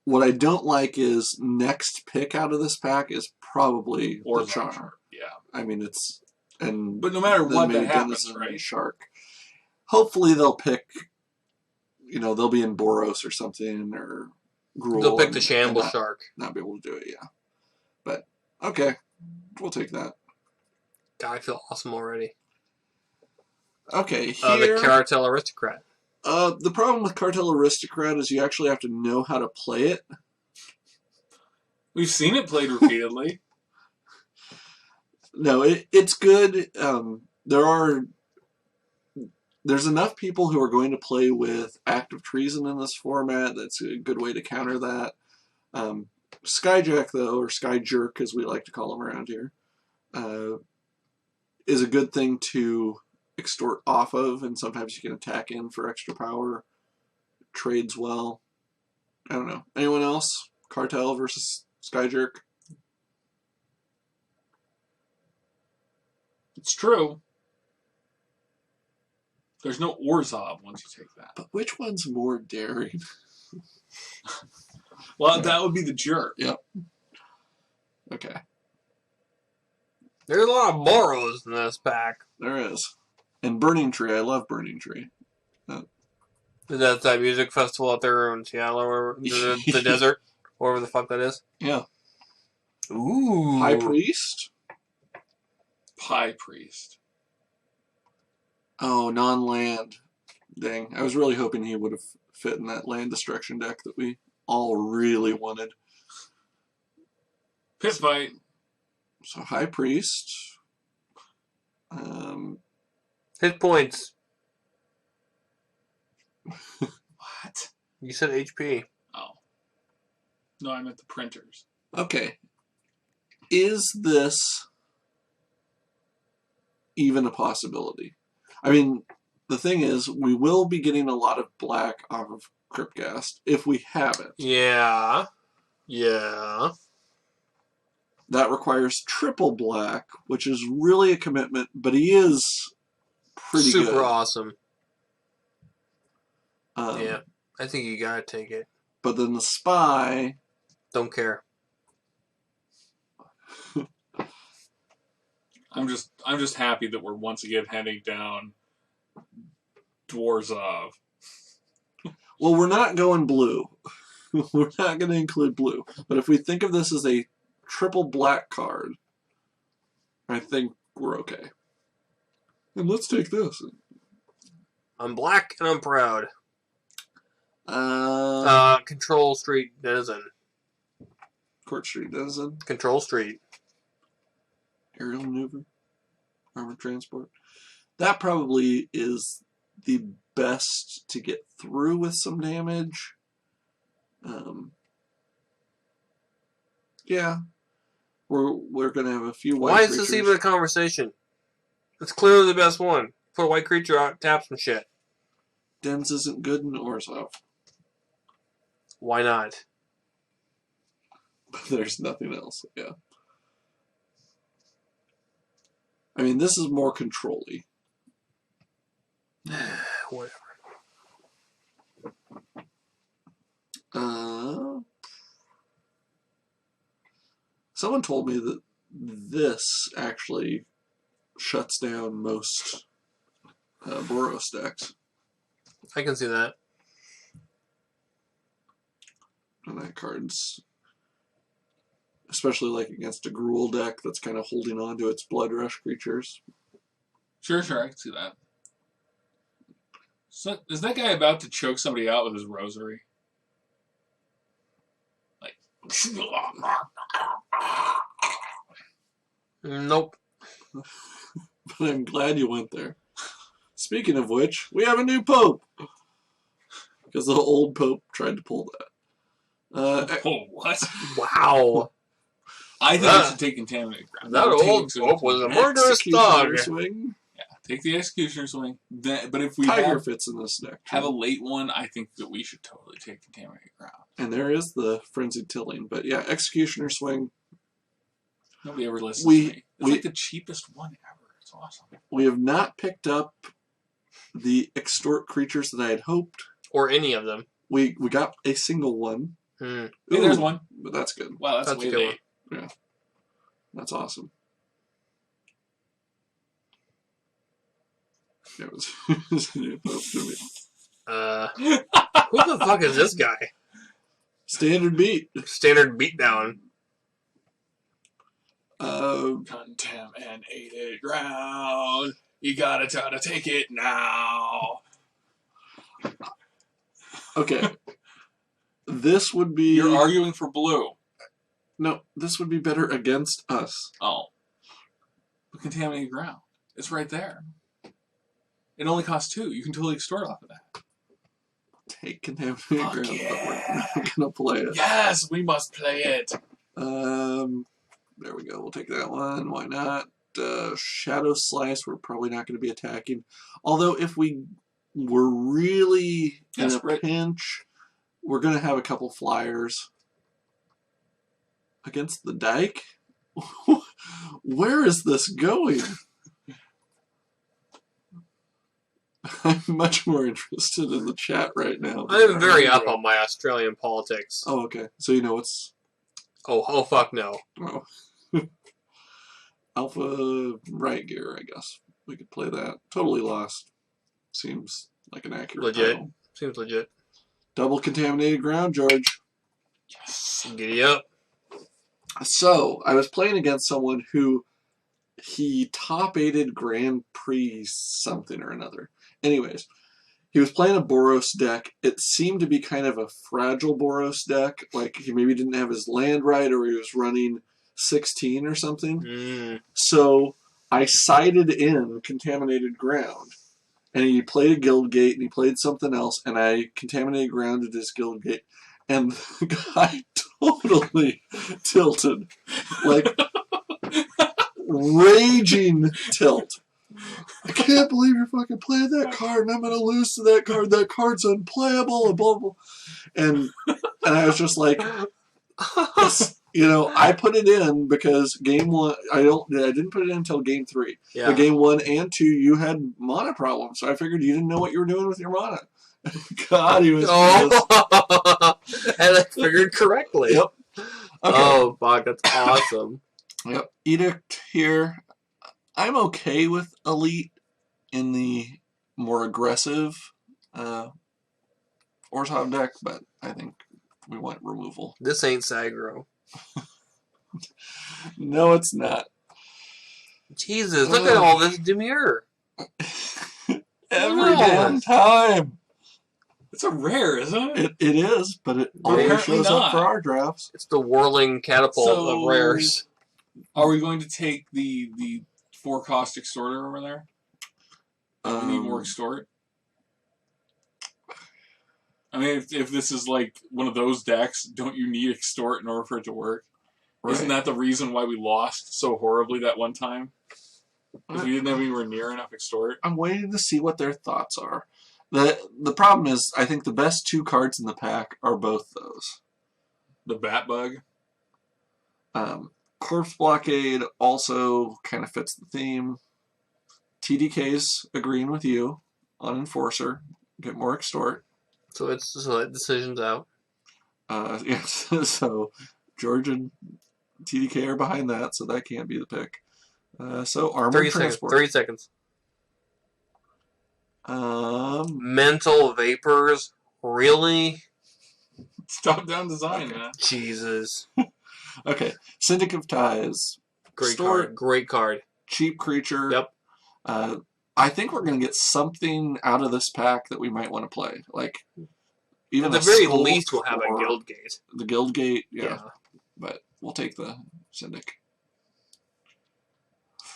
What I don't like is next pick out of this pack is probably Or the Charm. Charm. Yeah. I mean, it's and But no matter then what maybe that happens, Denizen and right? Shark. Hopefully they'll pick. They'll be in Boros or something or Gruul. They'll pick the and Shamble Shark. not be able to do it. Yeah, but okay, we'll take that. God, I feel awesome already. Okay, The here. Caratel Aristocrat. The problem with Cartel Aristocrat is you actually have to know how to play it. We've seen it played repeatedly. No, it's good. There's enough people who are going to play with active treason in this format. That's a good way to counter that. Skyjack, though, or Skyjerk, as we like to call him around here, is a good thing to extort off of, and sometimes you can attack in for extra power. Trades well. I don't know. Anyone else? Cartel versus Skyjerk? It's true. There's no Orzhov once you take that. But which one's more daring? Well, that would be the jerk. Okay, There's a lot of Boros in this pack. there is. And Burning Tree, I love Burning Tree. That's that music festival out there in Seattle or the desert, wherever the fuck that is. Yeah. Ooh. High Priest? Pie Priest. Oh, non-land. Dang, I was really hoping he would have fit in that land destruction deck that we all really wanted. Pit fight. So High Priest. Hit points. What? You said HP. Oh. No, I meant the printers. Okay. Is this even a possibility? I mean, the thing is, we will be getting a lot of black off of Cryptgast if we have it. Yeah. Yeah. That requires triple black, which is really a commitment, but he is pretty Super good. awesome. Um, Yeah. I think you gotta take it. But then the spy Don't care. I'm just happy that we're once again heading down Dwarzov. Well, we're not going blue. We're not going to include blue. But if we think of this as a triple black card, I think we're okay. And let's take this. I'm black and I'm proud. Control Street Denizen. Court Street Denizen. Control Street. Aerial maneuver. Armored transport. That probably is the best to get through with some damage. Yeah. We're going to have a few white Why is creatures. this even a conversation? It's clearly the best one. Put a white creature out, tap some shit. Dens isn't good in Orzhov. Why not? But there's nothing else. Yeah. I mean, this is more control-y. Whatever. Someone told me that this actually shuts down most Boros decks. I can see that. And that card's, especially like against a Gruul deck that's kind of holding on to its Blood Rush creatures. Sure, I can see that. So, is that guy about to choke somebody out with his rosary? Like, Nope. But I'm glad you went there. Speaking of which, we have a new Pope! Because the old Pope tried to pull that. oh, what? Wow. I think I should take Contaminated Ground. That old Pope was a murderous dog. Executioner Swing. Yeah, take the Executioner Swing. But if we Tiger fits in this deck. have a late one, I think that we should totally take Contaminated Ground. And there is the Frenzied Tilling. But yeah, Executioner Swing. Nobody ever listens to me. It's like the cheapest one ever. It's awesome. We have not picked up the Extort creatures that I had hoped. Or any of them. We got a single one. Hmm. Hey, there's Ooh, one. But that's good. Wow, that's That's way a good late. one. That's awesome. It was new Pope to me. Who the fuck is this guy? Standard beat. Standard beatdown. Contaminated Ground. You gotta try to take it now. Okay. This would be... You're arguing for blue. No, this would be better against us. Oh. But Contaminated Ground. It's right there. It only costs 2. You can totally extort off of that. Take Contaminated Fuck Ground, yeah. but we're not going to play it. Yes, we must play it. There we go. We'll take that one. Why not? Shadow Slice, we're probably not going to be attacking. Although if we were really in a Desperate. pinch, we're going to have a couple flyers. Against the Dike? Where is this going? I'm much more interested in the chat right now. I'm very up on my Australian politics. Oh, okay. So you know what's... Oh fuck no. Oh. Alpha Riot Gear, I guess. We could play that. Totally Lost. Seems like an accurate Legit. title. Seems legit. Double Contaminated Ground, George. Yes. Giddy up. So, I was playing against someone who he top-8'd Grand Prix something or another. Anyways, he was playing a Boros deck. It seemed to be kind of a fragile Boros deck. Like, he maybe didn't have his land right, or he was running 16 or something. So, I sided in Contaminated Ground. And he played a Guild Gate, and he played something else, and I Contaminated Grounded his Guild Gate. And the guy totally tilted. Like, raging tilt. I can't believe you're fucking playing that card, and I'm going to lose to that card. That card's unplayable, and blah, blah, blah. And I was just like, you know, I put it in because game 1, I didn't put it in until game 3. Yeah. But game 1 and 2, you had mana problems, so I figured you didn't know what you were doing with your mana. God, he was pissed. Oh, and I figured correctly. Yep. Okay. Oh, fuck, that's awesome. Yep. Edict here. I'm okay with Elite in the more aggressive Orzhov deck, but I think we want removal. This ain't Sagro. No, it's not. Jesus, look at all this demure. Every No. damn time. It's a rare, isn't it? It is, but it But always apparently shows not. up for our drafts. It's the whirling catapult So- of rares. Are we going to take the 4-cost extorter over there? We need more extort. I mean, if this is like one of those decks, don't you need extort in order for it to work? Isn't that the reason why we lost so horribly that one time? Because we didn't have anywhere near enough extort. I'm waiting to see what their thoughts are. The problem is, I think the best 2 cards in the pack are both those. The Bat Bug. Corpse Blockade also kind of fits the theme. TDK's agreeing with you on Enforcer. Get more extort. So that decision's out. Yes, so George and TDK are behind that, so that can't be the pick. So Armored 30 seconds. Transport. 30 seconds. Mental vapors. Really? It's top-down design, man. Jesus. Okay, Syndic of Ties. Great Store- card. Great card. Cheap creature. Yep. I think we're going to get something out of this pack that we might want to play. Like, even At the very Skulk least, we'll have a or guild gate. The Guild Gate, yeah. But we'll take the Syndic.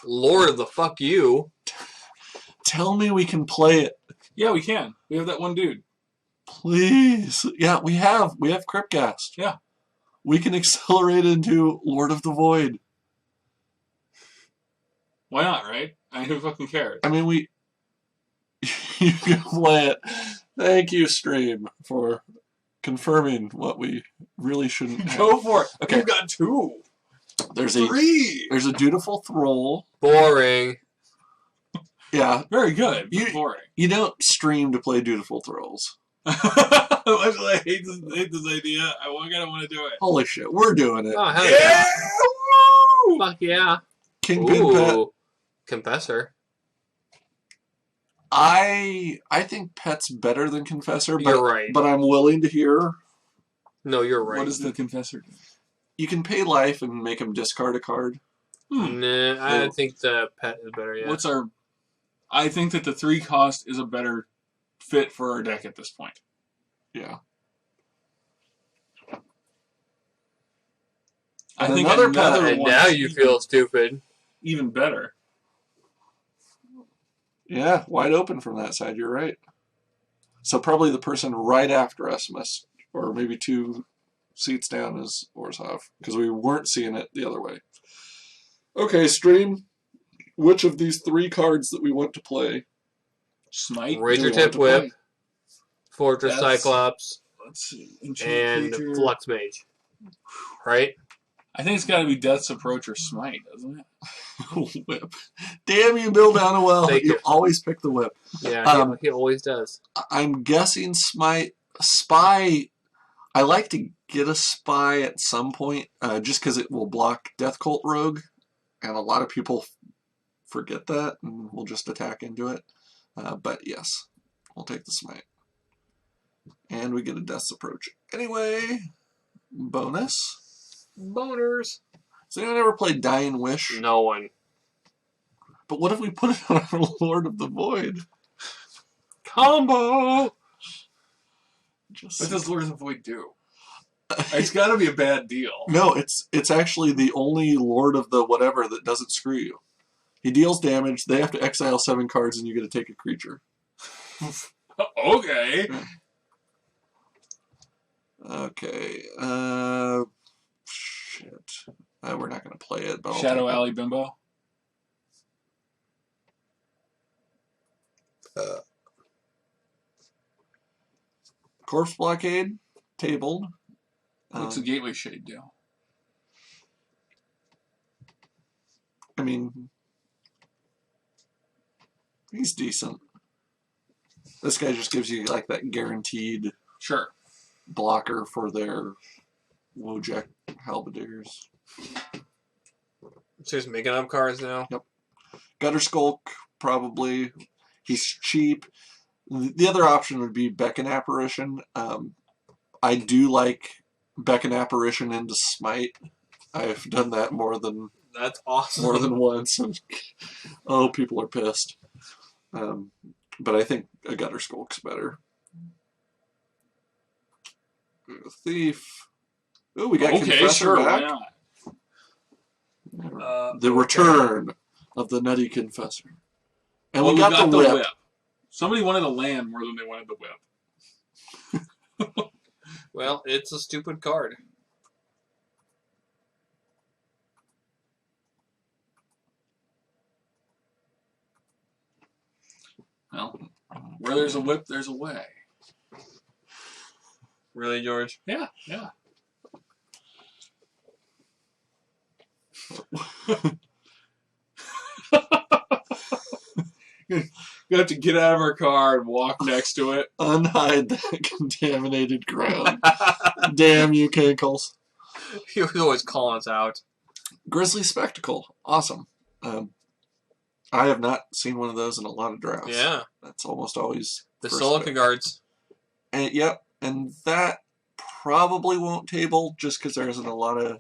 Lord of the fuck you. Tell me we can play it. Yeah, we can. We have that one dude. Please. Yeah, we have Cryptcast. Yeah. We can accelerate into Lord of the Void. Why not, right? I mean, who fucking cares? I mean, you can play it. Thank you, stream, for confirming what we really shouldn't have. Go for it. Okay. You've got 2. There's 3. a Dutiful Thrall. Boring. Yeah, Very good. You- Boring. you don't stream to play Dutiful Thralls. I hate this idea. I kind of want to do it. Holy shit, we're doing it. Oh, hell Yeah! yeah. Woo! Fuck yeah. Kingpin Pet. Ooh. Confessor. I think Pet's better than Confessor, but You're right. but I'm willing to hear. No, you're right. What does the Confessor do? You can pay life and make him discard a card. Nah, I No. think the pet is better, yeah. I think that the 3-cost is a better fit for our deck at this point. Yeah. I And think another another pet- And one now is you feel stupid. even better. Yeah, wide open from that side, you're right. So probably the person right after us must, or maybe 2 seats down is Orzhov, because we weren't seeing it the other way. Okay, stream. Which of these 3 cards that we want to play? Smite. Razor do we Tip want to Whip, play? Fortress That's- Cyclops, Let's see. Enchant and creature. Flux Mage. Right? I think it's got to be Death's Approach or Smite, doesn't it? Whip. Damn you, Bill Downwell. Thank You you. always pick the whip. Yeah, he always does. I'm guessing Spy. I like to get a Spy at some point, just because it will block Death Cult Rogue, and a lot of people forget that and will just attack into it. But yes, we'll take the Smite. And we get a Death's Approach. Anyway, bonus. Boners. Has anyone ever played Dying Wish? No one. But what if we put it on our Lord of the Void? Combo! Just What does Lord of the Void do? It's got to be a bad deal. No, it's actually the only Lord of the whatever that doesn't screw you. He deals damage, they have to exile 7 cards, and you get to take a creature. Okay. Okay, shit. We're not going to play it, but I'll Shadow take it. Alley Bimbo. Corpse Blockade, tabled. What's a Gateway Shade do? I mean, he's decent. This guy just gives you like that guaranteed Sure. blocker for their Wojak Halberdiers. So he's making up cards now. Gutter Skulk, probably. He's cheap. The other option would be Beckon Apparition. I do like Beckon Apparition into Smite. I've done that more than That's awesome. once. And, oh, people are pissed. But I think a Gutter Skulk's better. Thief. Oh, we got Okay, Confessor sure, why back. not? The return of the Nutty Confessor. And Well, we got the whip. Somebody wanted a land more than they wanted the whip. Well, it's a stupid card. Well, where there's a whip, there's a way. Really, George? Yeah, yeah. You have to get out of our car and walk next to it. Unhide that contaminated ground. Damn you, Kinkles. He was always calling us out. Grizzly Spectacle. Awesome. I have not seen one of those in a lot of drafts. Yeah. That's almost always The first Silica pick. Guards. And, yep. And that probably won't table just because there isn't a lot of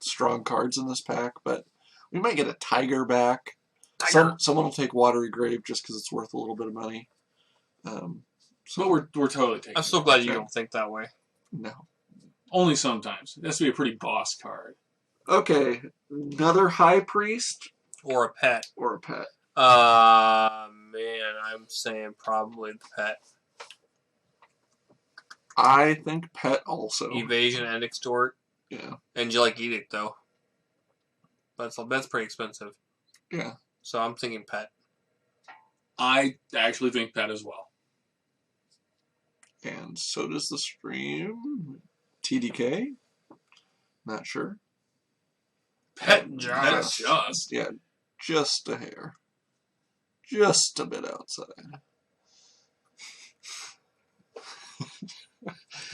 strong cards in this pack. But we might get a Tiger back. Someone will take Watery Grave just because it's worth a little bit of money. So we're totally taking I'm so it. glad you don't think that way. No. Only sometimes. It has to be a pretty boss card. Okay. Another High Priest Or a pet. or a pet? Man, I'm saying probably the pet. I think pet also. Evasion and extort. Yeah. Angelic Edict, though. That's pretty expensive. Yeah. So I'm thinking pet. I actually think that as well. And so does the stream. TDK? Not sure. Pet Just. Yeah, just a hair. Just a bit outside.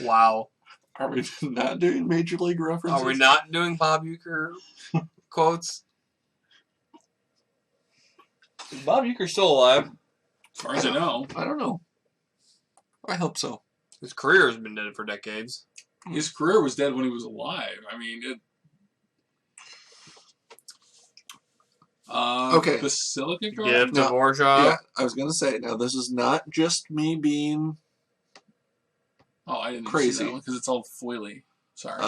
Wow. Are we not doing Major League references? Are we not doing Bob Uecker quotes? Is Bob Uecker still alive? As far as I know. I don't know. I hope so. His career has been dead for decades. His career was dead when he was alive. I mean, Okay. Basilica card? Gift No, of Orzhov. Yeah, I was going to say, now this is not just me being Oh, I didn't Crazy. see that one because it's all foily. Sorry.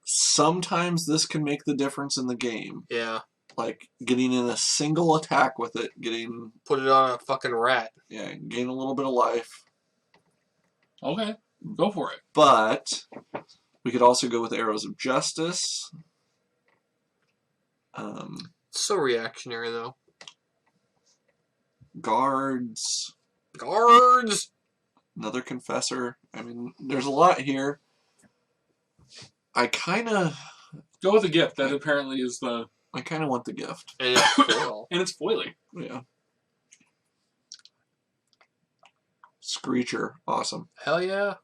sometimes this can make the difference in the game. Yeah. Like getting in a single attack with it, getting, Put it on a fucking rat. gain a little bit of life. Okay. Go for it. But we could also go with Arrows of Justice. So reactionary, though. Guards. Guards! Another Confessor. I mean, there's a lot here. I kind of Go with the gift. That apparently is the... want the gift. And it's foil. And it's foily. Yeah. Screecher. Awesome. Hell yeah.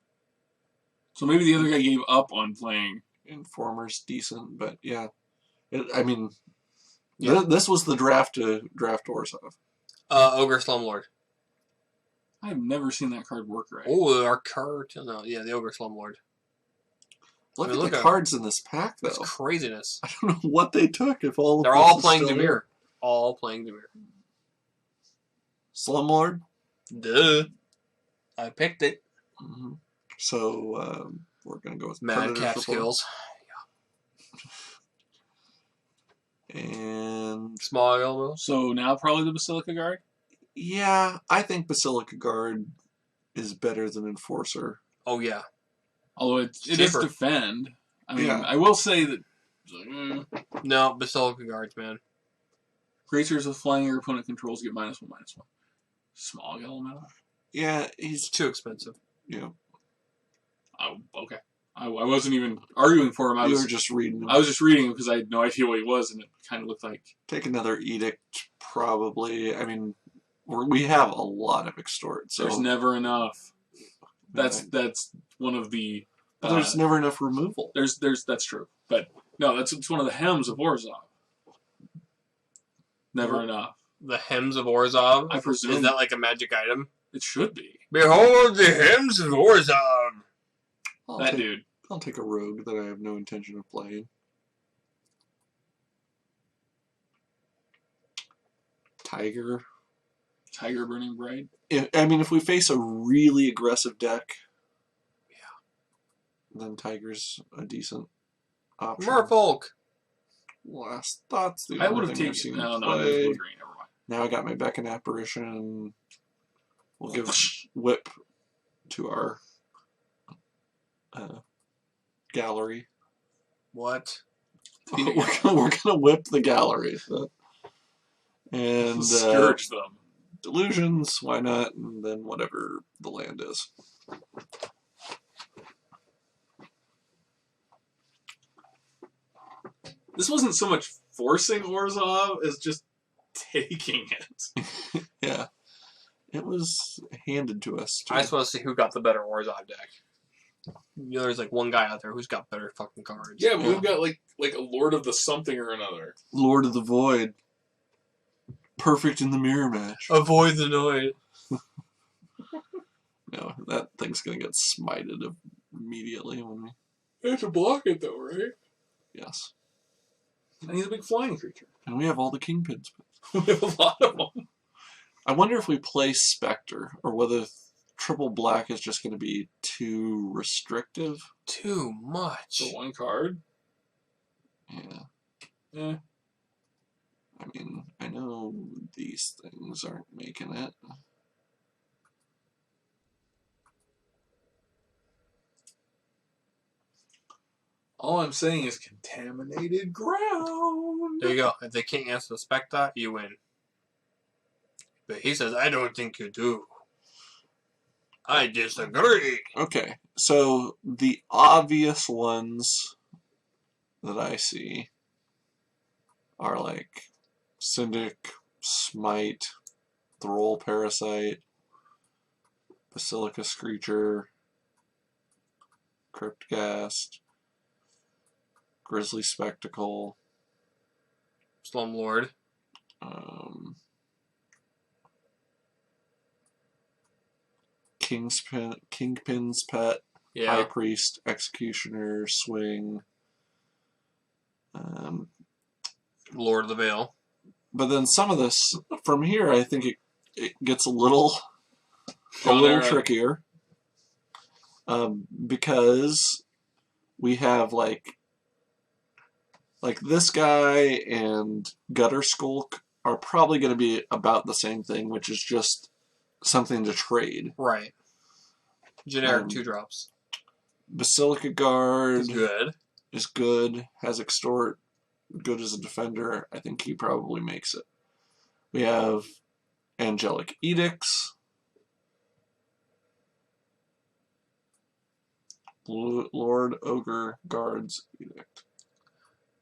So maybe the other guy gave up on playing. Informer's decent, but yeah. Yeah. This was the draft to draft Orzhov. Ogre Slumlord. I've never seen that card work right. Oh, our card. No, yeah, the Ogre Slumlord. Look I mean, at look the at- cards in this pack, though. That's craziness. I don't know what they took. If all of They're this all is playing still Dimir. there. All playing Dimir. Slumlord. Duh. I picked it. Mm-hmm. So we're gonna go with Mad Predator Cap Triple. skills. And Small elbows. So now probably the Basilica Guard? yeah, I think Basilica Guard is better than Enforcer. Oh, yeah. Although it is Cheaper. defend. I mean, Yeah. I will say that No, Basilica Guards, man. creatures with flying your opponent controls get -1/-1. Small elemental? Yeah, he's It's too expensive. Oh, okay. I wasn't even arguing for him. I you was were just reading. I was just reading him because I had no idea what he was, and it kind of looked like... Take another Edict, probably. I mean, we have a lot of Extort, so There's never enough. That's one of the But there's never enough removal. There's that's true, but no, it's one of the hems of Orzhov. Never enough. The Hems of Orzhov? I presume. Is that like a magic item? It should be. Behold the Hems of Orzhov! That dude. I'll take a rogue that I have no intention of playing. Tiger. Tiger Burning Bright. I mean, if we face a really aggressive deck, then Tiger's a decent option. Merfolk! Last Thought's the I only would have thing I've taken. seen No, him no, play. there's blue green. Never mind. Now I got my Beckon Apparition. We'll give Whip to our gallery. What? We're gonna whip the gallery. And Scourge them. Delusions, why not? And then whatever the land is. This wasn't so much forcing Orzhov as just taking it. Yeah. It was handed to us. Too. I just want to see who got the better Orzhov deck. You know, there's like one guy out there who's got better fucking cards. Yeah, but we've got like a Lord of the something or another. Lord of the Void. Perfect in the mirror match. Avoid the noise. No, that thing's gonna get smited immediately when we. You have to block it though, right? Yes. And he's a big flying creature. And we have all the kingpins. We have a lot of them. I wonder if we play Spectre, or whether triple black is just going to be too restrictive. Too much. For one card? Yeah. Yeah. I mean, I know these things aren't making it. All I'm saying is contaminated ground. There you go. If they can't answer the Spectre, you win. But he says, I don't think you do. I disagree. Okay, so the obvious ones that I see are like Syndic, Smite, Thrall Parasite, Basilica Screecher, Cryptghast, Grizzly Spectacle, Slumlord. Kingpin's Pet, Yeah. High Priest, Executioner, Swing. Lord of the Vale. But then some of this from here, I think it gets a little Arrow. trickier, because we have like this guy and Gutter Skulk are probably going to be about the same thing, which is just something to trade. Right. Generic 2-drops. Basilica Guard Good. is good, has Extort, good as a defender. I think he probably makes it. We have Angelic Edicts, Lord Ogre Guard's Edict.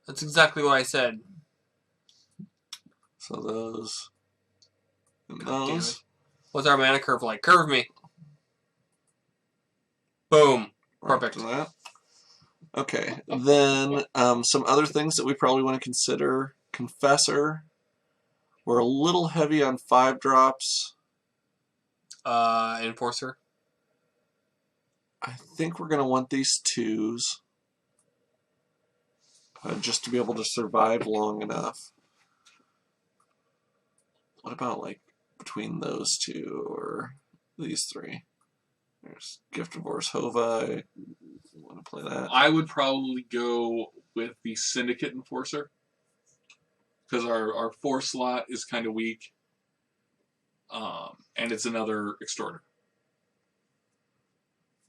That's exactly what I said. So those and God damn those. it. What's our mana curve like? Curve me. Boom. Right Perfect. to that. Okay, then some other things that we probably want to consider. Confessor. We're a little heavy on 5-drops. Enforcer. I think we're going to want these 2s. Just to be able to survive long enough. What about like between those two or these 3? There's Gift of Ors Hova. I want to play that. I would probably go with the Syndicate Enforcer. Because our 4 slot is kind of weak. And it's another Extorter.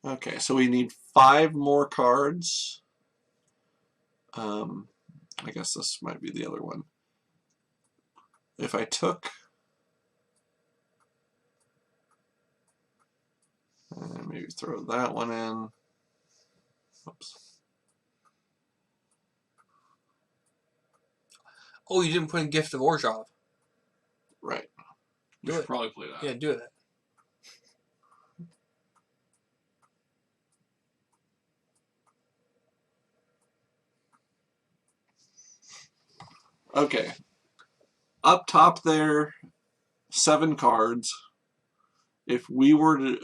Okay, so we need 5 more cards. I guess this might be the other one. If I took... maybe throw that one in. Oops. Oh, you didn't put in Gift of Orzhov. Right. We Do should it. probably play that. Yeah, do that. Okay. Up top there, 7 cards. If we were to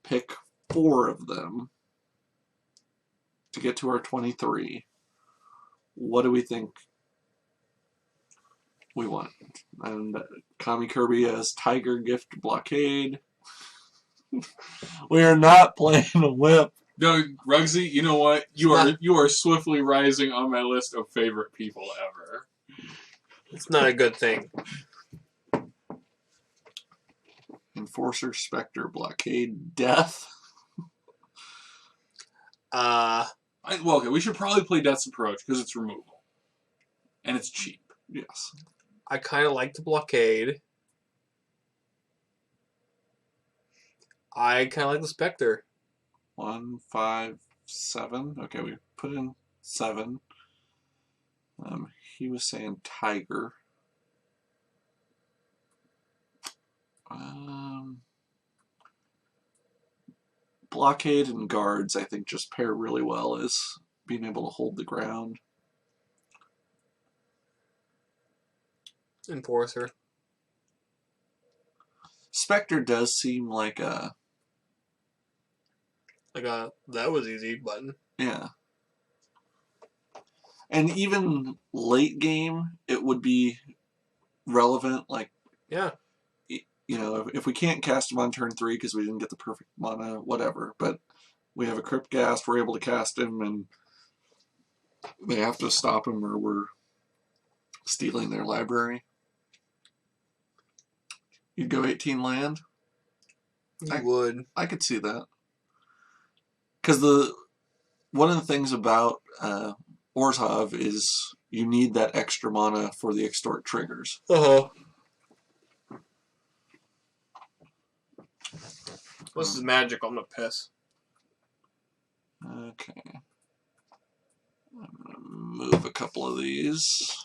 pick 4 of them to get to our 23, what do we think we want? And Kami Kirby has Tiger Gift Blockade. We are not playing a whip. No, Rugsy, you know what? You are swiftly rising on my list of favorite people ever. It's not a good thing. Enforcer, Spectre, Blockade, Death. Okay, we should probably play Death's Approach because it's removal. And it's cheap. Yes. I kind of like the Blockade. I kind of like the Spectre. 1, 5, 7. Okay, we put in 7. He was saying Tiger. Blockade and guards, I think, just pair really well as being able to hold the ground. Enforcer. Spectre does seem like a... That was easy button. Yeah. And even late game, it would be relevant. Like, Yeah. you know, if we can't cast him on turn 3 because we didn't get the perfect mana, whatever. But we have a Crypt Ghast, we're able to cast him, and they have to stop him or we're stealing their library. You'd go 18 land? You would. I could see that. Because one of the things about Orzhov is you need that extra mana for the extort triggers. Uh-huh. This is magic. I'm gonna piss. Okay. I'm going to move a couple of these.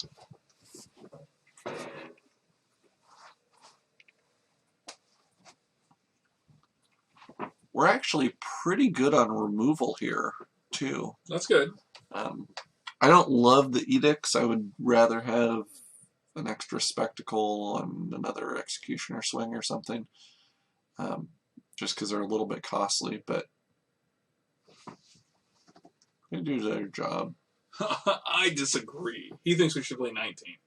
We're actually pretty good on removal here, too. That's good. I don't love the edicts. I would rather have an extra spectacle and another executioner swing or something. Just because they're a little bit costly, but they do their job. I disagree. He thinks we should play 19.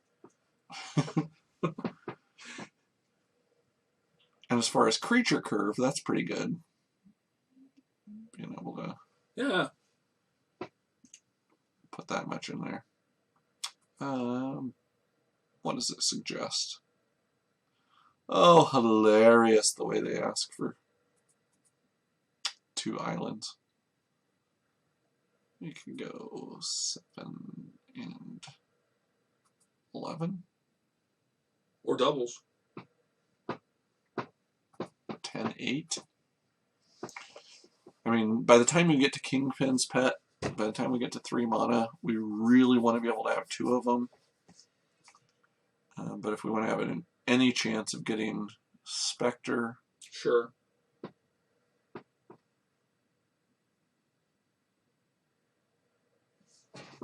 And as far as creature curve, that's pretty good. Being able to Yeah. put that much in there. What does it suggest? Oh, hilarious the way they ask for 2 islands. You can go 7 and 11. Or doubles. 10, 8. I mean, by the time we get to Kingpin's Pet, by the time we get to 3 mana, we really want to be able to have 2 of them. But if we want to have any chance of getting Spectre, Sure.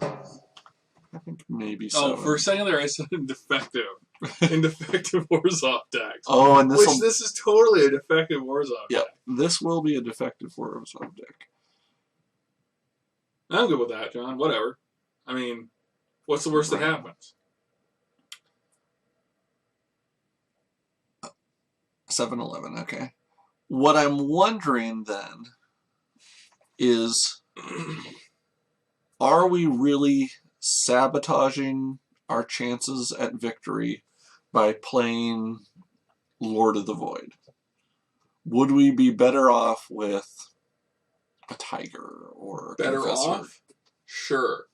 I think maybe 7. Oh, for a second there I said defective. In defective Orzhov decks. Oh, and Which this is totally a defective Orzhov Yep, deck. this will be a defective Orzhov deck. I'm good with that, John. Whatever. I mean, what's the worst that happens? 7-11, okay. What I'm wondering then is, are we really sabotaging our chances at victory by playing Lord of the Void? Would we be better off with a Tiger or a Better Confessor? off? Sure.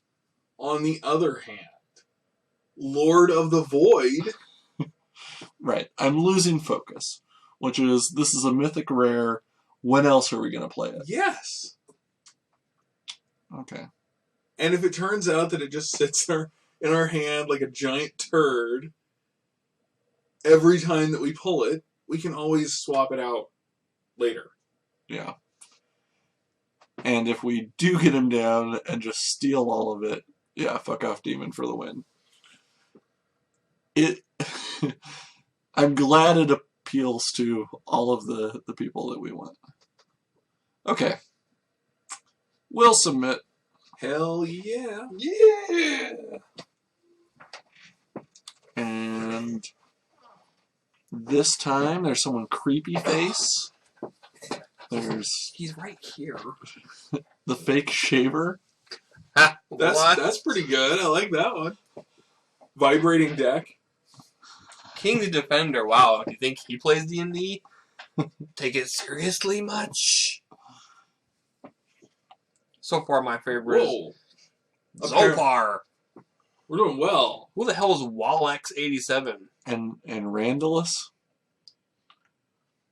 On the other hand, Lord of the Void. Right. I'm losing focus, which is, this is a mythic rare. When else are we going to play it? Yes. Okay. And if it turns out that it just sits there in our hand like a giant turd, every time that we pull it, we can always swap it out later. Yeah. And if we do get him down and just steal all of it, yeah, fuck off Demon for the win. it. I'm glad it appeals to all of the people that we want. Okay. We'll submit. Hell yeah. Yeah. And this time there's someone creepy face. There's He's right here. the fake shaver. Ha, That's pretty good. I like that one. Vibrating deck. King the Defender. Wow, do you think he plays D&D? Take it seriously much? So far, my favorite Whoa. is Zopar. We're doing well. Who the hell is Walex87? And Randallus.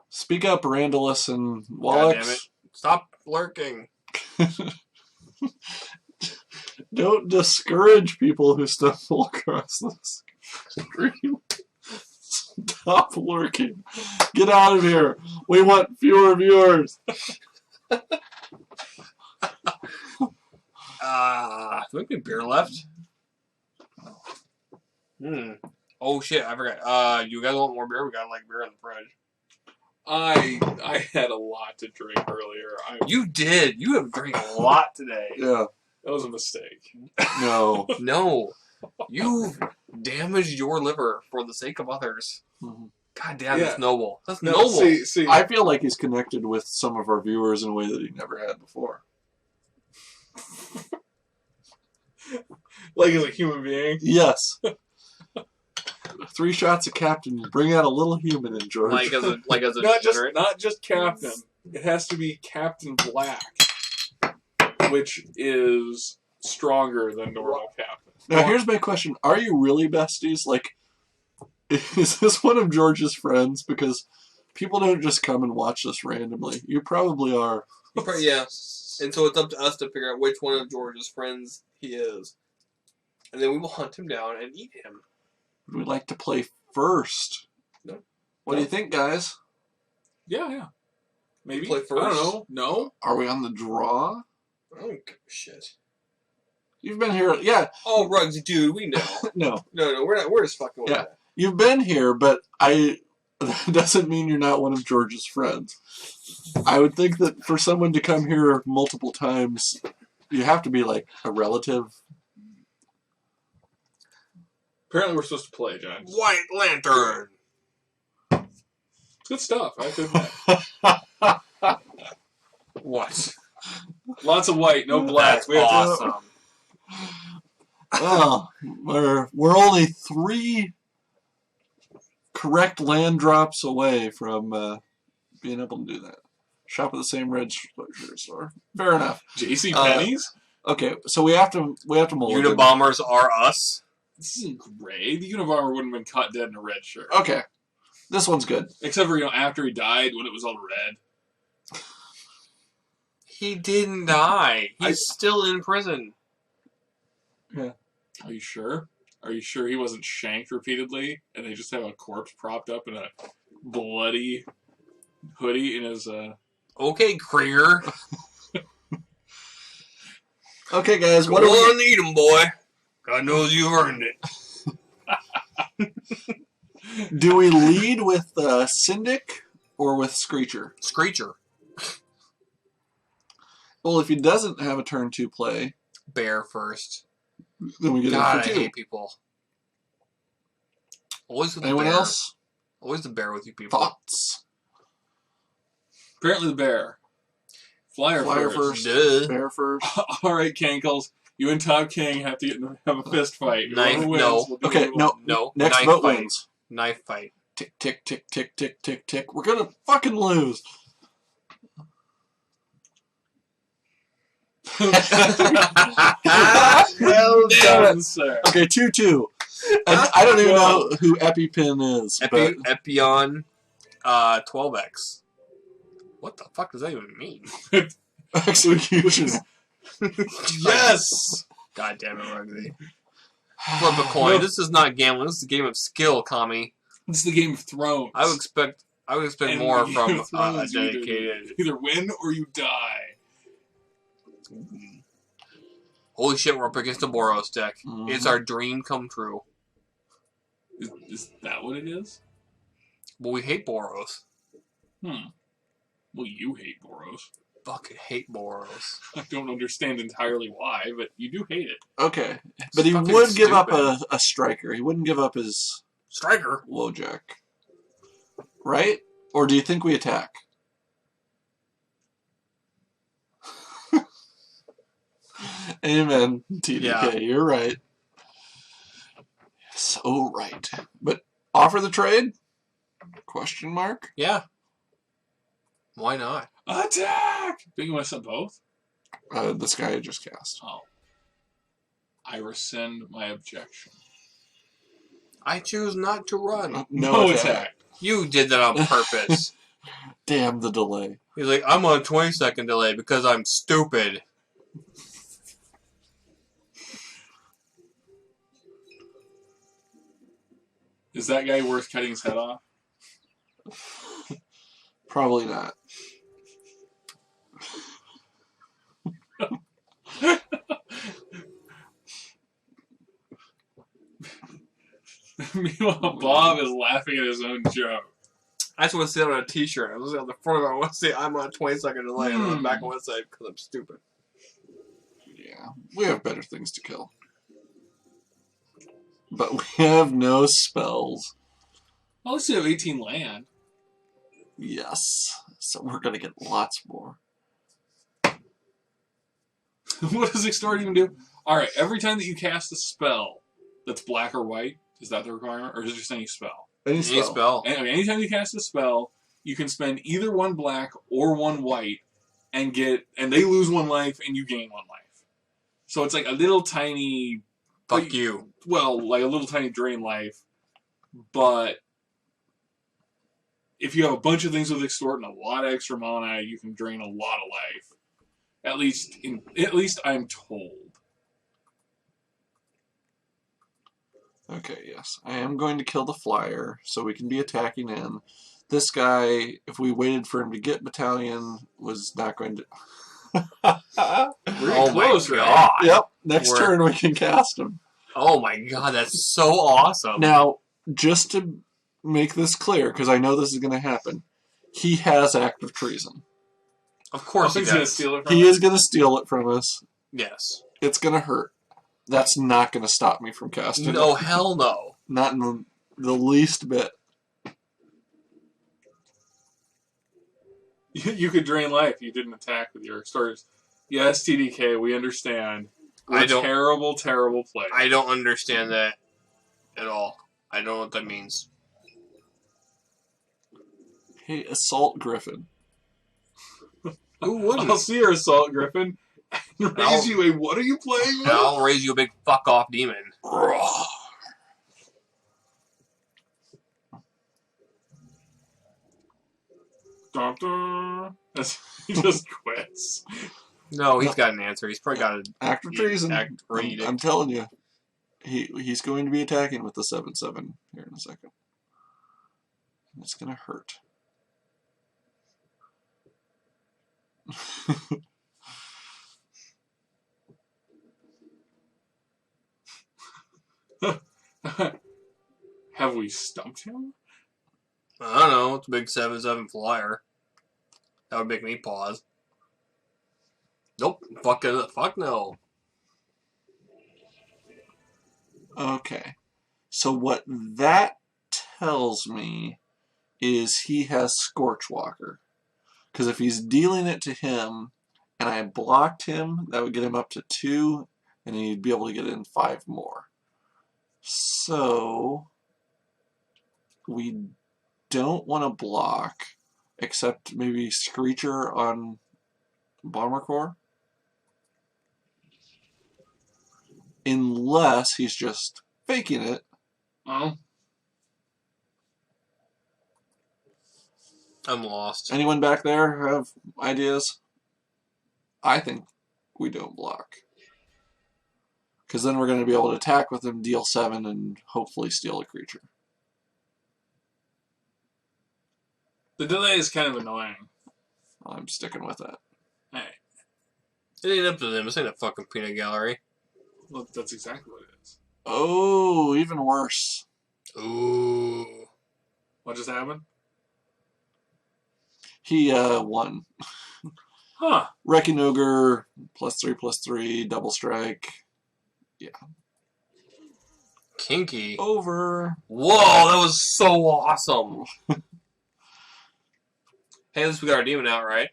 Speak up, Randallus and God damn Wallach. it. Stop lurking. Don't discourage people who stumble across this screen. Stop lurking. Get out of here. We want fewer viewers. Do we have any beer left? Oh shit, I forgot. You guys want more beer? We got like beer in the fridge. I had a lot to drink earlier. You did. You have drank a lot today. Yeah. That was a mistake. No. No. You've damaged your liver for the sake of others. Mhm. God damn, Yeah. that's noble. That's No, noble. see. I feel like he's connected with some of our viewers in a way that he never had before. Like as a human being. Yes. 3 shots of Captain, you bring out a little human in George. Like as a degenerate. Not just Captain. It has to be Captain Black, which is stronger than normal Captain. Now, here's my question. Are you really besties? Like, is this one of George's friends? Because people don't just come and watch this randomly. You probably are. Yeah. And so it's up to us to figure out which one of George's friends he is. And then we will hunt him down and eat him. We'd like to play first. No. What do you think, guys? Yeah. Maybe. Play I don't first? know. No? Are we on the draw? I don't give a shit. You've been here. Yeah. Oh, Ruggs, dude, we know. No. No, we're not. We're just fucking with Yeah. that. You've been here, but that doesn't mean you're not one of George's friends. I would think that for someone to come here multiple times, you have to be like a relative. Apparently we're supposed to play, John. White Lantern. It's good stuff. I have to admit. What? Lots of white, no black. That's We have to- awesome. Well, we're only 3 correct land drops away from being able to do that. Shop at the same register store. Fair enough. JC Penney's? Okay, so we have to mulligan. Unabombers are us. This isn't great. The Unabomber wouldn't have been caught dead in a red shirt. Okay, this one's good. Except for, after he died when it was all red. He didn't die. He's still in prison. Are you sure? Are you sure he wasn't shanked repeatedly and they just have a corpse propped up in a bloody hoodie in his, Okay, Krieger. Okay, guys, Go what do we? on and eat him, boy. God knows you've earned it. Do we lead with Syndic or with Screecher? Screecher. Well, if he doesn't have a turn 2 play, Bear first. then we get God, in I for 2. hate people. Always with the Anyone bear. else? Always the bear with you people. Thoughts? apparently the bear. Flyer first. Duh. Bear first. All right, Cankles. You and Tom King have to have a fist fight. Knife, Whoever wins no. will do Okay, what no. No. Next knife vote fight. wins. Knife fight. Tick, tick, tick, tick, tick, tick, tick. We're gonna fucking lose. Well done, sir. Okay, 2-2. And I don't even know who EpiPen is. But Epion 12X. What the fuck does that even mean? execution. Yes. God damn it, Rugby. Flip a coin. No. This is not gambling. This is a game of skill, Kami. It's the Game of Thrones. I would expect And more the from Game of a Thrones, you dedicated. either win or you die. Holy shit, we're up against a Boros deck. Mhm. It's our dream come true. Is that what it is? Well, we hate Boros. Well, you hate Boros. Fucking hate Boros. I don't understand entirely why, but you do hate it. Okay. But he fucking would give up stupid. a striker. He wouldn't give up his Striker. Wojak. Right? Or do you think we attack? Amen, TDK. Yeah. You're right. So right. But offer the trade? Question mark? Yeah. Why not? Attack! Don't you want to set both? This guy I just cast. Oh. I rescind my objection. I choose not to run. No attack. You did that on purpose. Damn the delay. He's like, I'm on a 20-second delay because I'm stupid. Is that guy worth cutting his head off? Probably not. Meanwhile, Bob is laughing at his own joke. I just want to see that on a t-shirt. I was on the front of it. I want to say I'm on a 20-second delay, and on the back I want to say because I'm stupid. Yeah, we have better things to kill. But we have no spells. Well, at least you have 18 land. Yes. So we're going to get lots more. What does Extort even do? Alright, every time that you cast a spell that's black or white, is that the requirement? Or is it just any spell? Any spell. Anytime you cast a spell, you can spend either one black or one white and they lose one life and you gain one life. So it's like a little tiny... Fuck you. Well, like a little tiny drain life, but if you have a bunch of things with Extort and a lot of extra mana, you can drain a lot of life. At least I'm told. Okay, yes. I am going to kill the flyer so we can be attacking in. This guy, if we waited for him to get battalion, was not going to... Really close, my right? god. Yep, next We're- turn we can cast him. Oh my god, that's so awesome. Now, just to make this clear, because I know this is going to happen, he has active treason. Of course he He's gonna does. steal it from He us. is going to steal it from us. Yes. It's going to hurt. That's not going to stop me from casting No, it. hell no. Not in the least bit. You could drain life. You didn't attack with your Extorters. Yes, TDK, we understand. We're I don't- terrible, terrible players. I don't understand that at all. I don't know what that means. Hey, Assault Griffin. Who wouldn't? I'll see your Assault Griffin and raise you a what are you playing with? I'll raise you a big fuck off demon. Dun, dun. He just quits. No, he's got an answer. He's probably got a Active treason. act or edict. I'm telling you. He's going to be attacking with the 7/7 here in a second. And it's going to hurt. Have we stumped him? I don't know. It's a big 7/7 flyer. That would make me pause. Nope. Fuck no. Okay. So what that tells me is he has Scorchwalker. Because if he's dealing it to him and I blocked him, that would get him up to 2, and he'd be able to get in 5 more. So we don't want to block, except maybe Screecher on Bomber Core. Unless he's just faking it. Oh, I'm lost. Anyone back there have ideas? I think we don't block. Because then we're going to be able to attack with him, deal 7, and hopefully steal a creature. the delay is kind of annoying. I'm sticking with that. Hey, It ain't up to them. This ain't a fucking peanut gallery. well, that's exactly what it is. Oh, even worse. Ooh. What just happened? He won. Huh. Wrecking Ogre, +3/+3, double strike. Kinky. Over. Whoa, that was so awesome. Hey, at least we got our demon out, right?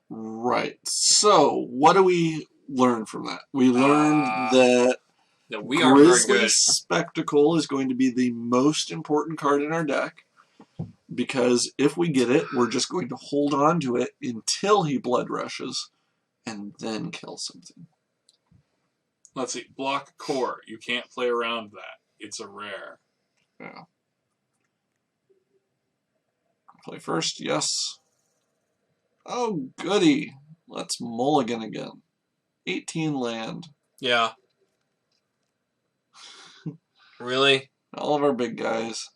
Right. So, what do we learn from that? We learned that That we are very Grizzly good. Spectacle is going to be the most important card in our deck. Because if we get it, we're just going to hold on to it until he blood rushes and then kill something. Let's see. Block core. You can't play around that. It's a rare. Yeah. Play first, yes. Oh, goody. Let's mulligan again. 18 land. Yeah. Really? All of our big guys.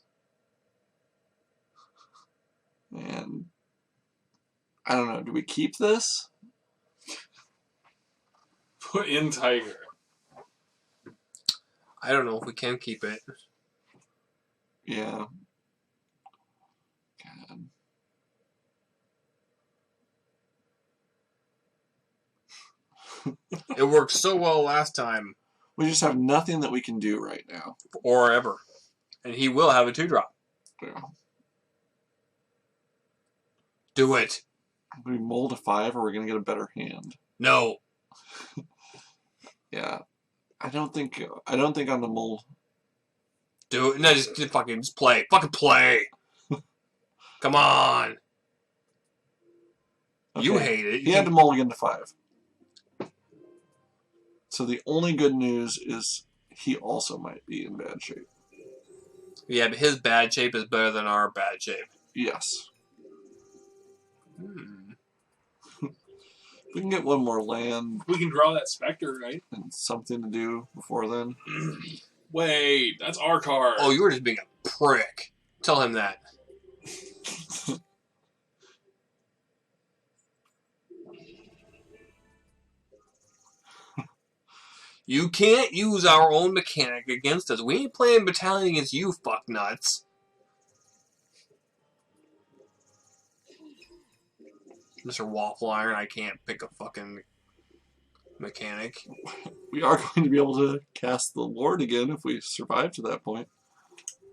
And I don't know, do we keep this? Put in Tiger. I don't know if we can keep it. Yeah. God. It worked so well last time, We just have nothing that we can do right now. or ever. And he will have a 2-drop. Yeah. Do it. We mold a 5 or we're going to get a better hand. No. Yeah. I don't think on the mold. Do it. No, just play. Fucking play. Come on. You Okay. hate it. He had to mulligan to 5. So the only good news is he also might be in bad shape. Yeah, but his bad shape is better than our bad shape. Yes. Hmm. We can get one more land We can draw that Spectre, right? and something to do before then. Wait, that's our card. Oh, you were just being a prick. Tell him that. You can't use our own mechanic against us. We ain't playing Battalion against you, fucknuts. Mr. Waffle Iron, I can't pick a fucking mechanic. We are going to be able to cast the Lord again if we survive to that point.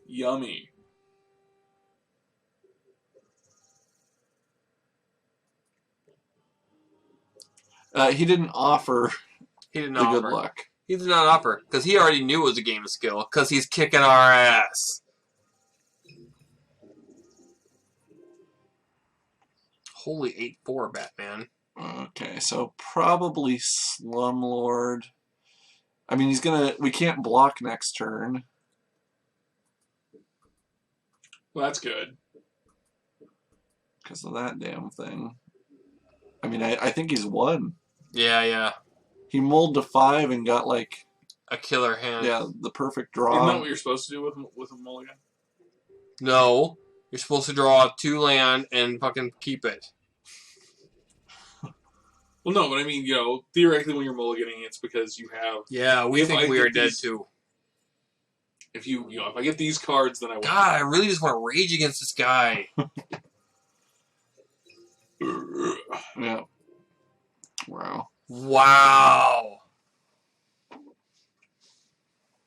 Yummy. He didn't offer He did the not good offer. luck. He did not offer. Because he already knew it was a game of skill. Because he's kicking our ass. Holy 8-4, Batman. Okay, so probably Slumlord. I mean, we can't block next turn. Well, that's good. Because of that damn thing. I mean, I think he's won. Yeah. He mulled to 5 and got, like, A killer hand. the perfect Isn't that draw. what you're supposed to do with a mulligan? No. You're supposed to draw 2 land and fucking keep it. Well, no, but I mean, theoretically when you're mulliganing, it's because you have... Yeah, we If think I we get are dead these- too. If if I get these cards, then I win. God, I really just want to rage against this guy. Yeah. Wow. Wow.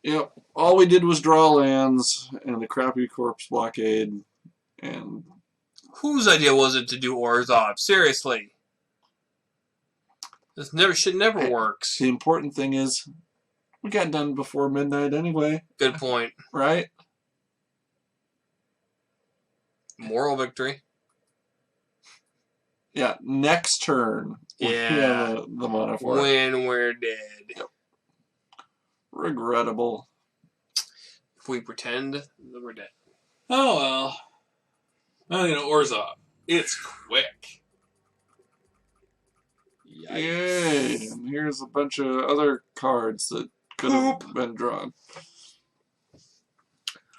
Yep. All we did was draw lands and a crappy corpse blockade, and Whose idea was it to do Orzhov? Seriously. This shit never Hey. works. the important thing is we got done before midnight anyway, Good point. right? Moral victory. Yeah. Next turn. we Yeah. have the mana for it. When we're dead. Regrettable. If we pretend that we're dead. Oh, well. Orzhov. It's quick. Yay! And here's a bunch of other cards that could have been drawn.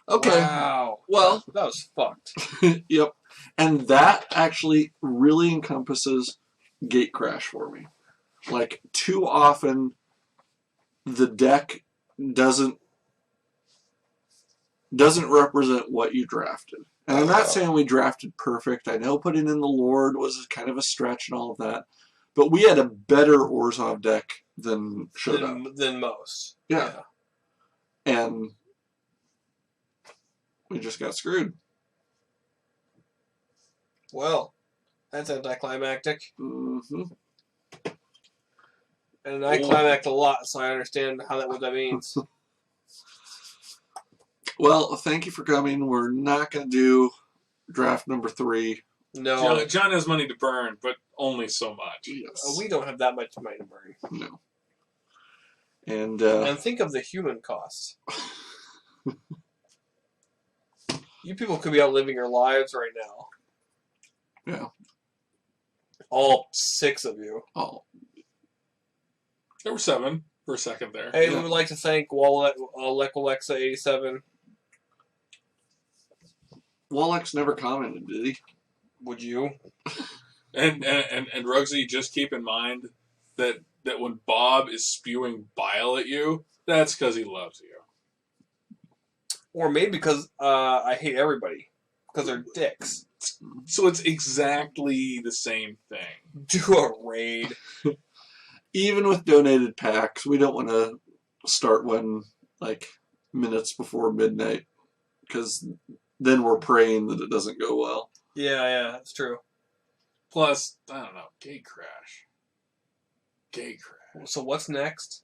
Okay. Wow. Well, that was fucked. yep. And that actually really encompasses Gate Crash for me. Like, too often the deck doesn't doesn't represent what you drafted. And I'm not saying we drafted perfect. I know putting in the Lord was kind of a stretch and all of that. But we had a better Orzhov deck than showed up. Than most. Yeah. And we just got screwed. Well, that's anticlimactic. Mm-hmm. And I climaxed a lot, so I understand what that means. Well, thank you for coming. We're not going to do draft number 3. No. John has money to burn, but only so much. Yes. We don't have that much money to burn. No. And And think of the human cost. You people could be out living your lives right now. yeah. All 6 of you. Oh, There were 7 for a second there. Hey, Yeah. we would like to thank Alexa87. Wallach never commented, did he? Would you? And Rugsy, just keep in mind that when Bob is spewing bile at you, that's because he loves you. Or maybe because I hate everybody. Because they're dicks. So it's exactly the same thing. Do a raid. Even with donated packs, we don't want to start one like minutes before midnight because then we're praying that it doesn't go well. Yeah, that's true. Plus, I don't know, gate crash. So what's next?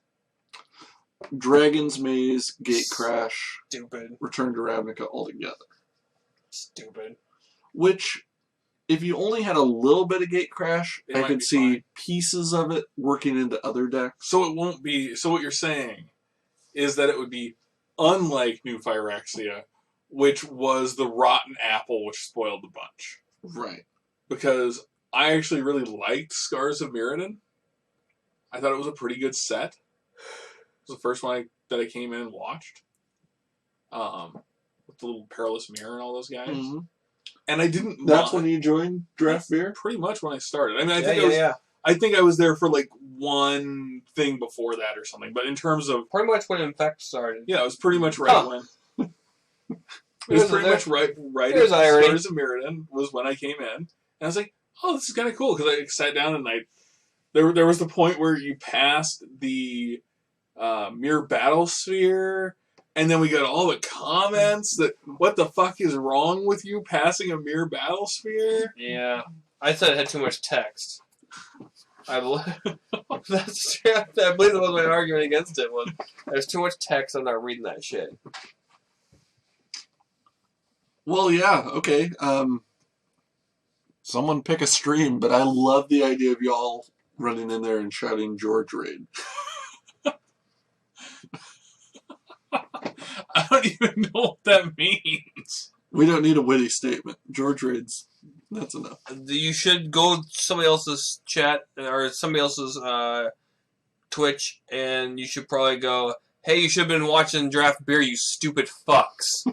Dragon's Maze, Gate Crash, Stupid. Return to Ravnica altogether. Stupid. Which, if you only had a little bit of Gate Crash, It I might could be see fine. pieces of it working into other decks. So it won't be. So what you're saying is that it would be unlike New Phyrexia, which was the rotten apple which spoiled the bunch. Right. Because I actually really liked Scars of Mirrodin. I thought it was a pretty good set. It was the first one that I came in and watched. With the little Perilous Mirror and all those guys. Mm-hmm. And I didn't. That's when you joined Draft Beer? Pretty much when I started. I mean, Yeah. I think I was there for like one thing before that or something. But in terms of Pretty much when Infect started. yeah, it was pretty much right Huh. when. It was pretty much right. There's irony. Stars of Mirrodin was when I came in, and I was like, "Oh, this is kind of cool." Because I sat down and there was the point where you passed the Mirror Battlesphere, and then we got all the comments that what the fuck is wrong with you passing a Mirror Battlesphere? Yeah. I said it had too much text. I believe that's true. I believe that was my argument against it. Was there's too much text. I'm not reading that shit. Well, yeah, okay. Someone pick a stream, but I love the idea of y'all running in there and shouting George Raid. I don't even know what that means. We don't need a witty statement. George Raid's, that's enough. You should go to somebody else's chat or somebody else's Twitch, and you should probably go, "Hey, you should have been watching Draft Beer, you stupid fucks."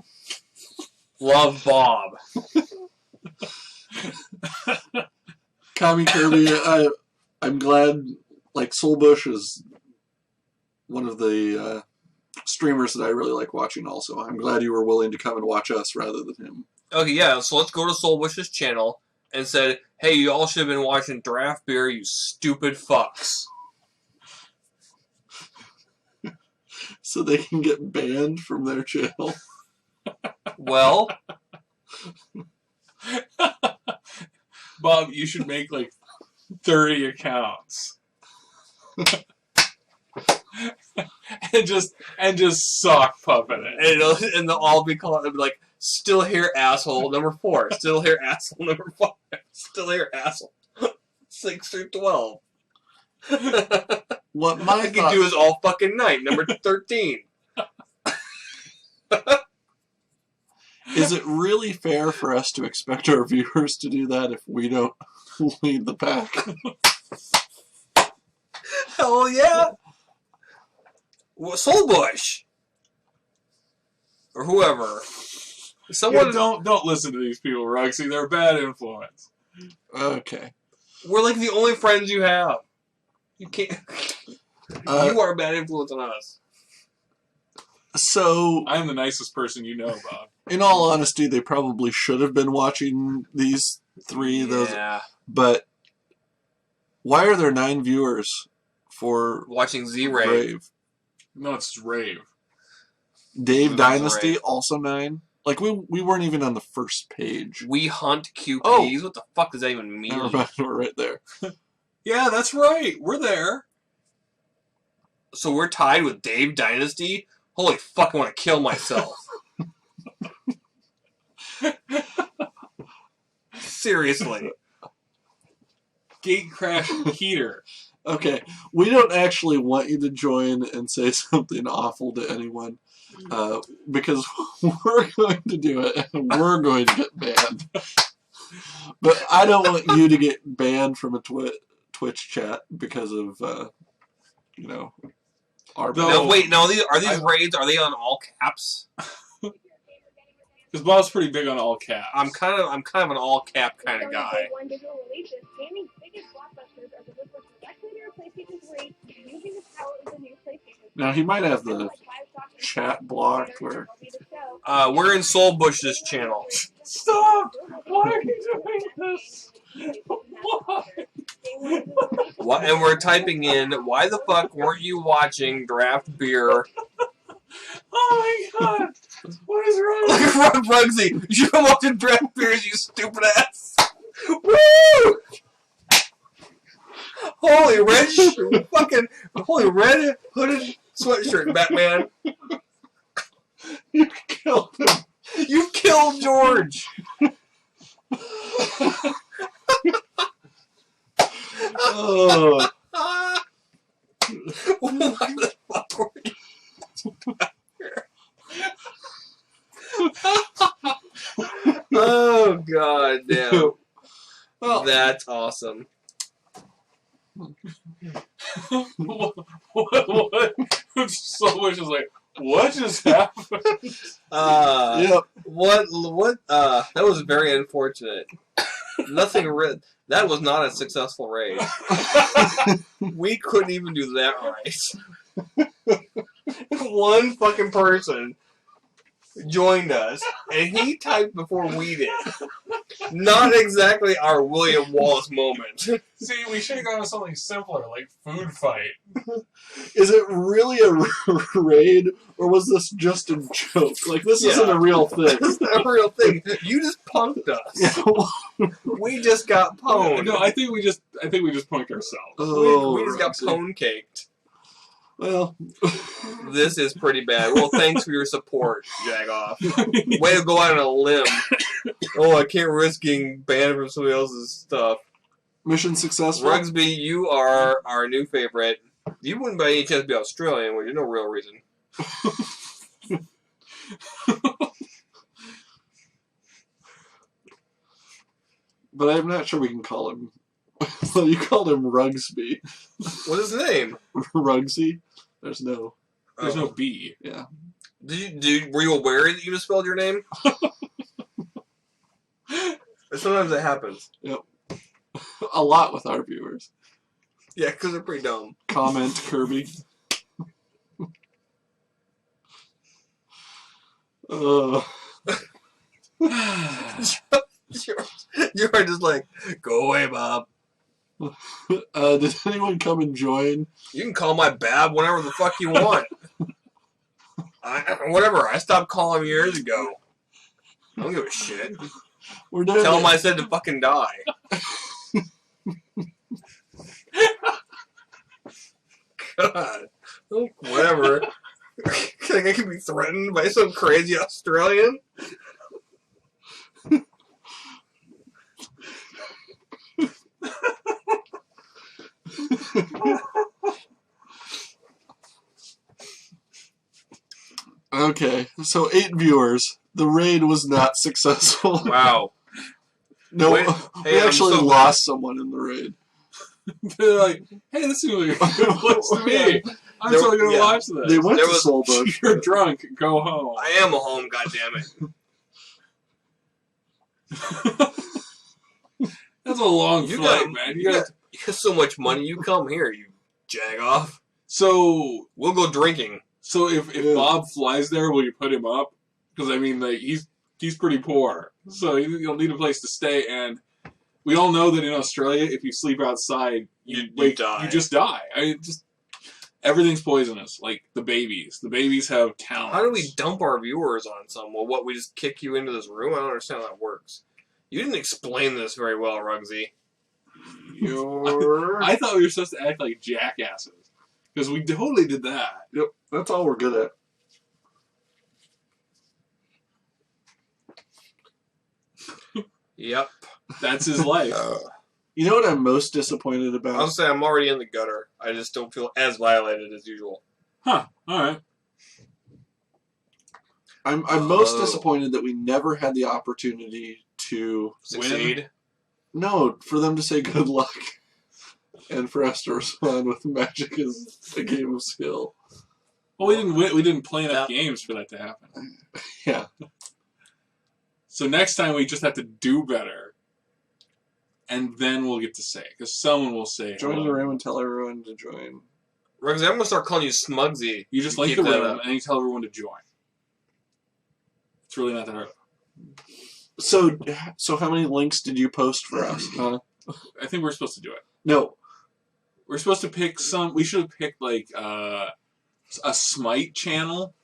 Love, Bob. Kami Kirby, I'm glad, like, Soulbush is one of the streamers that I really like watching also. I'm glad you were willing to come and watch us rather than him. Okay, yeah, so let's go to Soulbush's channel and said, "Hey, you all should have been watching Draft Beer, you stupid fucks." So they can get banned from their channel. Well, Bob, you should make like 30 accounts. and just sock puppet it. and they'll all be called, it'll be like, "Still here, asshole, number 4. Still here, asshole, number 5. Still here, asshole, 6 through 12. What my I could thought, do is all fucking night, number 13. is it really fair for us to expect our viewers to do that if we don't lead the pack? Hell yeah! Well, Soulbush! Or whoever. Someone, Yeah, don't listen to these people, Roxy. They're a bad influence. Okay. we're like the only friends you have. You can't. Uh, You are a bad influence on us. So, I am the nicest person you know, Bob. in all honesty, they probably should have been watching these three. Yeah. But why are there 9 viewers for Watching Z-Ray. Brave? No, it's Rave. Dave That's Dynasty right. also 9. Like we weren't even on the first page. We hunt QPs. Oh. What the fuck does that even mean? Never mind, we're right there. Yeah, that's right. We're there. So we're tied with Dave Dynasty? Holy fuck, I want to kill myself. Seriously. Gate crash heater. Okay, we don't actually want you to join and say something awful to anyone, because we're going to do it and we're going to get banned. But I don't want you to get banned from a Twitch chat because of, our No. No, wait, no, are these raids, are they on all caps? Because Bob's pretty big on all caps. I'm kind of an all cap kind of guy. One digital releases, gaming's biggest blockbusters are delivered directly to your PlayStation 3 using the power of the new PlayStation. Now, he might have the chat blocked where... We're in Soul Bush's channel. Stop! Why are you doing this? Why? And we're typing in, why the fuck weren't you watching Draft Beer? Oh my god! What is wrong? Look at Ron Rugsy. You should have watched Draft Beers, you stupid ass. Woo! Holy red hooded sweatshirt, Batman. You killed him. You killed George. Oh. Why the fuck were you? Oh god damn. Well, That's awesome. what? So much is like, what just happened? yep. What that was very unfortunate. That was not a successful raid. We couldn't even do that right. One fucking person joined us, and he typed before we did. Not exactly our William Wallace moment. See, we should have gone with something simpler, like food fight. Is it really a raid, or was this just a joke? Like, this Yeah. isn't a real thing. It's not a real thing. You just punked us. We just got pwned. No, I think we just punked ourselves. Oh, we just got Roxy. pwn caked. Well, This is pretty bad. Well, thanks for your support, Jagoff. Way to go out on a limb. Oh, I can't risk getting banned from somebody else's stuff. mission successful. Rugsby, you are our new favorite. You wouldn't by any chance be Australian, which is no real reason. But I'm not sure we can call him. Well, you called him Rugsby. What's his name? Rugsy? There's no. There's no B. Yeah. Were you aware that you misspelled your name? Sometimes that happens. A lot with our viewers. Yeah, because they're pretty dumb. Comment Kirby. You're just like, go away, Bob. Did anyone come and join? You can call my Bab whenever the fuck you want. Whatever. I stopped calling him years ago. I don't give a shit. We're doing Tell it. him I said to fucking die. God. Whatever. Think I can be threatened by some crazy Australian? Okay, so 8 viewers. The raid was not successful. Wow. No, Wait, we hey, I'm actually so lost someone in the raid. They're like, hey, this seems like a good place to be. I'm There- totally gonna yeah. watch this. They went There to was- Soul Bush. You're drunk. Go home. I am a home, goddammit. That's a long You flight, got- man. You got so much money, you come here, you jag off. So We'll go drinking. So if Bob flies there, will you put him up? Because I mean, like he's pretty poor, so he'll need a place to stay. And we all know that in Australia, if you sleep outside, you die. You just die. Everything's poisonous. Like the babies. The babies have talents. How do we dump our viewers on someone? What, we just kick you into this room? I don't understand how that works. You didn't explain this very well, Rugsy. I thought we were supposed to act like jackasses. Because we totally did that. Yep, that's all we're good at. Yep. That's his life. You know what I'm most disappointed about? I'll say I'm already in the gutter. I just don't feel as violated as usual. Huh. Alright. I'm most disappointed that we never had the opportunity to Succeed. No, for them to say good luck. And for us to respond with magic is a game of skill. Well, we didn't play enough games for that to happen. Yeah. So next time we just have to do better. And then we'll get to say it. Because someone will say Join hello. the room and tell everyone to join. Rugsy, I'm going to start calling you Smugsy. You just like Keep the that room up. and you tell everyone to join. It's really not that hard. So how many links did you post for us? I think we're supposed to do it. No. We're supposed to pick we should have picked like a Smite channel.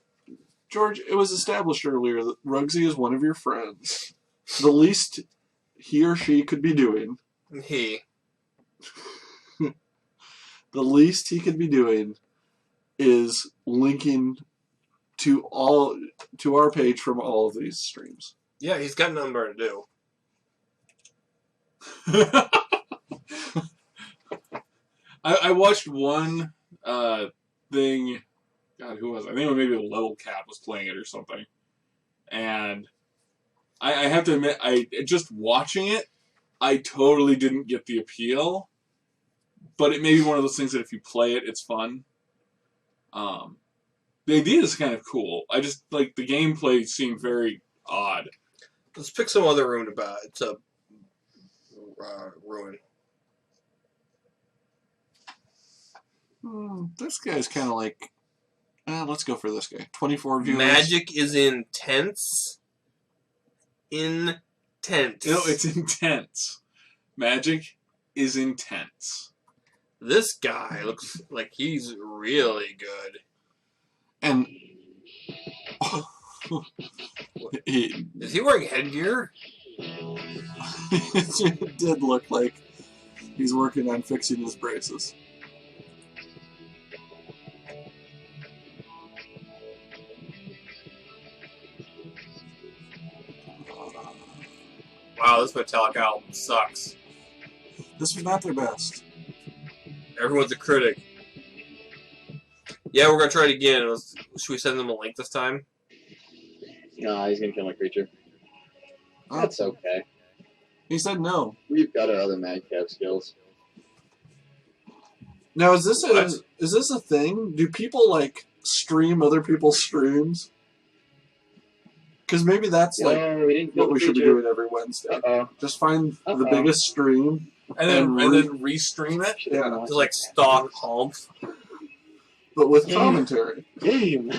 George, it was established earlier that Rugsy is one of your friends. The least he or she could be doing, He. the least he could be doing is linking to our page from all of these streams. Yeah, he's got nothing better to do. I watched one thing. God, who was it? I think maybe Level Cap was playing it or something. And I have to admit, just watching it, I totally didn't get the appeal. But it may be one of those things that if you play it, it's fun. The idea is kind of cool. I just, like, the gameplay seemed very odd. Let's pick some other room to ruin. This guy's kind of like... let's go for this guy. 24 viewers. Magic is intense. Intense. No, it's intense. Magic is intense. This guy looks like he's really good. And... Is he wearing headgear? It did look like he's working on fixing his braces. Wow, this Metallica album sucks. This was not their best. Everyone's a critic. Yeah, we're gonna try it again. Should we send them a link this time? No, he's gonna kill my creature. Oh, That's okay. he said no. We've got our other madcap skills. Now, is this What? a thing? Do people, like, stream other people's streams? Because maybe that's, like, No, we didn't kill what the we should be creature. doing every Wednesday. Uh-oh. Just find the Uh-oh. biggest stream, And then And restream it. Should've been Yeah. Just watching like stock hump. but with Yeah. commentary. game.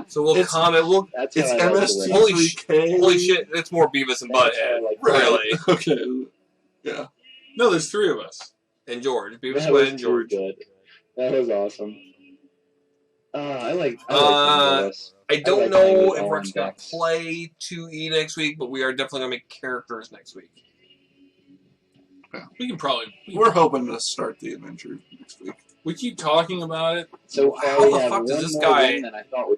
So we'll It's- comment. We'll That's It's how I like MST3K. it. Holy shit! It's more Beavis and That's how I Butthead. like it. Really. Okay. Yeah. No, there's three of us. And George. Beavis, That Butthead, was and too George. good. That was awesome. I like this. I don't like playing know with if all we're actually going to decks. play 2E next week, but we are definitely going to make characters next week. We can probably. We're hoping to start the adventure next week. We keep talking about it. So far, How we the have fuck does one this more guy win than I thought we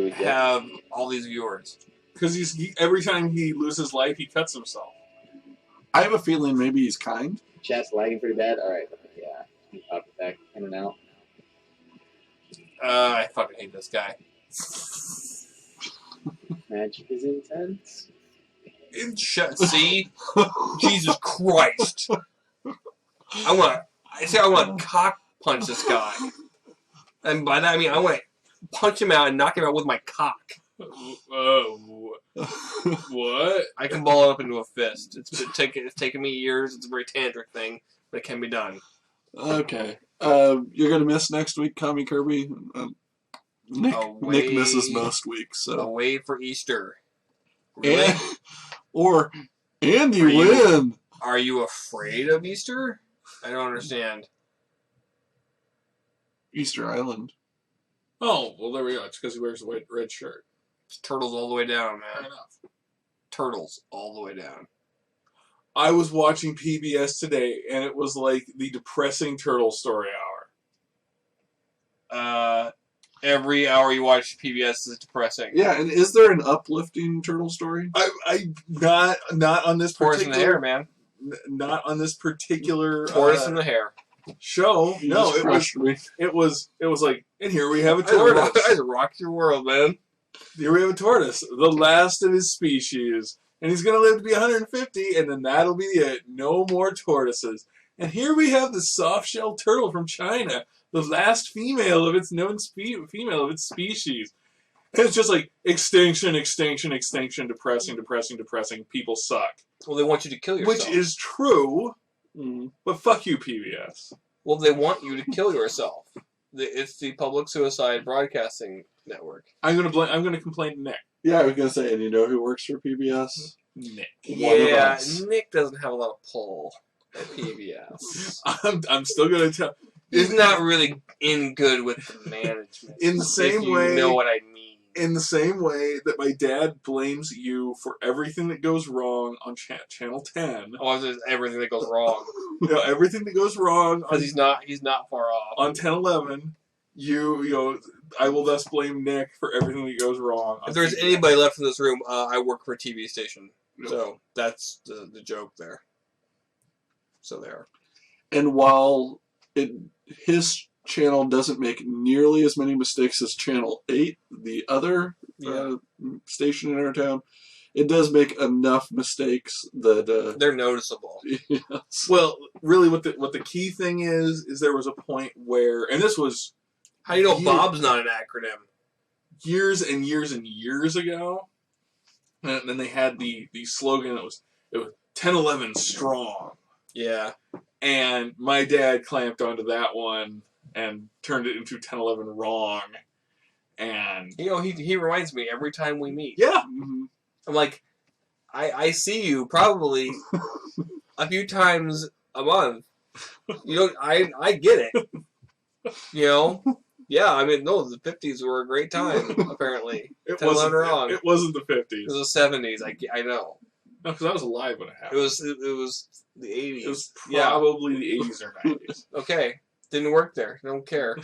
would get. Have all these viewers. Because every time he loses life, he cuts himself. I have a feeling maybe he's kind. Chat's lagging pretty bad. All right, yeah, pop it back in and out. I fucking hate this guy. Magic is intense. See? Jesus Christ. I want to cock punch this guy. And by that I mean I want to punch him out and knock him out with my cock. What? I can ball it up into a fist. It's taken me years. It's a very tantric thing, but it can be done. Okay. You're gonna miss next week, Kami Kirby. Nick misses most weeks, so. Away for Easter. Really? And you Are you- win. Are you afraid of Easter? I don't understand. Easter Island. Oh, well, there we go. It's because he wears a white red shirt. It's turtles all the way down, Fair man. enough. Turtles all the way down. I was watching PBS today, and it was like the depressing turtle story hour. Every hour you watch PBS is depressing. Yeah, and is there an uplifting turtle story? I not on this Tortoise in the hair, particular man. not on this particular Tortoise in the hair. show. You No, just crushed me. it was like, and here we have a I tortoise. rocked your world, man. Here we have a tortoise, the last of his species, and he's gonna live to be 150, and then that'll be it. No more tortoises. And here we have the soft-shelled turtle from China, the last female of its known female of its species. And it's just like extinction, extinction, extinction, depressing, depressing, depressing. People suck, Well, they want you to kill yourself. which is true. Mm. But fuck you, PBS. Well, they want you to kill yourself. It's the public suicide broadcasting network. I'm gonna complain to Nick. Yeah, I was gonna say, and you know who works for PBS? Nick. One of Yeah, us. Nick doesn't have a lot of pull at PBS. I'm still gonna tell. He's not really in good with the management. In the same if you way- know what I mean. In the same way that my dad blames you for everything that goes wrong on Channel 10, Oh, there's everything that goes wrong everything that goes wrong on, because he's not far off. on 10/11, you know, I will thus blame Nick for everything that goes wrong. On If there's PBS. anybody left in this room, I work for a TV station, No. so that's the joke there. So there. And while his channel doesn't make nearly as many mistakes as Channel 8, the other station in our town, it does make enough mistakes that They're noticeable. yes. Well, really, what the key thing is there was a point where, and this was How do you know You- Bob's not an acronym? years and years and years ago, and then they had the slogan that was 10/11 strong. Yeah. And my dad clamped onto that one and turned it into 10/11 wrong. And You know, he reminds me every time we meet. yeah, Mhm. I'm like, I see you probably a few times a month. You know, I get it. You know? Yeah, I mean, no, the 50s were a great time, apparently. it 10/11 wasn't wrong. It wasn't the It 50s. was the 70s, I know. No, because I was alive when it It happened. was the 80s. It was Yeah. probably the 80s or 90s. Okay, didn't work there. Don't care.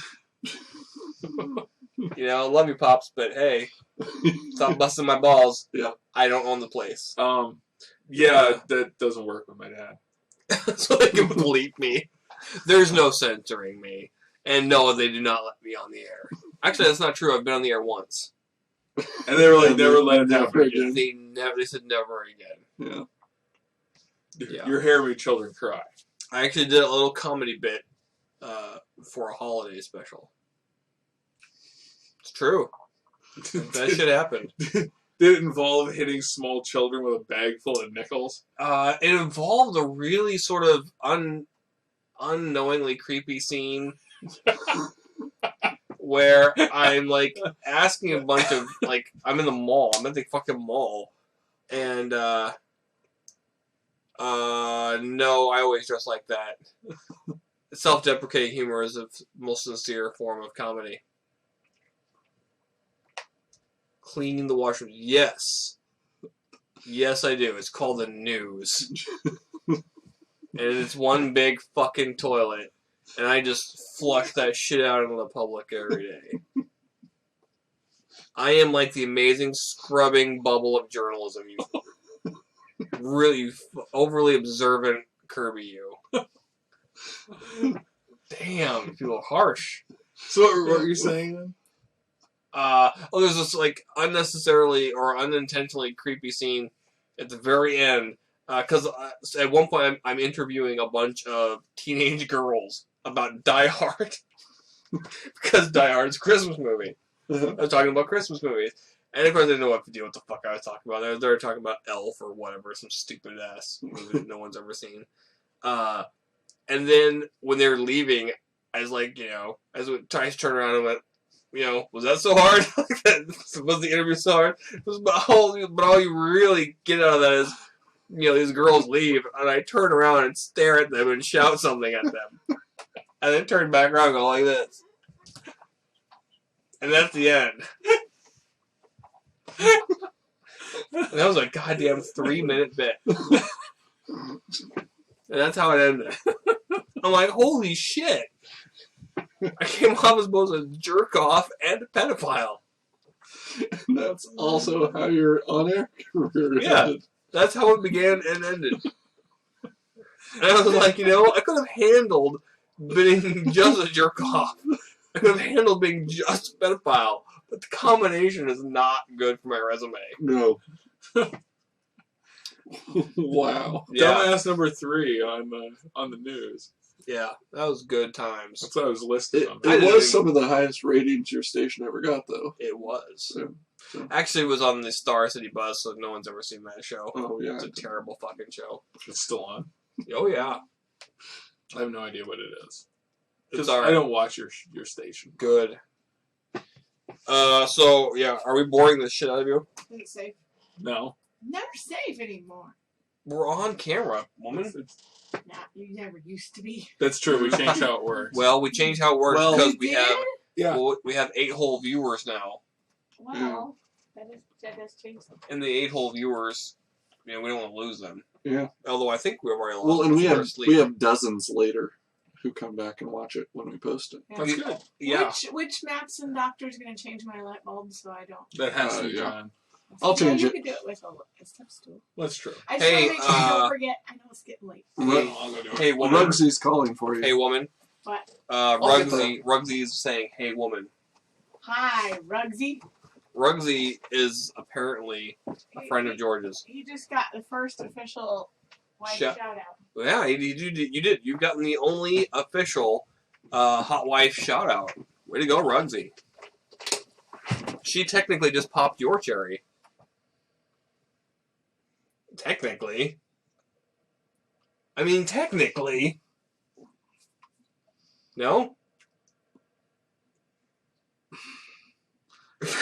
You know, love you, Pops, but hey, stop busting my balls. Yeah. I don't own the place. Yeah, that doesn't work with my dad. So they can bleep me. There's no censoring me. And no, they do not let me on the air. Actually, that's not true. I've been on the air once. And they were like, And never let it never happen again. again. They said never again. Yeah. Yeah. Your hair made children cry. I actually did a little comedy bit for a holiday special. It's true. That shit happened. Did it involve hitting small children with a bag full of nickels? It involved a really sort of unknowingly creepy scene where I'm like asking a bunch of like I'm in the mall. I'm at the fucking mall, and no, I always dress like that. Self-deprecating humor is a most sincere form of comedy. Cleaning the washroom, yes, I do. It's called the news. And it's one big fucking toilet. And I just flush that shit out into the public every day. I am like the amazing scrubbing bubble of journalism. You really overly observant Kirby, you. Damn, you feel harsh. So what were you saying then? There's this like unnecessarily or unintentionally creepy scene at the very end. Because at one point I'm interviewing a bunch of teenage girls about Die Hard. Because Die Hard's a Christmas movie. I was talking about Christmas movies. And of course they didn't know what to fuck I was talking about. They were talking about Elf or whatever, some stupid ass movie that no one's ever seen. And then when they were leaving, I was like, you know, I turned around and went, was that so hard? Was the interview so hard? But all you really get out of that is, these girls leave, and I turn around and stare at them and shout something at them. And then turn back around and go like this. And that's the end. And that was a goddamn 3-minute bit. And that's how it ended. I'm like, holy shit. I came off as both a jerk off and a pedophile. And that's also how your on-air career Yeah. ended. That's how it began and ended. And I was like, I could have handled being just a jerk off. I could have handled being just a pedophile. But the combination is not good for my resume. No. Wow. Yeah, Dumbass number 3 on the news. yeah, that was good times. That's what I was listed It, on. I it didn't was even- some of the highest ratings your station ever got, though. It was. So, Actually, it was on the Star City bus, so no one's ever seen that show. oh, yeah. It's a terrible fucking show. It's still on. Oh, yeah. I have no idea what it is. It's 'Cause alright. I don't watch your station. Good. So, yeah, are we boring the shit out of you? Is it safe? No. Never safe anymore. We're on camera, woman. Nah, you never used to be. That's true. We changed how it works. Well, we changed how it works Well- because You we did? have Yeah. we have 8-hole viewers now. Well, that does change something. And the 8-hole viewers, we don't want to lose them. Yeah. Although I think we've already lost Well, and them before asleep. we have dozens later who come back and watch it when we post it. That's good. Yeah. Which Matson doctor is going to change my light bulb so I don't? That has to be Yeah. John. I'll change you it. could do it with a step stool. That's true. I just Hey, want to make sure you uh, don't forget. I know it's getting late. Hey, I'll go do it. hey, woman. Rugsy's calling for you. Hey, woman. What? I'll get Rugsy is saying, hey, woman. Hi, Rugsy. Rugsy is apparently a friend of George's. He just got the first official wife Shut- shout out. Yeah, you did. You've gotten the only official hot wife shout out. Way to go, Rugsy. She technically just popped your cherry. Technically. I mean, technically. No?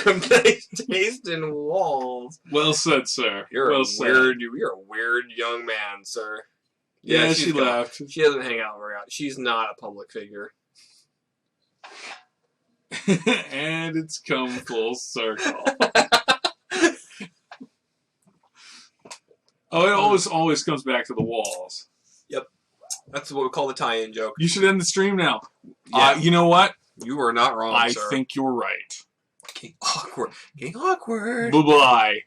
Nice taste in walls. Well said, sir. You're well a said. you're a weird young man, sir. Yeah, she's she got- left. She doesn't hang out very out. She's not a public figure. And it's come full circle. Oh, it always comes back to the walls. That's what we call the tie-in joke. You should end the stream now. Yeah. You know what? You are not wrong, I sir. think you're right. Getting awkward. Getting awkward. Bye-bye.